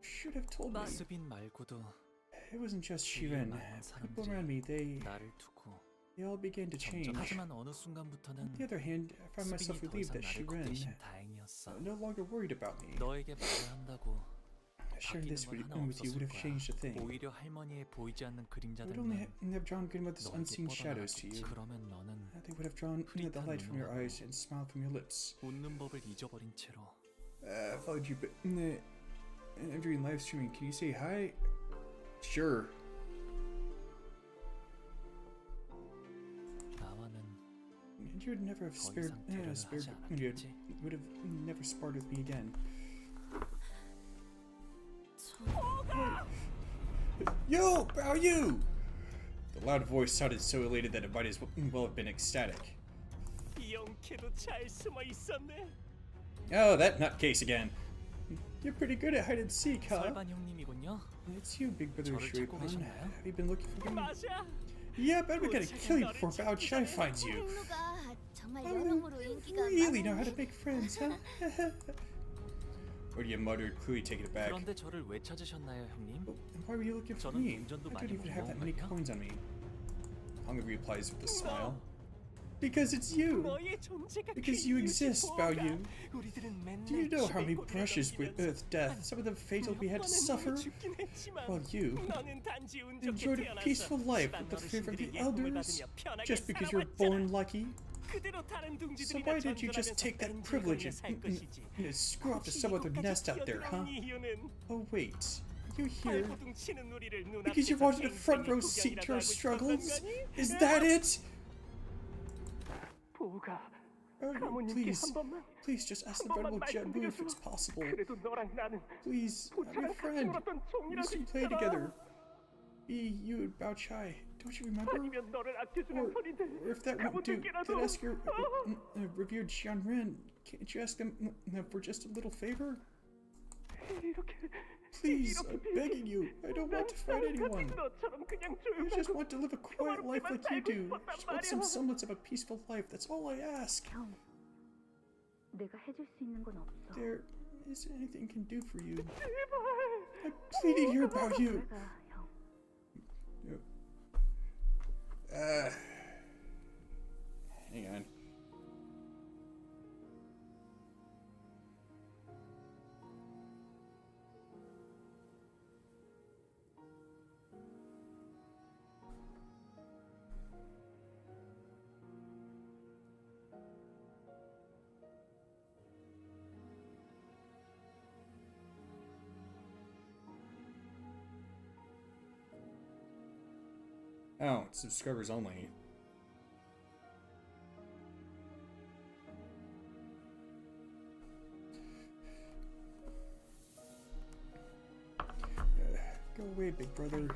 should have told me. 스빈 말고도 It wasn't just 주위에 Siren. 많은 People around me, they 나를 두고 all began to change. 하지만 어느 순간부터는 On the other hand, I found myself 스빈이 더 relieved 이상 that 나를 Siren 대신 다행이었어. no longer worried about me. 너에게 말을 한다고 Sharing this 바뀌는 with 건 하나 you would 없었을 have changed a 거야. thing. 오히려 할머니의 보이지 않는 It would only 그림자들만 have drawn grandmother's 너에게 unseen shadows to 뻗어나갔겠지. you. 그러면 너는 They would have drawn the light from your eyes and smile from your lips. 웃는 법을 잊어버린 채로 I followed you, but during live streaming, can you say hi? Sure. 나와는 And you would never have 더 spared, 이상 대화를 spared. 하지 You 않았겠지. would have never sparred with me again. Yo, how are you? The loud voice sounded so elated that it might as well have been ecstatic. 영케도 잘 숨어 있었네. Oh, that nutcase again. You're pretty good at hide and seek, huh? 설반 형님이군요. It's you, Big Brother 저를 찾고 Shuipan. 계셨나요? Have you been looking for me? 맞아. Yeah, but we're gonna kill you before Bao Chai finds you. 흑루가 정말 Oh, 여성으로 you 인기가 really know how to 많은 make friends, huh? Or you muttered, clearly taking it back. 그런데 저를 왜 찾으셨나요, 형님? Why were you looking for 저는 me? 운전도 I don't 많이 even have that many 먹어온걸요? coins on me. Hungry replies with a smile. Because it's you! 너의 존재가 Because you exist, Bao Yu. 우리들은 맨날 Do you know how many 집에 brushes with 꼬리를 Earth death, some of them fatal we had to suffer? 죽긴 했지만 While you 너는 단지 운 좋게 enjoyed a 태어나서 peaceful life with the favor of the elders, just because you were born lucky? 그대로 다른 So 둥지들이나 why did you just 전전하면서 take that 뺀질거리며 privilege 살 and 것이지. screw off to some other nest out there, huh? 이유는 Oh wait, are you here 발버둥 치는 우리를 because you 눈앞에서 wanted a front row 쌩쌩이 seat to 구경이라도 our 하고 struggles? 싶었던 거니? Is that it? 보가 Oh, 가문님께 please, 한 번만 please just ask the 한 번만 Venerable Jet if it's 말씀드려줘. possible. 그래도 너랑 나는 Please, I'm your 고창을 같이 friend. 물었던 We 종이라도 used to play 있잖아. together. Be you and Bao Chai. Don't you remember? 아니면 너를 아껴주는 Or 소리들 if that won't do, 가문들께라도 then ask your revered Xianren. Can't you ask them for just a little favor? 이렇게 Please, I'm begging you. I don't want to fight anyone. 너처럼 그냥 I just 조용하고 want to live a quiet life like you do. I just want some semblance of a peaceful life. That's all I ask. 형, 내가 해줄 수 있는 건 없어. There isn't anything I can do for you. I'm pleading here about you. 내가 형, Hang on. Oh, it's subscribers only. Go away, big brother.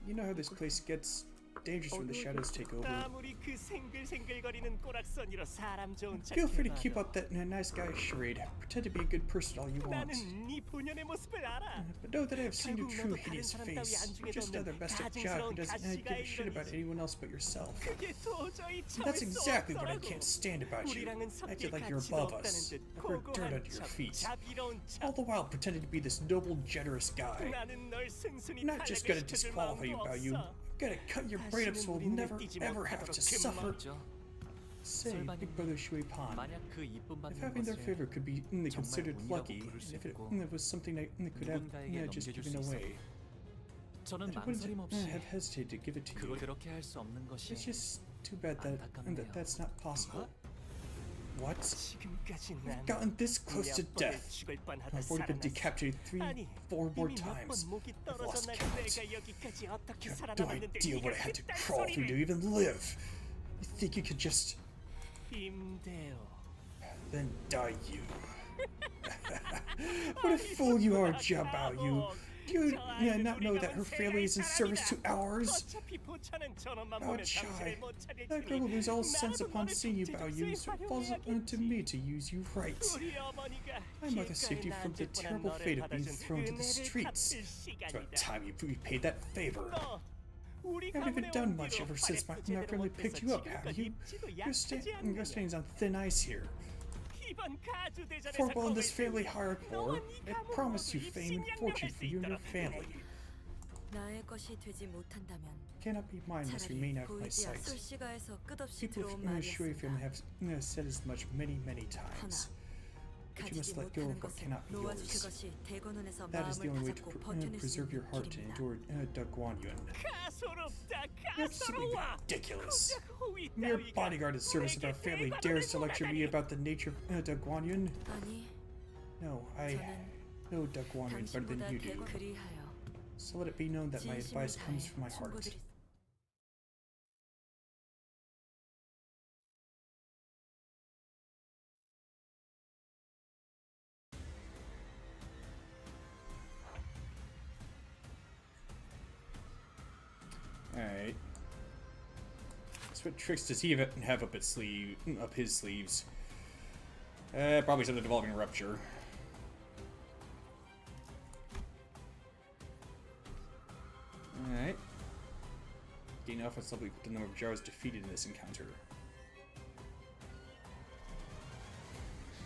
You know how this place gets dangerous when the shadows take over. 아무리 그 생글생글거리는 꼬락서니로 사람 좋은 Feel free to keep 척해봐도 up that nice guy charade. Pretend to be a good person all you want. 나는 네 본연의 모습을 알아. But know that I have seen your 결국 true 너도 다른 hideous 사람 따위 face. 안중에 You're just another 없는 messed up jock who 가증스러운 doesn't give a shit about 가시가 anyone else but yourself. 그게 도저히 참을 That's 수 exactly what I 없더라고. can't stand about you. 우리랑은 Acting 섞일 like you're 가치도 above 없다는 us. 듯 Like we're dirt 고고한 under your 척, feet. 자비로운 All 척. the while pretending to be this noble, generous guy. 나는 널 순순히 I'm not just gonna 탈락을 시켜줄 disqualify you 마음도 about you. 없어. I'm gonna cut your brain up so we'll 다시는 never, 우리는 뛰지 ever have 못하도록 to suffer. 맞죠? Say, Big Brother Shui Pan. 만약 그 이쁨 If 받는 having their 것을 favor could be considered 운이라고 lucky, 부를 수 if it 있고 was something that could have 누군가에게 just 넘겨줄 given 수 away, 저는 I 망설임 wouldn't 없이 have hesitated to give it to 그걸 you. 그렇게 할 수 없는 것이 It's just too bad that 안타깝네요. that's not possible. What? 지금까지 We've 난 gotten this close to 몇 번을 death. 죽을 뻔하다 I've already been 살아났어. decapitated 아니, 4 more 이미 몇 times. 번 목이 I've lost 떨어졌나 count. 내가 여기까지 어떻게 You have no 살아남았는데 idea what I 네가 had to 그딴 crawl through to 소리를. even live. You think you could just 힘대요. then die you? What a fool you are, Jiabao, you. Do you not know that her family is in service to ours? 어차피 포차는 저놈만 Oh, 보면 Chai. 당신을 못 차릴 That girl 테니 will lose all sense 나라도 upon 너를 seeing you, Bao Yu, so it falls up to me to use you right. 우리 어머니가 My mother saved you from the 길가에 terrible 나앉을 fate of being 뻔한 thrown to the 은혜를 streets. 갚을 It's 시간이다. about time you repaid that favor. 너, 우리 You haven't even 가문의 done 온 much 뒤로 ever since my 발에도 family 제대로 picked 못해서 you up, have 지금껏 you? 입지도 You're 약하지 standing 않느냐. on thin ice here. 이번 가주대전에서 For while in this 겁을 family 들고 hard war, 너와 I 네 가문 promise you 모두 fame and 입신양명할 fortune 수 for you and your 있도록 family. 나의 것이 되지 못한다면 Cannot be mine must 차라리 remain out of my 보이지 sight. 솔시가에서 끝없이 People 들어온 from the Shui family 말이었습니다. have said as much many times. But you must 가지지 let go 못하는 of what 것을 cannot be 놓아줄 yours. 그것이 대건운에서 That is the 마음을 only way to 다잡고 버텨낼 수 preserve your 있는 heart and 길입니다. endure Daguanyun. 가소롭다 Absolutely 가소로워. ridiculous. 고작 호위 Mere 따위가 bodyguard in service of our 내게 family 대관을 dares to lecture me 해보다니. about the nature of Daguanyun? 아니, No, I 저는 know Daguanyun better than 당신보다 you do. 대건 그리하여 So let it be known that my 진심을 advice comes 다해 from my heart. 충고드리. Alright. So what tricks does he have up his sleeves? Probably something involving rupture. Alright. Gain offense level equal to the number of jars defeated in this encounter.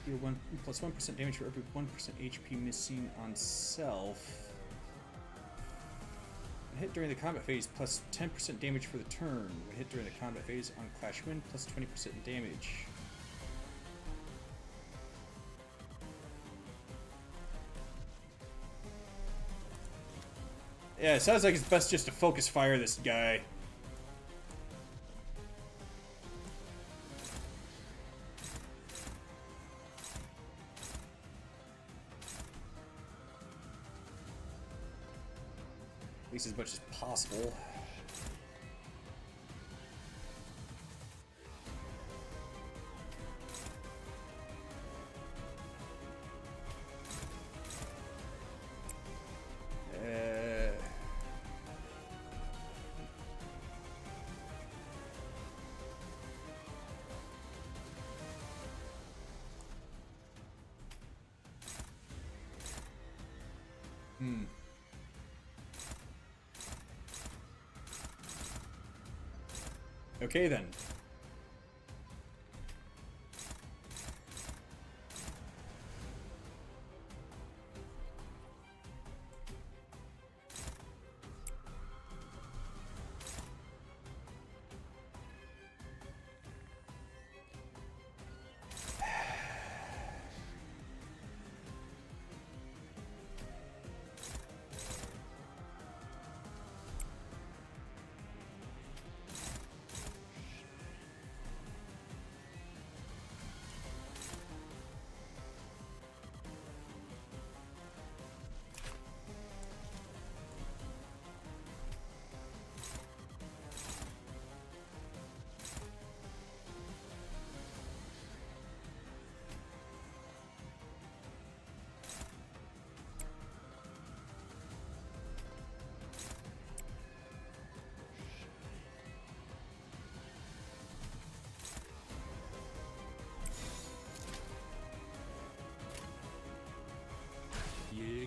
Deal 1% damage for every 1% HP missing on self. When hit during the combat phase, plus 10% damage for the turn. When hit during the combat phase on Clash Win, plus 20% damage. Yeah, it sounds like it's best just to focus fire this guy. At least as much as possible. Okay then.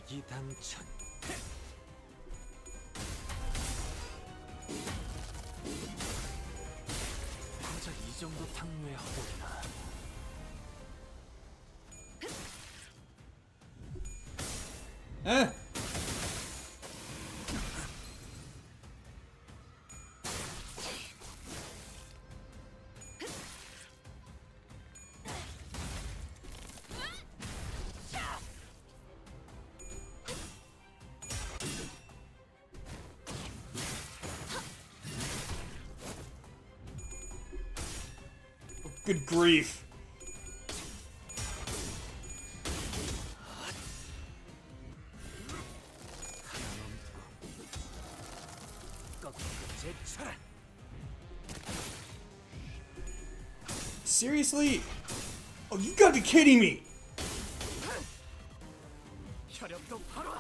위기당천. 고작 이 정도 탕류의 허vol이나. 에? Good grief. Seriously? Oh, you gotta be kidding me! 혈압도 바로.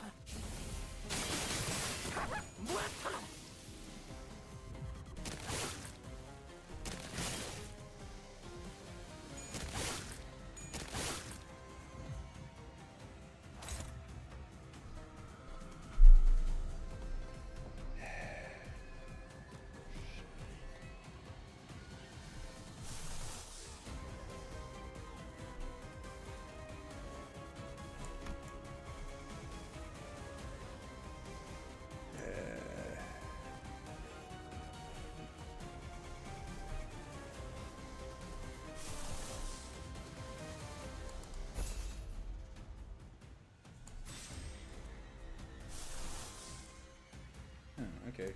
Okay.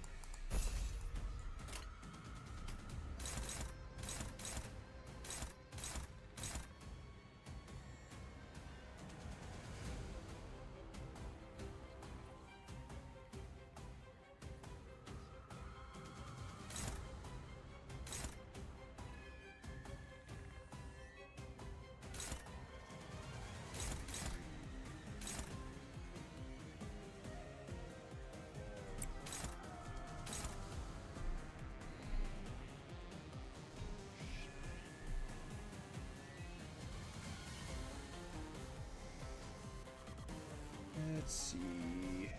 Let's see.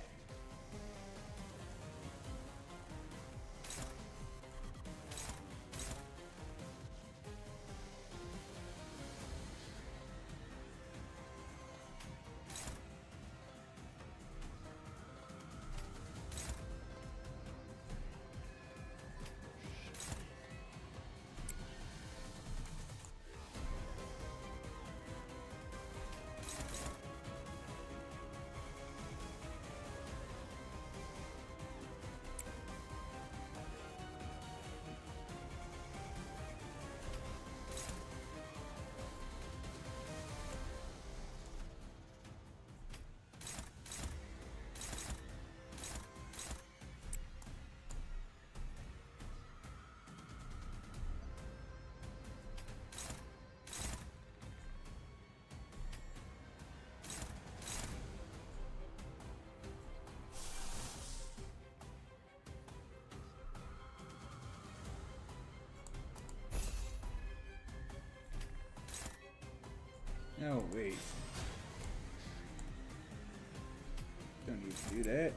No, wait. Don't need to do that.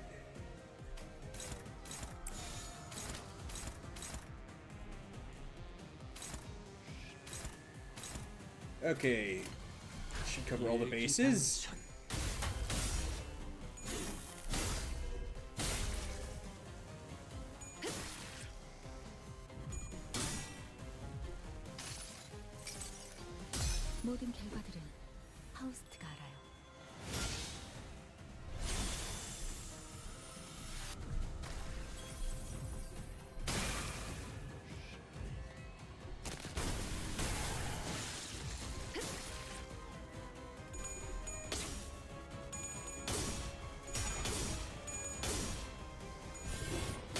Okay. Should cover all the bases. 모든 결과들은 파우스트가 알아요.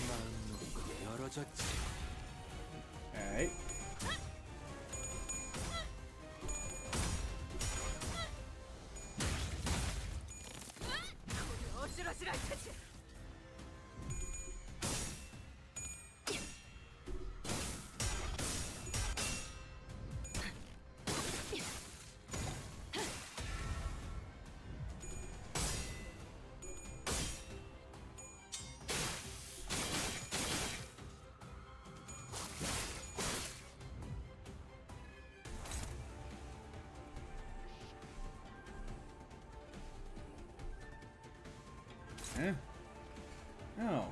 마음 놓고 열어졌지. Alright. Oh.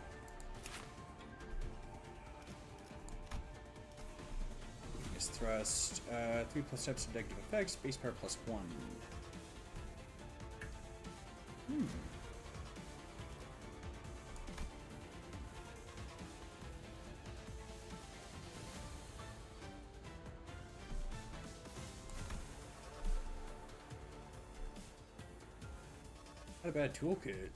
Weakness thrust. 3 plus steps of negative effects. Base power plus 1. Not a bad toolkit.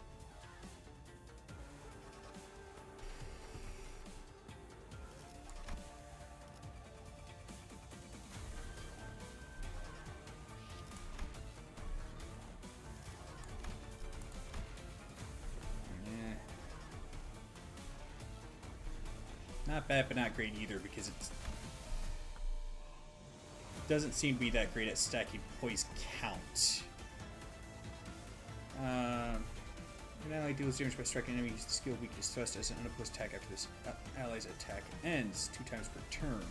Not bad, but not great either, because it doesn't seem to be that great at stacking poise count. An ally deals damage by striking an enemy using the skill weakness thrust as an unopposed attack after this ally's attack ends 2 times per turn.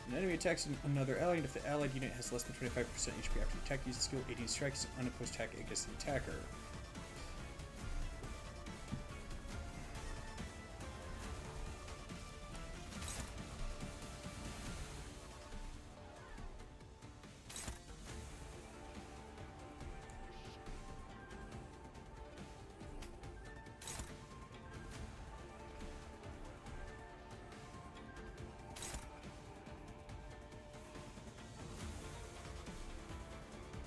An enemy attacks another ally, and if the allied unit has less than 25% HP after the attack, uses the skill 18 strikes, an unopposed attack against the attacker.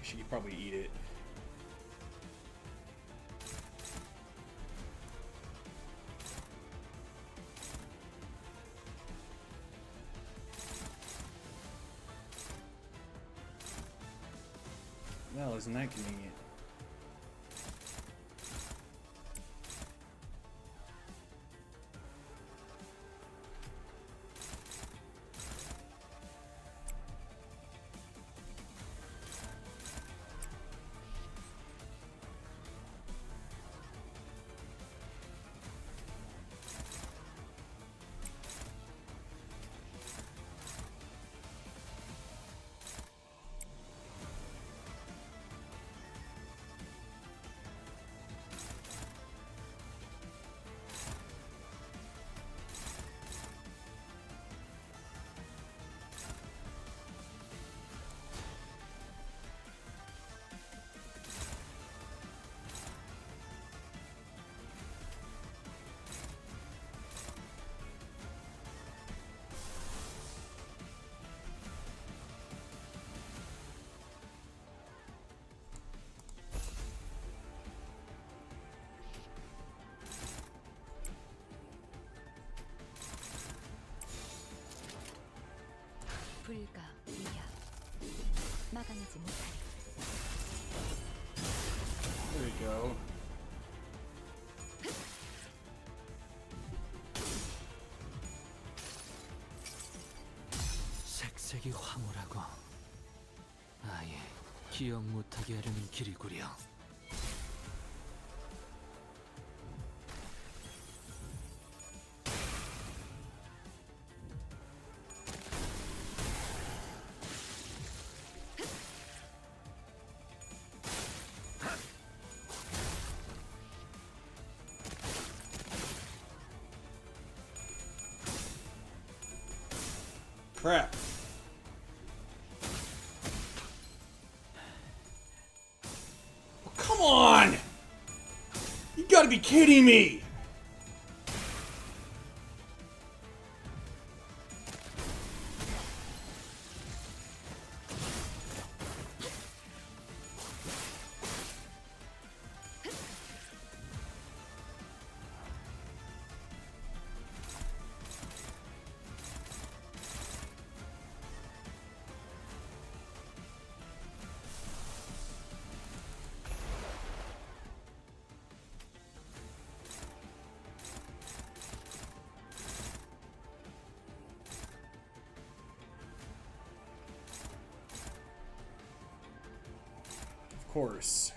She could probably eat it. Well, isn't that convenient? 불가 위야 막아내지 못하리. There we go. 색색이 황홀하고 아예 기억 못하게 하려는 길이구려. Crap. Oh, come on! You gotta be kidding me! Of course.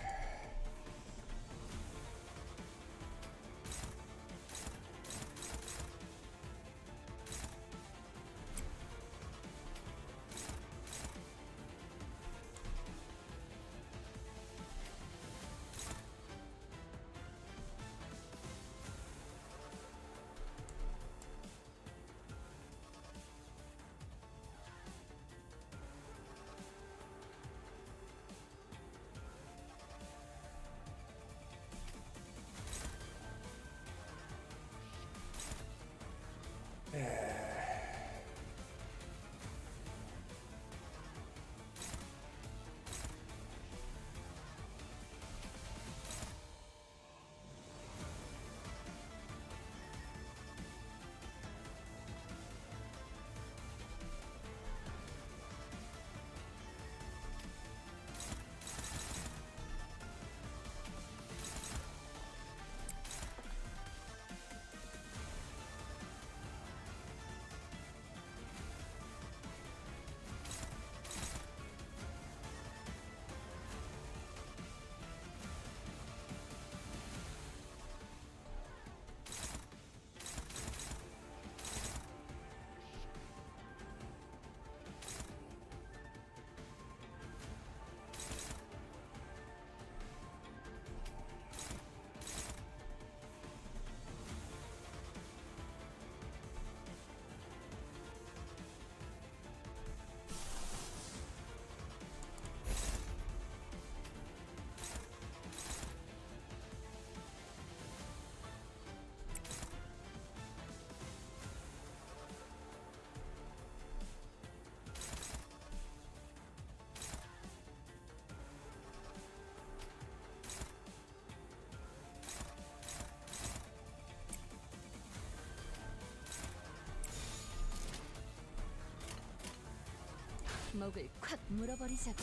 목을 콱 물어버리자고.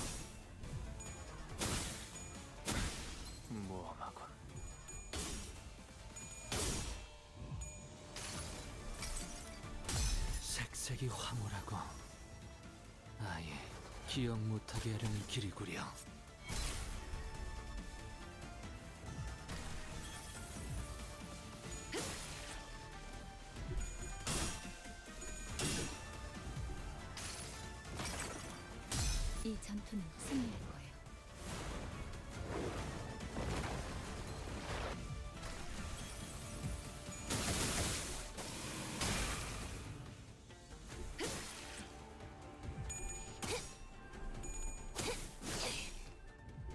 모험하군. 색색이 황홀하고 아예 기억 못하게 하려는 길이구려. 이 전투는 승리할 거예요.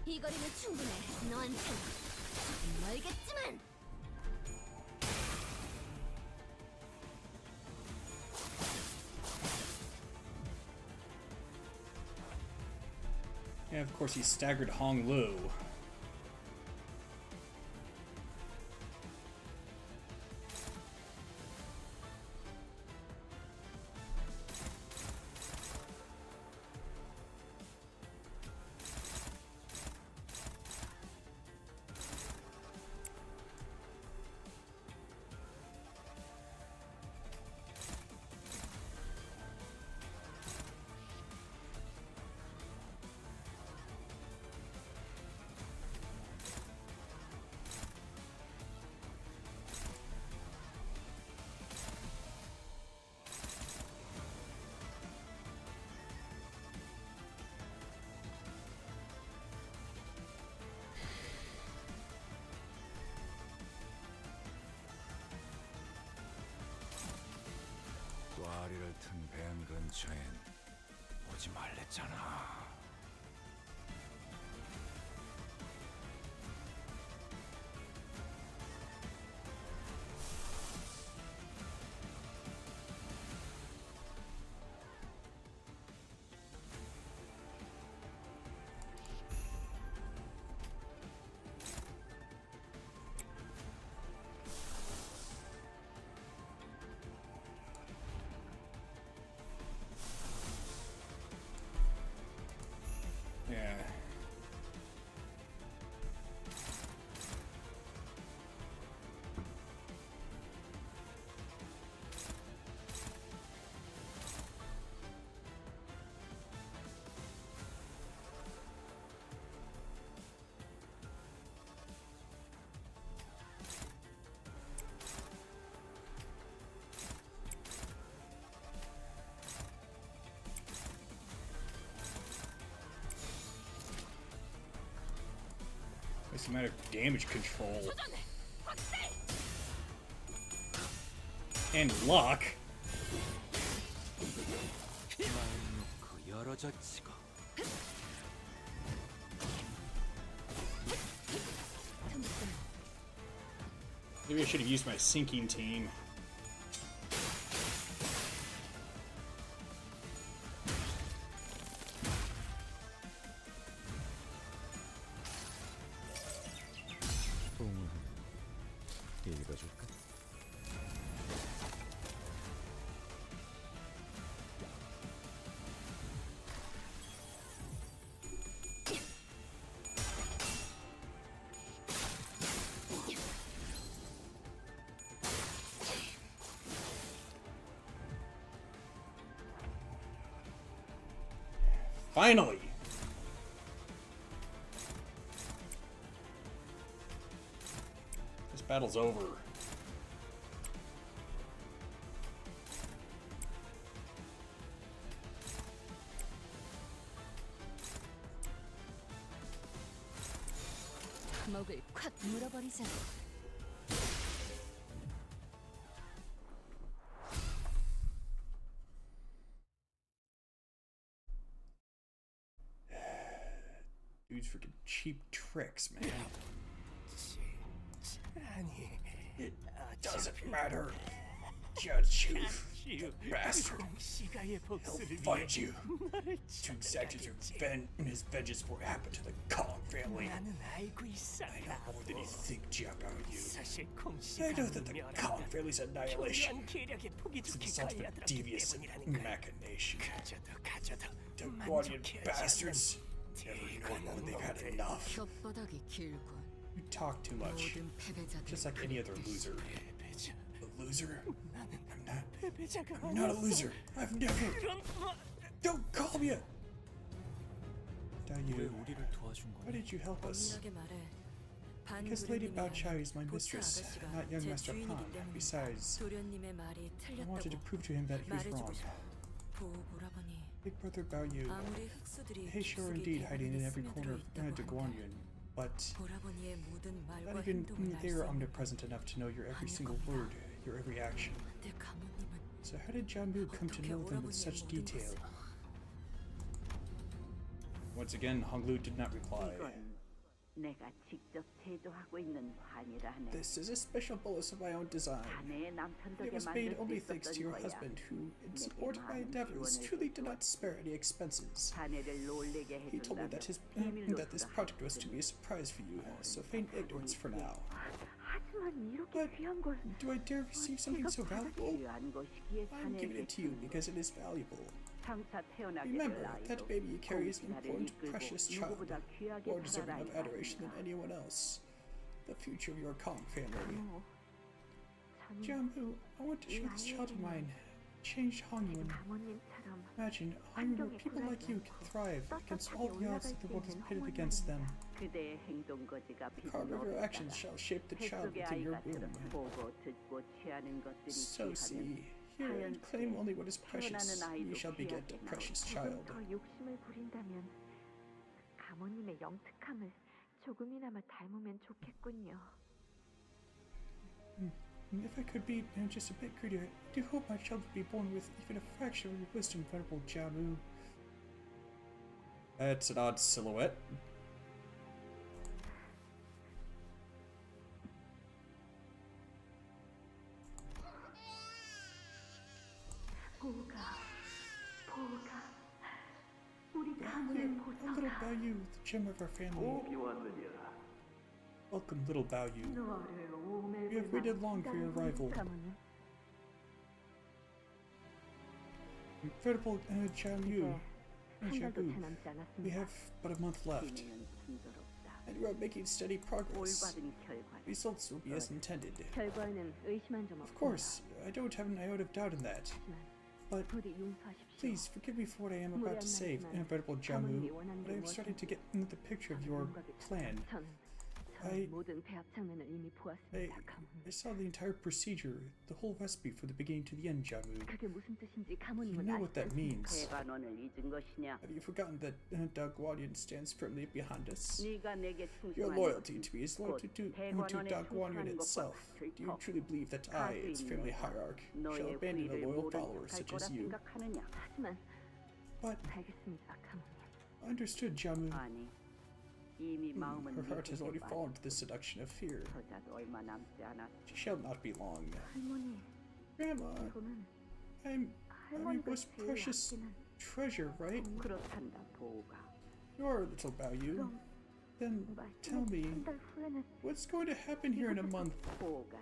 이 거리는 충분해. 너한텐 조금 멀겠지만. Yeah, of course he staggered Hong Lu. 꽈리를 튼 뱀 근처엔 오지 말랬잖아. Yeah. It's a matter of damage control. And luck. 그 열어젖히고 Maybe I should have used my sinking team. 읽어줄까? Finally! This battle's over. 목을 콱 물어버리자고. Dude's freaking cheap tricks, man. It doesn't matter. Judge you, bastard. He'll fight you to exact his vengeance for what happened to the Kong family. I know more than you think, Jiabao Yu. I know that the Kong family's annihilation is the result of a devious machination. Don't Guardian bastards. Everyone knows they've had enough. 혓바닥이 길군. You talk too much. 모든 패배자들. Just like any other loser. 패배자. A loser? 패배자가 I'm not a loser. I've never. Don't call me a. 왜 Dayu, 우리를 도와준 why 거야? did you help us? 엄밀하게 말해. Because Lady Bao Chao is my 고차 mistress, 아가씨가 not young 제 Master 주인이기 Han. 때문에 Besides, 도련님의 말이 I wanted to 틀렸다고 prove to him that he was 말해주고 wrong. 싶어. 보고라보니 Big brother Bao Yu, 아무리 흑수들이 hey, sure 깊숙이 indeed hiding in 대문에 every corner of 스며들어 있다고 Daguanyun, 한들 but 보라보니의 모든 not 말과 even 행동을 they are 알수 omnipresent enough to know your every single word, your every action. 근데 가모님은 So how did Jianmu come to know them with such detail? Once again, Honglu did not reply. 내가 직접 제조하고 있는 환이라네. This is a special bolus of my own design. 자네의 남편 It 덕에 was 만들 made 수 only thanks 있었던 to your 거야. husband, who, in support of my endeavors, truly did not spare any expenses. 자네를 놀래게 He told me 해준다면 that this project was to be a surprise for you, so feign ignorance for now. 하지만 이렇게 But 귀한 걸 do I dare receive something so valuable? 귀한 것이기에 I'm giving 자네에게 it to you because it is valuable. 장차 태어나게 Remember, 될 that 아이도 baby you carry is an 공기나를 important, 이끌고 precious child, 누구보다 귀하게 more deserving 자라라 of adoration than anyone else. The future of your Kong family. Jianmu, I want to show this child of mine. Change Hongyun. 가모님처럼 Imagine Hongyun where people like you can thrive against all the odds that the world has pitted against them. 그대의 행동 거지가 The karma of your actions shall shape the child 뱃속의 within your 아이가처럼 womb. 보고 듣고 취하는 것들이 So 귀하면 see, hear and claim only what is precious. You shall beget a precious child. 더 욕심을 부린다면 가모님의 영특함을 조금이나마 닮으면 좋겠군요. If I could be just a bit greedier, I do hope my child would be born with even a fraction of your wisdom, venerable Jiamu. That's an odd silhouette. 우리 Little Bao Yu, the gem of our family. Welcome, little Bao Yu. We have waited long for your arrival. Incredible Jiao Yu. Jiabu, we have but a month left, and we are making steady progress. Results will be as intended. 결과에는 의심한 점 Of course, I don't have an iota of doubt in that. But 부디 용서하십시오. please forgive me for what I am about to say, Venerable Jiamu, but I am starting to get the picture of your plan. I- 모든 배합 장면을 이미 보았습니다. 가모님. I saw the entire procedure, the whole recipe from the beginning to the end, Jiamu. 그게 무슨 뜻인지 You 가모님은 know what 아시지 that means. 대관원을 잊은 것이냐? Have you forgotten that Daguanian stands firmly behind us? 네가 내게 Your 충성하는 loyalty 것은 to me is loyal to 대관원에 Daguanian 충성하는 것과 itself. Do you 같을 truly believe that I, its family hierarch, shall 너의 abandon a 후일을 loyal 모른 follower 척할 such 거라 as you? 생각하느냐? 하지만 But 알겠습니다, 가모님. understood, Jiamu. 아니, 이미 마음은 Her heart has already 미혹에 fallen to the seduction of fear. 저자도 얼마 남지 않았. She shall not be long. 할머니, Grandma, 저는 I'm your 할머니가 most 제일 precious 아끼는 treasure, right? 그렇단다, 보호가. You are little Bao Yu. 그럼 Then tell me, 한 달 후에는 what's going to happen here in a month? 보호가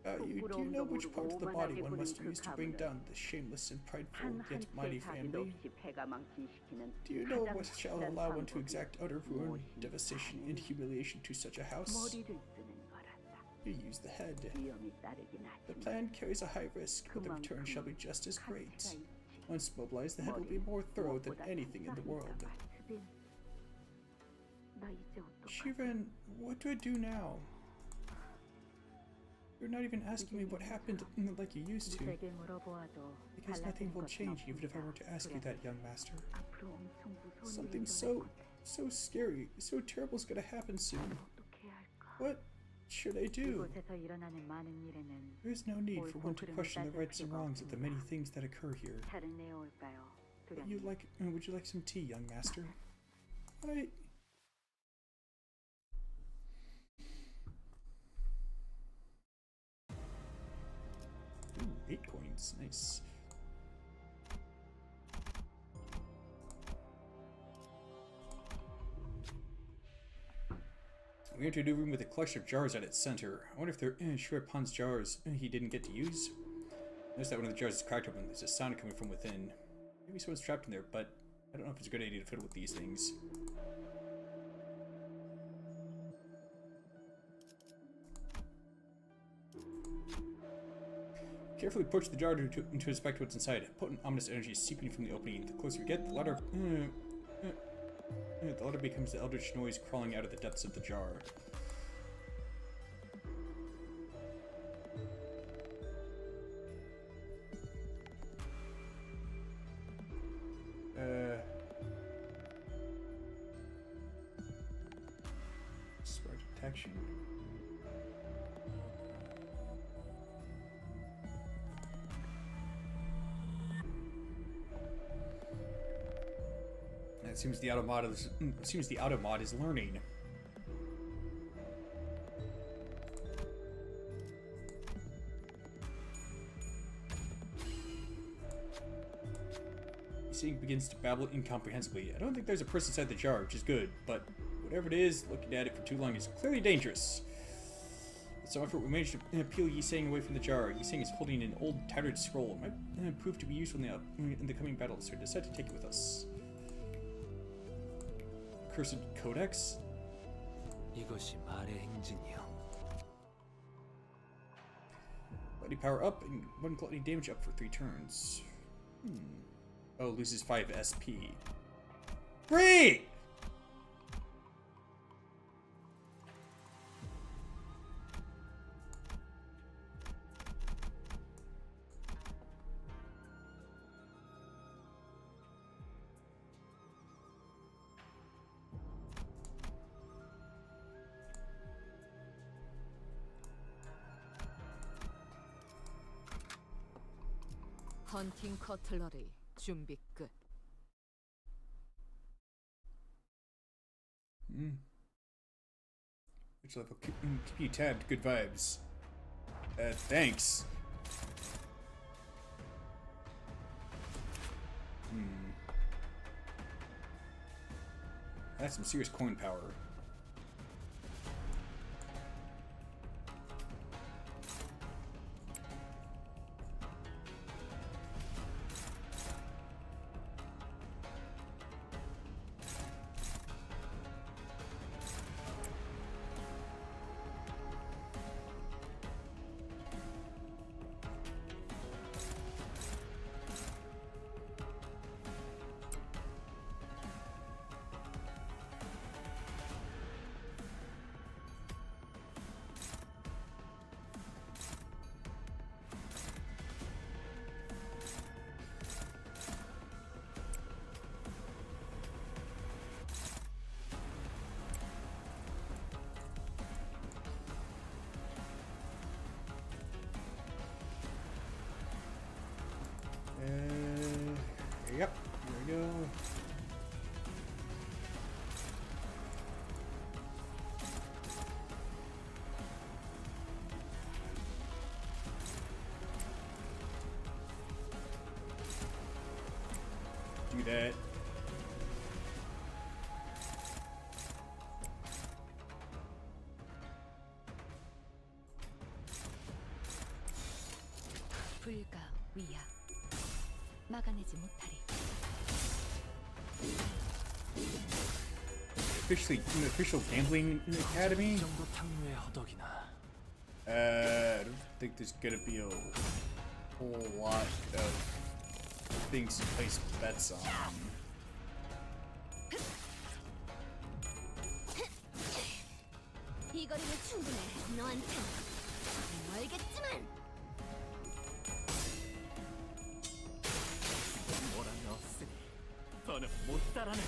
Bao Yu, do you know which part of the body one must use to bring down the shameless and prideful yet mighty 한한채 자비도 family? 없이 패가 망신시키는 Do you know 가장 what shall 특별한 allow one to 방법이 exact utter ruin, 무엇인지 devastation, and humiliation to such a house? 머리를 쓰는 거란다. You use the head. 위험이 따르긴 The 하지만 plan carries a high risk, but the return shall be just as great. 가치가 있지. Once mobilized, the head will be more thorough than anything in the world. 마트빈, 나 이제 어떡하지? Siren, what do I do now? You're not even asking me what happened like you used to, 누구에게 물어보아도 because nothing 달라진 will 것은 change even if I were to 없습니다. ask you that, young master. 앞으로 엄청 무서운 일이 Something 일어날 so scary, so terrible is gonna happen soon. 어떻게 해야 할까? What should I do? 이곳에서 일어나는 많은 일에는 There is no need for one to question the rights and wrongs of the many things that occur here. 차를 내어올까요? Would you 도련님. like some tea, young master? I... Ooh, 8 coins, nice. We enter a new room with a collection of jars at its center. I wonder if they're Shui Pan's jars he didn't get to use. Notice that one of the jars is cracked open. There's a sound coming from within. Maybe someone's trapped in there, but I don't know if it's a good idea to fiddle with these things. Carefully approach the jar to inspect what's inside. Potent ominous energy is seeping from the opening. The closer we get, the louder becomes the eldritch noise crawling out of the depths of the jar. Smart detection. It seems the auto mod is learning. Seeing begins to babble incomprehensibly. I don't think there's a person inside the jar, which is good, but whatever it is, looking at it for too long is clearly dangerous. With some effort, we managed to peel Yiseng away from the jar. Yiseng is holding an old, tattered scroll. It might prove to be useful in the coming battle, so I decided to take it with us. Cursed Codex? 이것이 말의 행진이요. Gluttony power up and 1 gluttony damage up for 3 turns. Oh, loses 5 SP. Great! 헌팅 커틀러리 준비 끝. Which level? Keep you tabbed. Good vibes. Thanks. That's some serious coin power. Yep, there we go. Do that. 불가 위야 막아내지 못하리. Official gambling academy? 이 정도 탕류의 허덕이나. I don't think there's gonna be a whole lot of things to place bets on. 이 거리는 충분해. 너한텐 멀겠지만. 뭐라는 없으니 더는 못 따라내.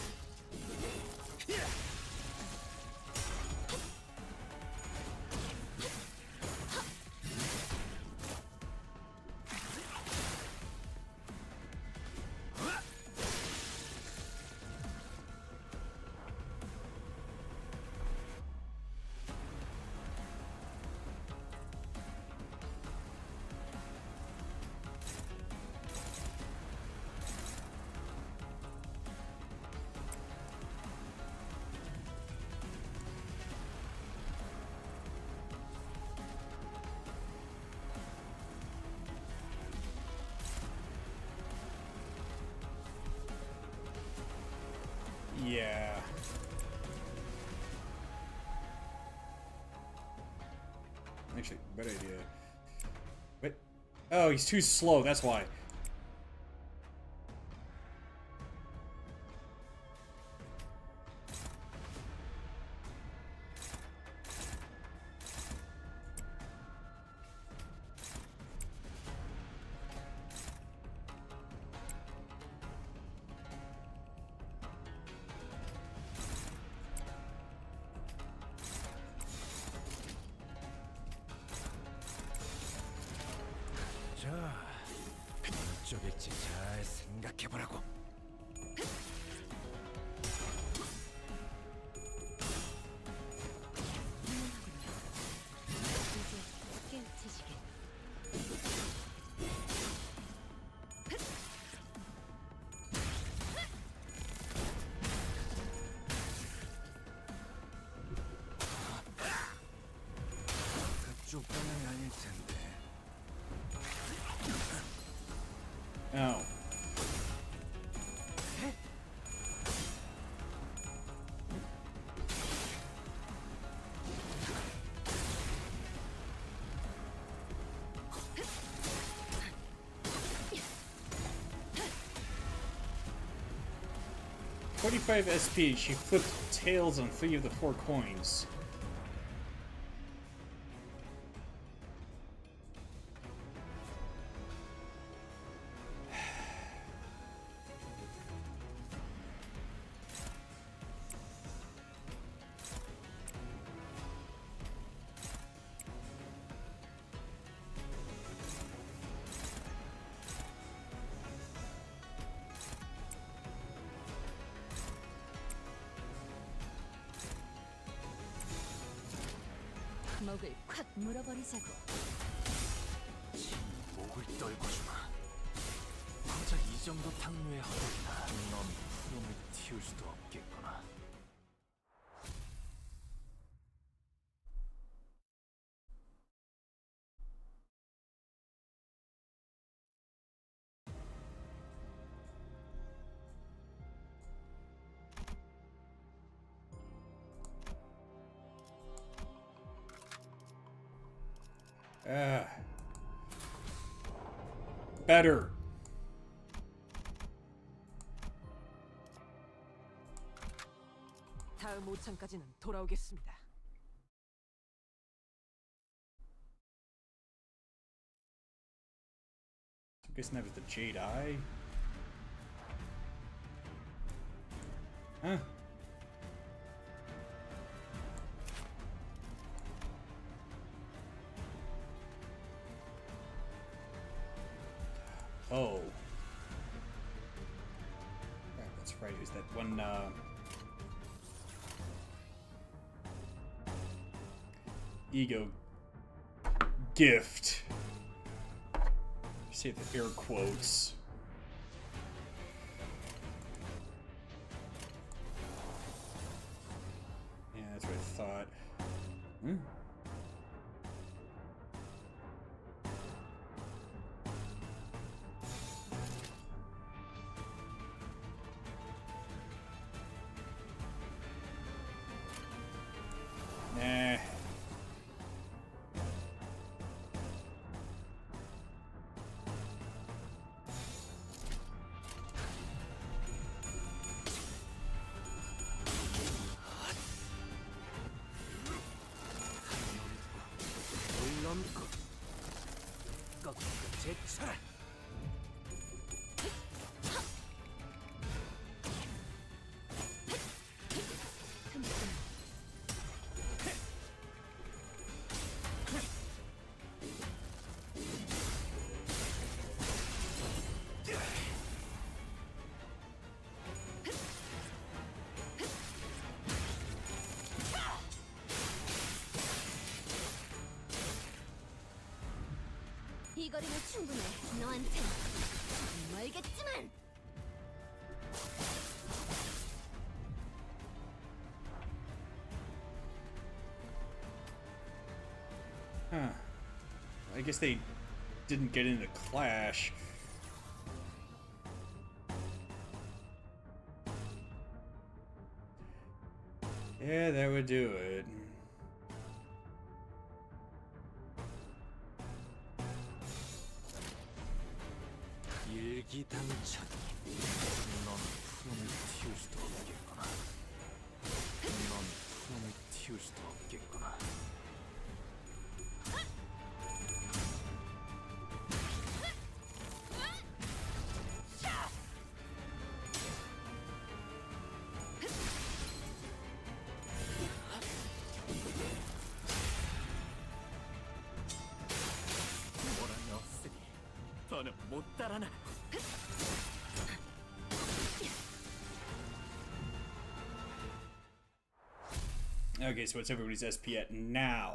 Yeah. Actually, better idea. Wait. Oh, he's too slow, that's why. 자, 어쩌겠지 잘 생각해보라고. 이제 깨우치시게. 그쪽 방향이 아닐 텐데. Oh. "45 SP, she flipped tails on 3 of the 4 coins. 목을 콱 물어버리자고. 목을 떨궈주마. 고작 이 정도 탕류에 허덕이나 넌 푸름을 틔울 수도 없겠구나. Better. 다음 오창까지는 돌아오겠습니다. I'm guessing that was the Jade Eye. Huh. Oh. Right, that's right. It was that one, ego gift. Say the air quotes. Yeah, that's what I thought. Hmm? Nah. 넘고 꺾고 제쳐라. 이 거리는 충분해. 너한텐 멀겠지만. Huh. I guess they didn't get into clash. Yeah, that would do it. 일기당천이 넌 푸름을 틔울 수도 없겠구나. 넌 푸름을 틔울 수도 없겠구나. 몰아넣었으니 더는 못 따라나. Okay, so what's everybody's SP at now?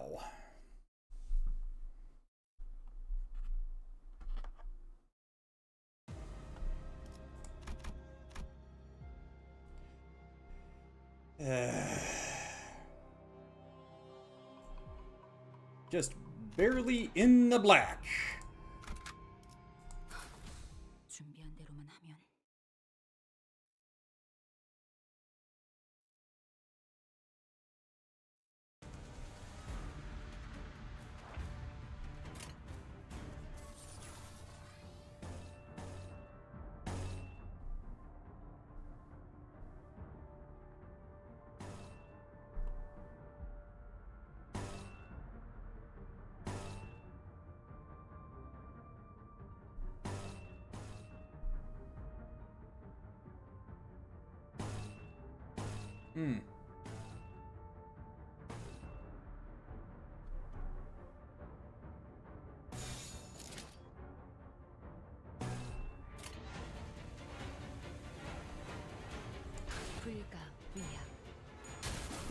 Just barely in the black. 준비한 대로만 하면 불가 위약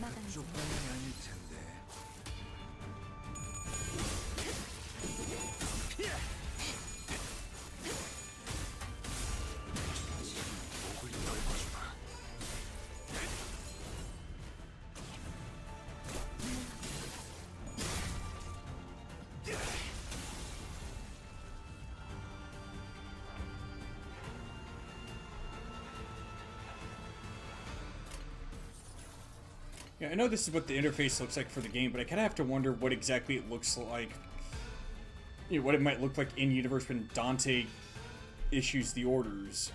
마감 중. 그쪽 방향이 아닐 텐데. 목을 넓어주마. Yeah, I know this is what the interface looks like for the game, but I kind of have to wonder what exactly it looks like. You know, what it might look like in universe when Dante issues the orders.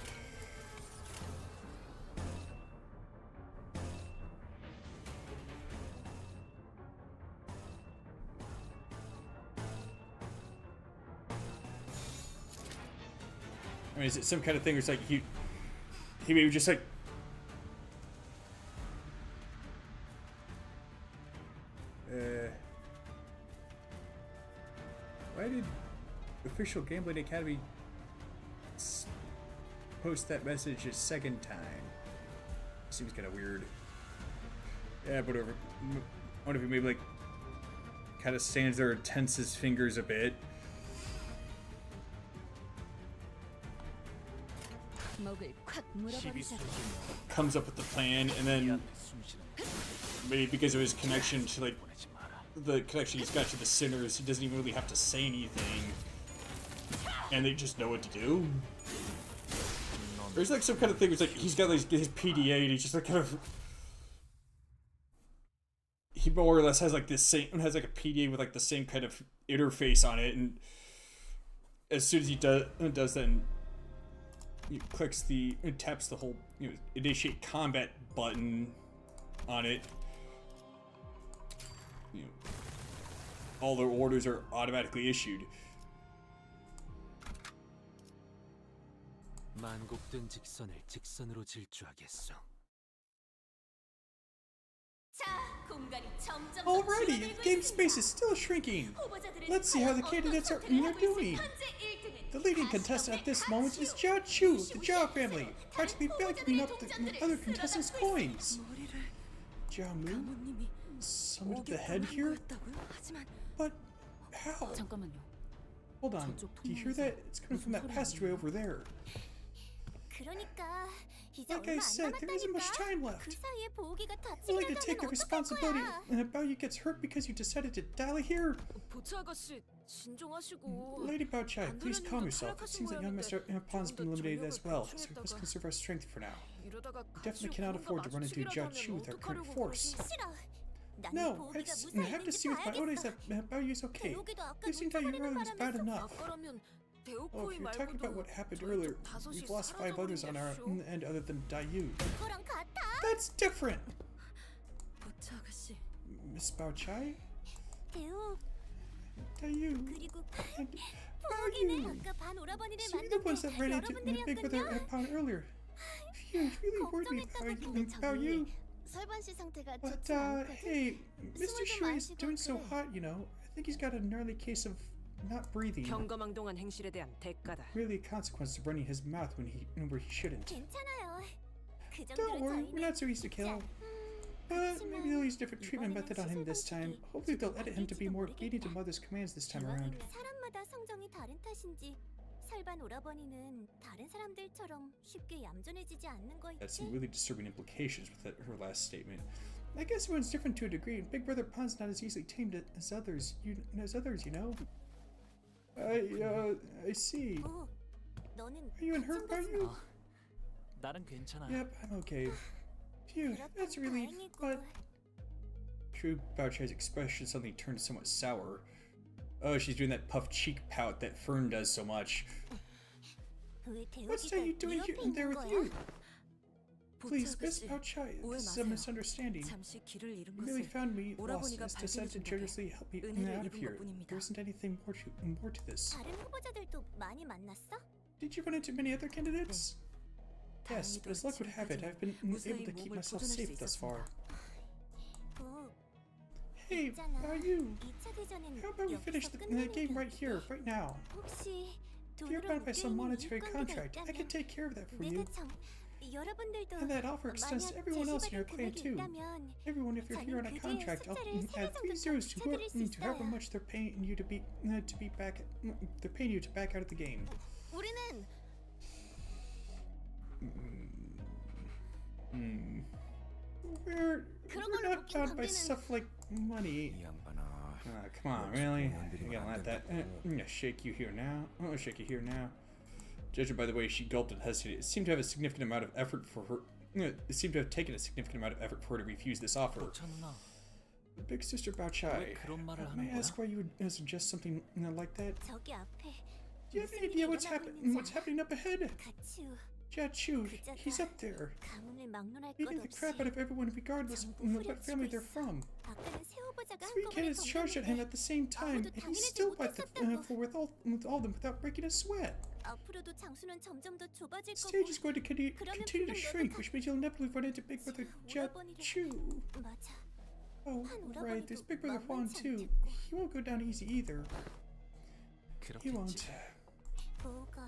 I mean, is it some kind of thing where it's like he maybe just like why did official Gambling Academy post that message a second time? Seems kind of weird. Yeah, but whatever. I wonder if he maybe like kind of stands there and tenses his fingers a bit. 목을 콱 물어버리자. Comes up with the plan, and then maybe because of his connection to like the connection he's got to the sinners, he doesn't even really have to say anything, and they just know what to do. There's like some kind of thing where it's like he's got like his PDA, and he's just like kind of he more or less has like this same has like a PDA with like the same kind of interface on it, and as soon as he does that. He clicks the, it taps the whole, initiate combat button on it. All their orders are automatically issued. 만곡된 직선을 직선으로 질주하겠어. Alrighty, game space is still shrinking. Let's see how the candidates are doing. The leading contestant at this moment is Jia Chu, the Jia family, practically vacuuming up the other contestants' coins. Jia Mu summoned the head here? But how? 잠깐만요. Hold on, do you hear that? It's coming from that passageway over there. 그러니까 이제 Like 얼마 I 안 said, there isn't much 남았다니까. time 그 left. 사이에 보기가 I'd like to take the 다치려다면 어떡할 responsibility 거야? about you gets hurt because you decided to dally here. 보츠 아가씨 진정하시고. Lady Baochai, please calm yourself. It seems that young Master Pon's been eliminated as well, so we must conserve our strength for now. 이러다가 We definitely cannot afford to run into Jia Chu with our current force. 싫어. 나는 No, 보기가 I have to see with my own eyes 무사했는지 that Bao Yu's okay. 대우기도 아까 This entire 눈쳐버리는 earlier was bad 바람에서 enough. 아까라면 Oh, 대오코이 if you're talking about what 말고도 happened 저희 earlier, 쪽 다섯이 we've lost 5 others on our 사라져버린 게 end other than Dayu. 그거랑 같아. That's different! 보츠 아가씨. Miss Baochai? 대우 Dayu? 그리고 And 보기는 Bao 아까 반 오라버니를 So you're the ones that ran into Big Brother 여러분들이었군요. Pon earlier. Phew, it really worried me about you. 설반 씨 상태가 But, 좋지 않거든. hey, Mr. 숨을 좀 Shui is 마시고 doing so 그래. hot, you know. I think he's got a gnarly case of not breathing. 경거망동한 행실에 대한 대가다. Really a consequence of running his mouth where he shouldn't. 괜찮아요. 그 Don't 정도로 worry, we're 저희는 not so easy to kill. But maybe they'll use a different treatment method on him this time. Hopefully they'll edit him to be more obedient to Mother's commands this time around. 사람마다 성정이 다른 탓인지 설반 오라버니는 다른 사람들처럼 쉽게 얌전해지지 않는 거 That's 있지? some really disturbing implications with her last statement. I guess everyone's different to a degree, and Big Brother Pon's not as easily tamed as others. You know. I see. 오, 너는 Are you unhurt? Are you? 나는 괜찮아. Yep, I'm okay. Phew, that's a relief. But True Baochai's expression suddenly turned somewhat sour. Oh, she's doing that puffed cheek pout that Fern does so much. 왜 What's 대우기가 you doing 네 here 옆에 in there 있는 with 거야? you? 보츠 Please, Miss 아가씨. Baochai, 오해 this is a 마세요. misunderstanding. 잠시 길을 잃은 You really 것을 found me lost 오라버니가 and decided to 발견해준 generously help me 은혜를 out of 입은 here. 것뿐입니다. There isn't anything more to this. 다른 후보자들도 많이 만났어? Did you run into many other candidates? Yes, 다행히도 but as luck would have it, I've been 무사히 able to keep 몸을 myself 보존할 수 safe thus far. 오, Hey, 있잖아. how are you? 2차 대전은 How about we finish 여기서 the 끝내는 game 게 right here, right now? 혹시 If you're 돈으로 bound by some 묶여있는 monetary 인건비가 contract, I can 있다면 take care of that for you. 내가 여러분들도 And that offer extends to 만약 everyone else in your clan 제시받은 금액이 too. 있다면 Everyone, if you're here on a 저는 contract, I'll 그중에 숫자를 add 3 세 zeros 개 to 정도 붙여드릴 수 however 있어요. much they're paying you to be back. They're paying you to back out of the game. 우리는 We're 그런 we're 걸로 not 묶인 bound by 관계는 stuff like money. 이 양반아. Come on, really? You gotta let that. I'm gonna shake you here now. I'm gonna shake you here now. Judging by the way she gulped and hesitated, it seemed to have a significant amount of effort for her. It seemed to have taken a significant amount of effort for her to refuse this offer. 보차 누나. Big Sister Baochai, 왜 그런 말을 may I 하는 ask 거야? why you would suggest something like that? 저기 앞에 Do you have any 무슨 idea 일이 what's 일어나고 what's 있는지 happening up ahead? 가츠 Jia Chu, he's up there, 가문을 막론할 것 beating the 없이 crap out of everyone regardless of what family they're from. 아까는 새 후보자가 3 한꺼번에 candidates charged at him 덤볐는데 at the same time, and he still fought the floor with all of them without breaking a sweat. 앞으로도 장수는 점점 더 좁아질 The stage is 거고 going to continue to shrink, which means you'll inevitably run into Big Brother Jia Chu. 맞아. Oh, right, there's Big Brother Juan 만만치 too. 않겠고. He won't go down easy either. He won't. 그렇겠지. 뭐가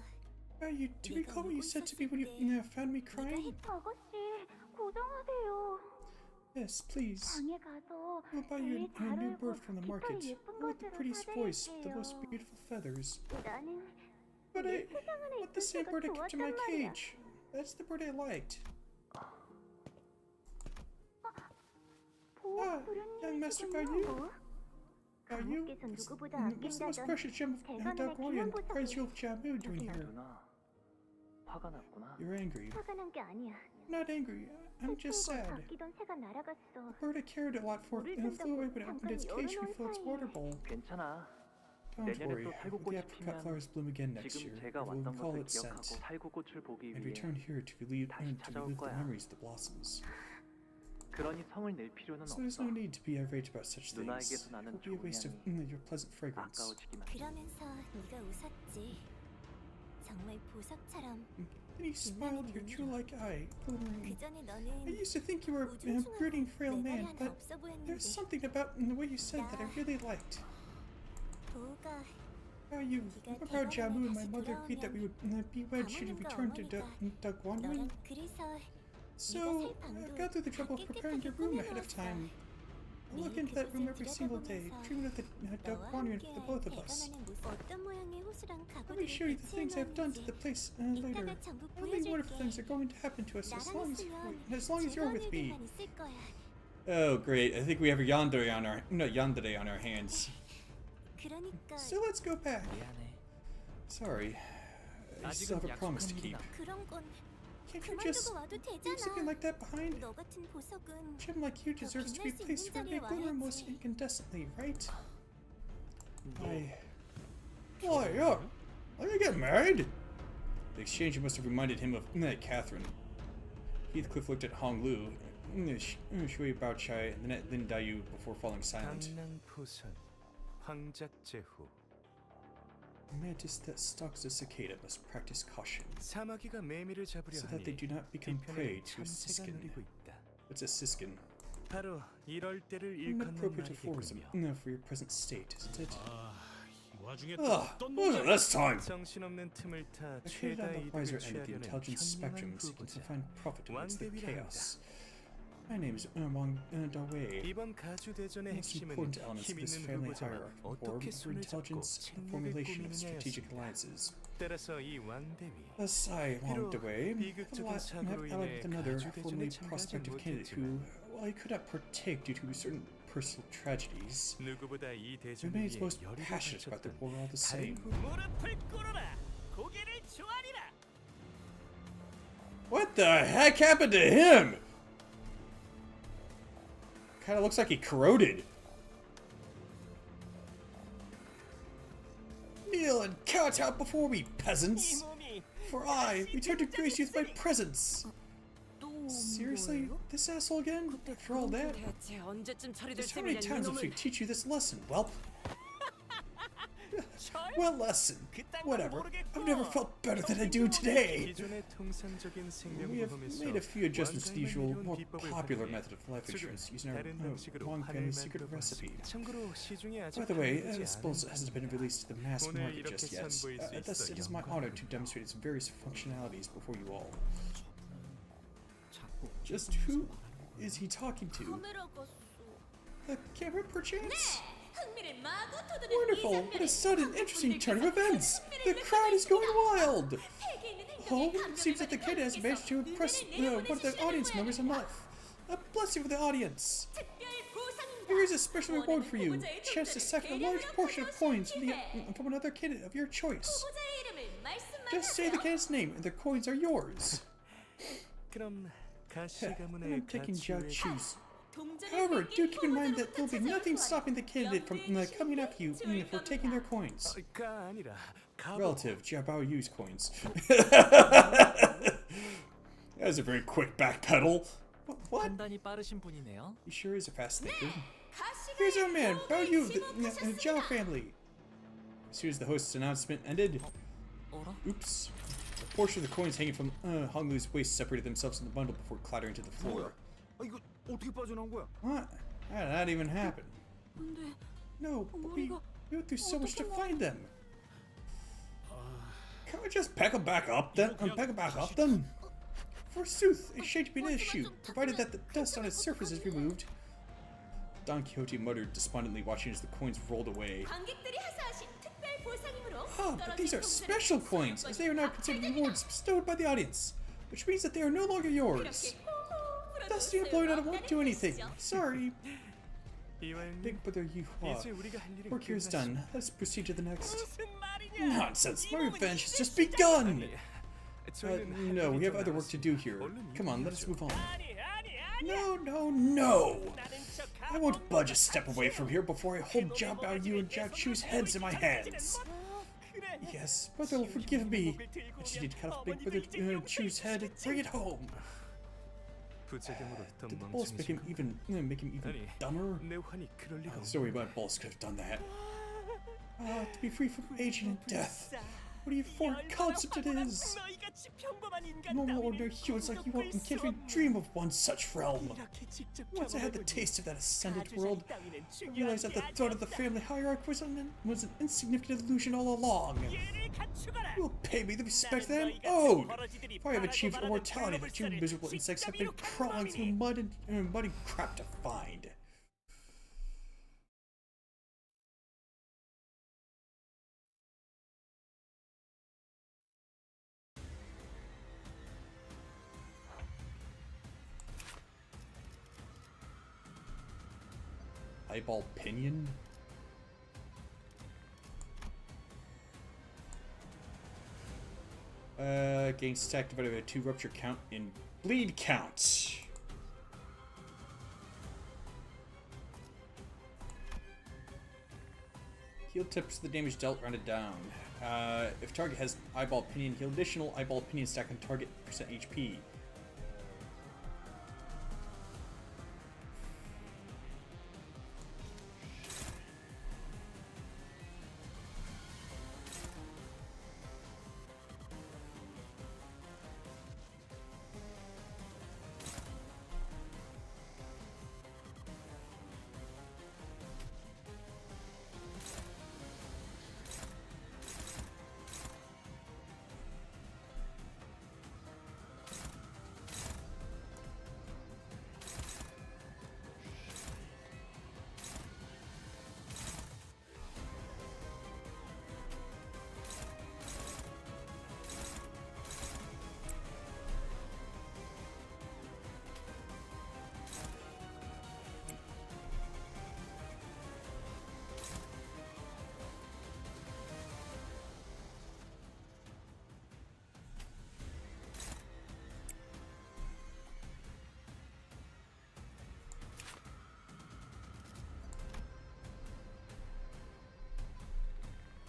You do recall what you said to me when you found me crying? 아가씨, 고정하세요. Yes, please. 방에 가서 I'll buy you a new bird from the market. One with the prettiest voice, with the most beautiful feathers. 나는 But I want the same bird I kept in my cage. That's the bird I liked. young Master Bayou. Bayou, what's the most precious gem of Dagwonian? The prize you of Jamu doing here? 화가 났구나. You're angry. 화가 난 게 아니야. I'm not angry. I'm just sad. 아끼던 새가 날아갔어. A bird I cared a lot for and flew away when it opened its cage to refill its water bowl. 괜찮아. Don't 내년에 worry. 또 When 살구꽃이 the apricot 피면 flowers bloom again next 지금 year, 제가 we will 왔던 recall 것을 its scent 기억하고 살구꽃을 보기 and 위해 return here to relieve 다시 the 찾아올 거야. memories of the blossoms. 그러니 성을 낼 필요는 So there's 없어. no need to be irate about such things. 누나에게서 It 나는 will be a waste of your pleasant fragrance. 아까워지기만. 그러면서 네가 웃었지. 정말 보석처럼. Then you smiled your true-like eye, glittering. 그 전에 I 너는 used to think you were a brooding, frail 내 man, 하나 but 없어 there's 보였는데 something about the way you said that I really liked. 보가 How you, how Jamu and my mother agreed that we would be wed should you return to Dagwonwin. 너랑 그래서 So, I've gone through the trouble of preparing your room ahead of time. I look into that room every single day, dreaming of the dark wandering of the both of us. 어떤 모양의 호수랑 Let me show you the things I've done to the place later. Only wonderful things are going to happen to us as long as you're with me. Oh great, I think we have a yandere on our hands. So let's go back. Sorry, I still have a promise to keep. Can't you just leave something like that behind? A gem like you deserves to be placed where it may glimmer most incandescently, right? Why, yeah. Are you getting married? The exchange must have reminded him of Catherine. Heathcliff looked at Hong Lu, Shui Bao Chai, and then at Lin Dayu before falling silent. A mantis that stalks a cicada must practice caution, so that they do not become prey to a siskin. What's a siskin? Inappropriate aphorism for your present state, isn't it? What was it this time? I traded on the wiser end of the intelligence spectrum, seeking to find profit amidst the chaos. My name is Wang Dawei. The most important elements of this family hierarchy for intelligence and the formulation of strategic alliances. Thus I, Wang Dawei, have allied with another formerly prospective candidate who, while he could not partake due to certain personal tragedies, remains most passionate about the war all the same. What the heck happened to him? Kinda looks like he corroded. Kneel and kowtow before me, peasants! For I return to grace you with my presence! Seriously? This asshole again? After all that? Just how many times must we teach you this lesson, whelp? Well, lesson. Whatever. I've never felt better than I do today. We have made a few adjustments to the usual, more popular method of life insurance using our Wong family secret recipe. By the way, I suppose it hasn't been released to the mass market just yet. Thus, it is my honor to demonstrate its various functionalities before you all. Just who is he talking to? The camera, perchance? Wonderful! What a sudden, interesting turn of events! The crowd is going wild! Oh, it seems that the kid has managed to impress one of the audience members enough. A blessing for the audience! Here is a special reward for you. A chance to sack a large portion of coins from another kid of your choice. Just say the kid's name and the coins are yours. I'm taking Jiao Chu's. However, do keep in mind that there will be nothing stopping the candidate from coming after you for taking their coins. Relative Jia Bao Yu's coins. That was a very quick backpedal. What? He sure is a fast thinker. Here's our man, Bao Yu, the Zhao family. As soon as the host's announcement ended, oops. A portion of the coins hanging from Hong Lu's waist separated themselves from the bundle before clattering to the floor. What? How did that even happen? No, but we went through so much to find them. Can't we just pack them back up then? Forsooth, a shade to be an issue, provided that the dust on its surface is removed. Don Quixote muttered despondently, watching as the coins rolled away. Ah, but these are special coins, as they are now considered rewards bestowed by the audience, which means that they are no longer yours. Dusty and Blood don't want to do anything. Sorry. Big Brother Yuhua. Work here is done. Let's proceed to the next. Nonsense. My revenge has just begun. No, we have other work to do here. Come on, let us move on. No. I won't budge a step away from here before I hold Jiao Bao Yu and Jiao Chu's heads in my hands. Yes, Brother will forgive me. I just need to cut off Big Brother Chu's head and bring it home. Did the boss make him even dumber? There's no way my boss could have done that. To be free from aging and death. What a foreign concept it is! Normal ordinary humans like you can't even dream of one such realm. Once I had the taste of that ascended world, I realized that the threat of the family hierarchy was an insignificant illusion all along. You will pay me the respect that I am owed, for I have achieved immortality that you miserable insects have been crawling through mud and crap to find. Eyeball pinion? Gain stack divided by 2 rupture count in bleed count. Heal tips the damage dealt rounded down. If target has eyeball pinion, heal additional eyeball pinion stack on target percent HP.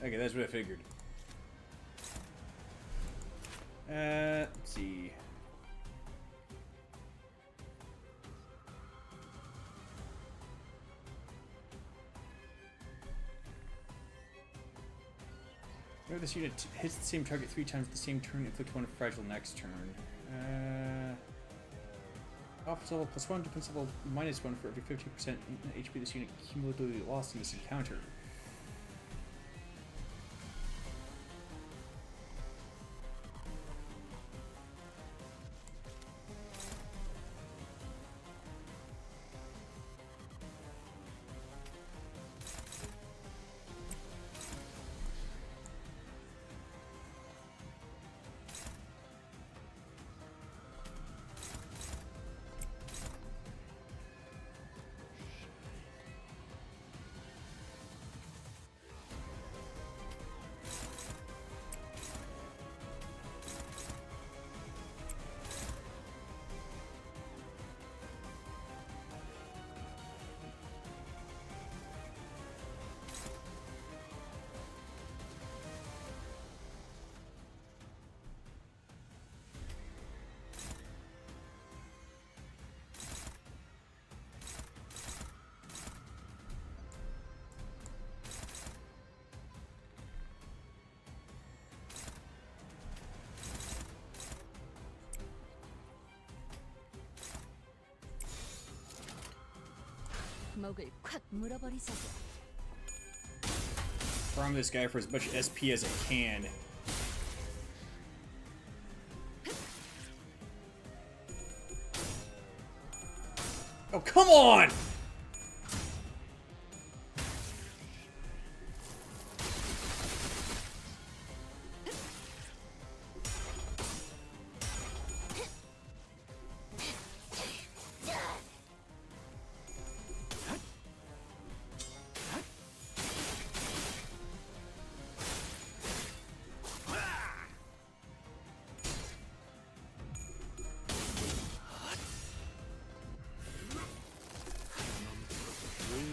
Okay, that's what I figured. Let's see. Whenever this unit hits the same target 3 times the same turn, inflict 1 fragile next turn. Offense level +1, defense level -1 for every 15% HP this unit cumulatively lost in this encounter. 목을 콱 물어버리자고. Farm this guy for as much SP as I can. Oh, come on!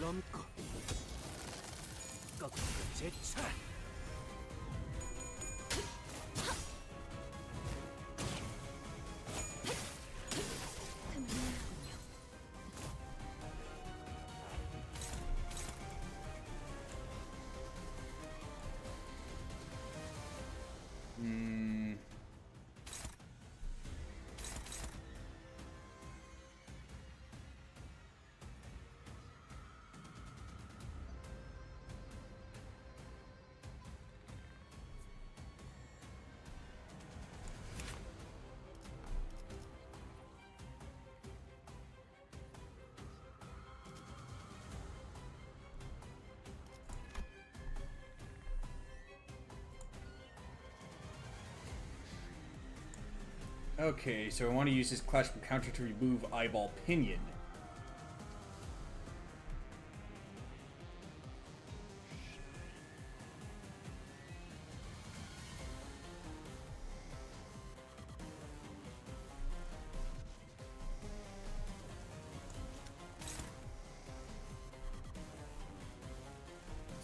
넘고 꺾고 제차. Okay, so I want to use this clashable counter to remove eyeball pinion.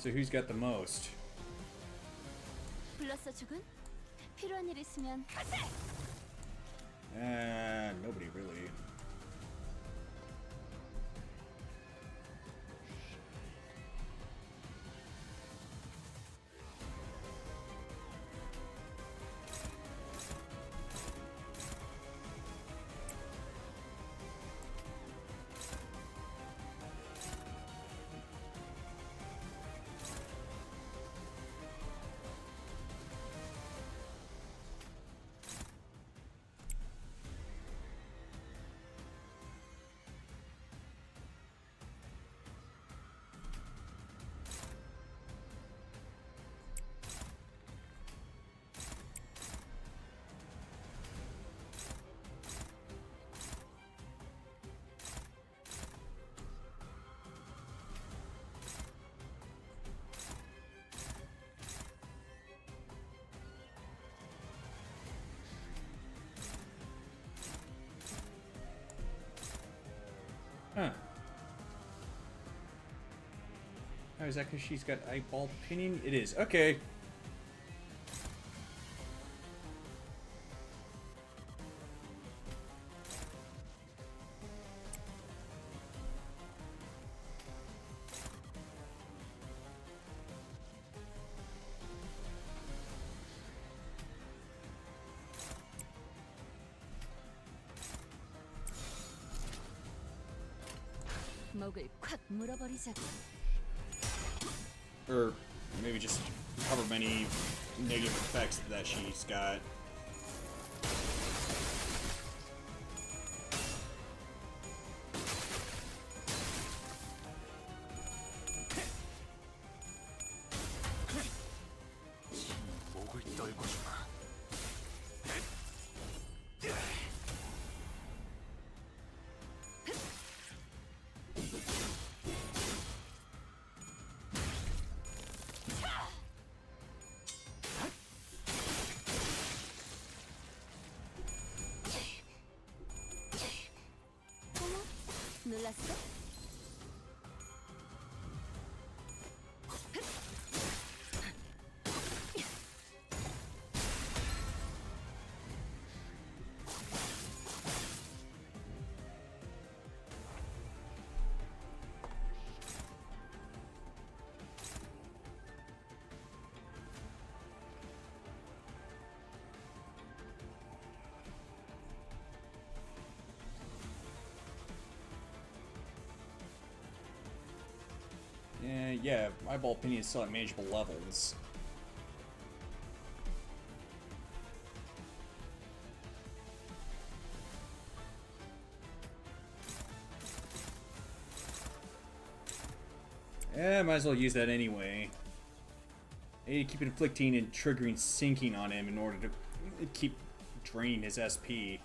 So who's got the most? 불렀어 죽은? 필요한 일 있으면 Nobody really. Huh. Oh, is that because she's got eyeball pinning? It is. Okay. 목을 콱 물어버리자고. Or maybe just cover many negative effects that she's got. 목을 떨궈주마. 놀랐어? Yeah, eyeball pinning is still at manageable levels. Yeah, might as well use that anyway. I need to keep inflicting and triggering sinking on him in order to keep draining his SP.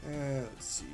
Let's see.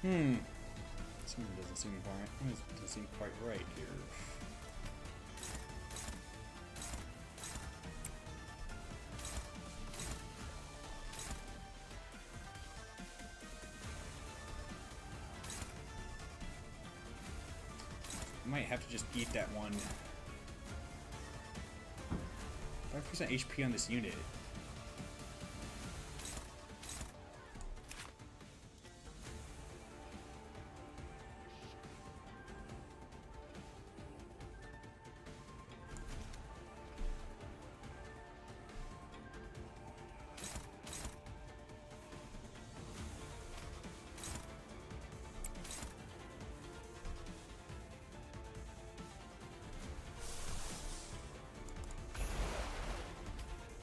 Something doesn't seem quite right here. Might have to just eat that one. 5% HP on this unit.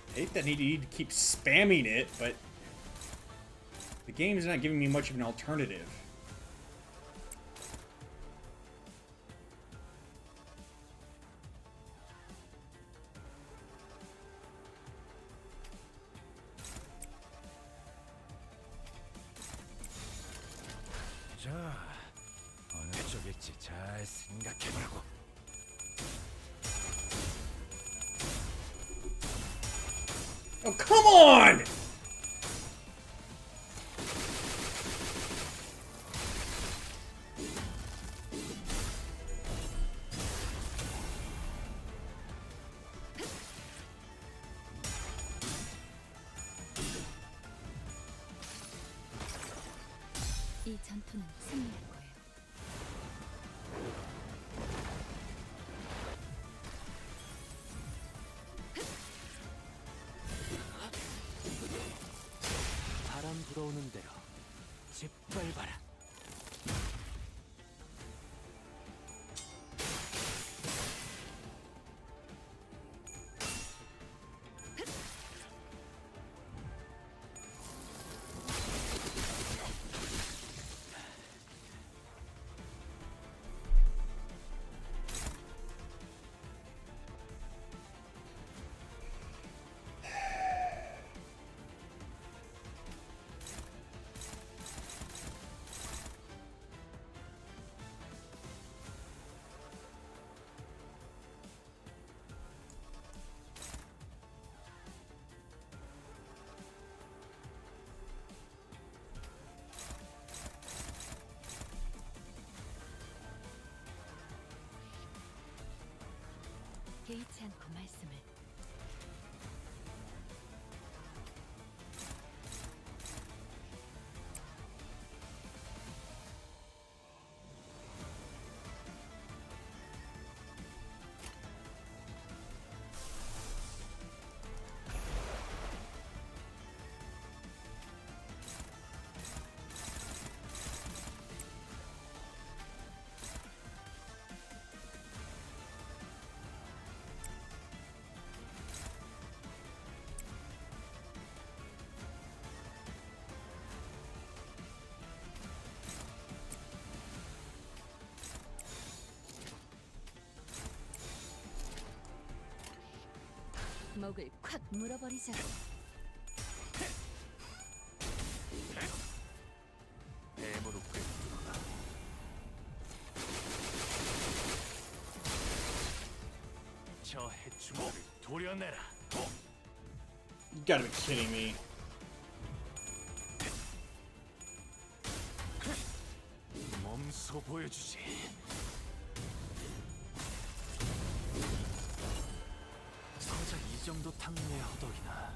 I hate that I need to keep spamming it, but the game is not giving me much of an alternative. 자, 어느 쪽일지 잘 생각해보라고. Oh, come on! 이 전투는 승리할 거예요. 바람 불어오는 대로 짓밟아라. 개의치 않고 말씀을. 목을 콱 물어버리자고. 뱀으로 꿰뚫어라. 저 해충을 도려내라. You gotta be kidding me. 몸소 보여주지. 정작 이 정도 탕류의 허덕이나.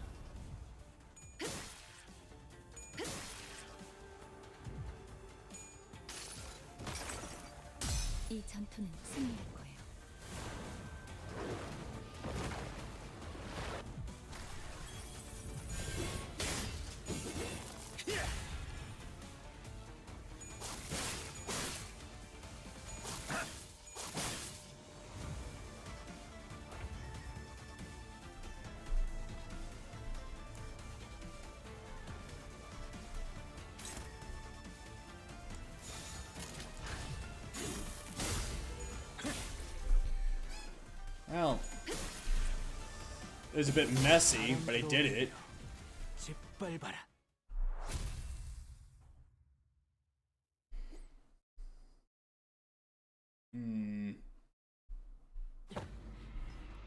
이 전투는 승리할 거예요. Well, it was a bit messy, but I did it. 짓밟아라.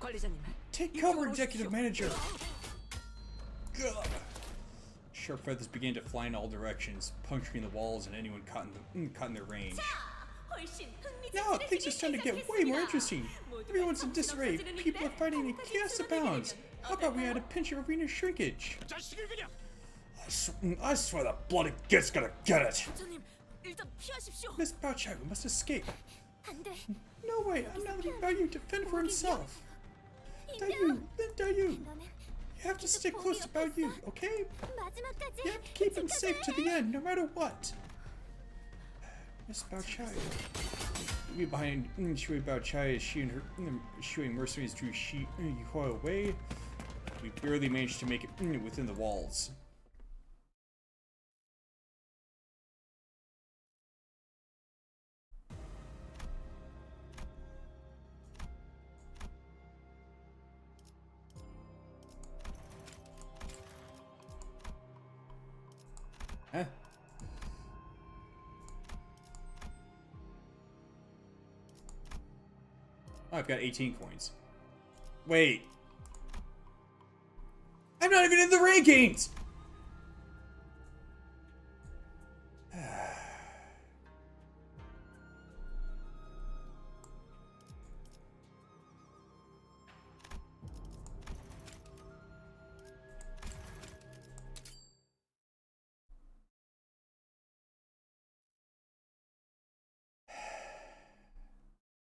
관리자님. Take cover, executive manager. Ugh. Sharp feathers began to fly in all directions, puncturing the walls and anyone caught in their range. Now things are starting to get way more interesting. Everyone's in disarray. People are fighting and chaos abounds. How about we add a pinch of arena shrinkage? I swear the bloody git's gonna get it. Miss Baochai, we must escape. No way, I'm not letting Bao Yu defend for himself. Dayu, you have to stick close to Bao Yu, okay? You have to keep him safe to the end, no matter what. Miss Baochai. We behind Shui Baochai as she and her Shui mercenaries drew Yuhua away. We barely managed to make it within the walls. Huh? Oh, I've got 18 coins. Wait. I'm not even in the rankings!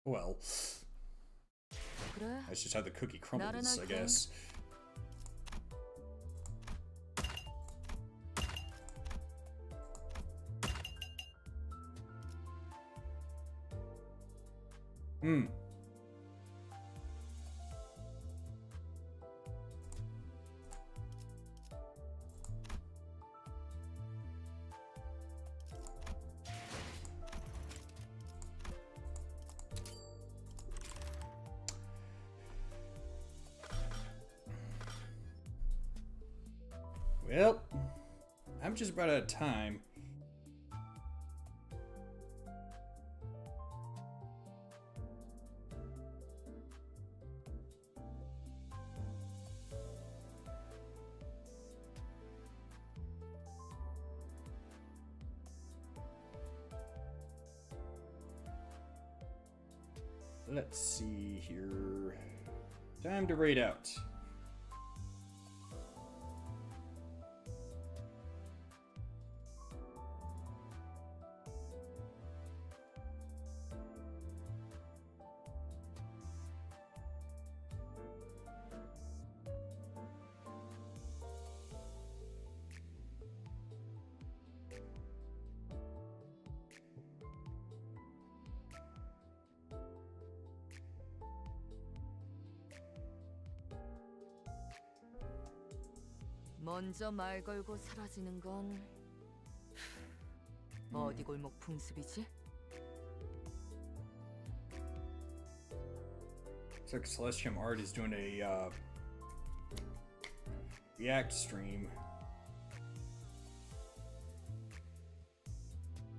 Well, that's just how the cookie crumbles, I guess. Well, I'm just about out of time. Let's see here. Time to raid out. 먼저 말 걸고 사라지는 건 어디 골목 풍습이지? Looks like Celestium Art is doing a React stream.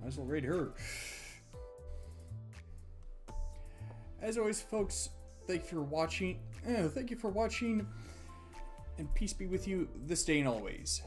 Might as well raid her. As always, folks, thank you for watching. And peace be with you this day and always.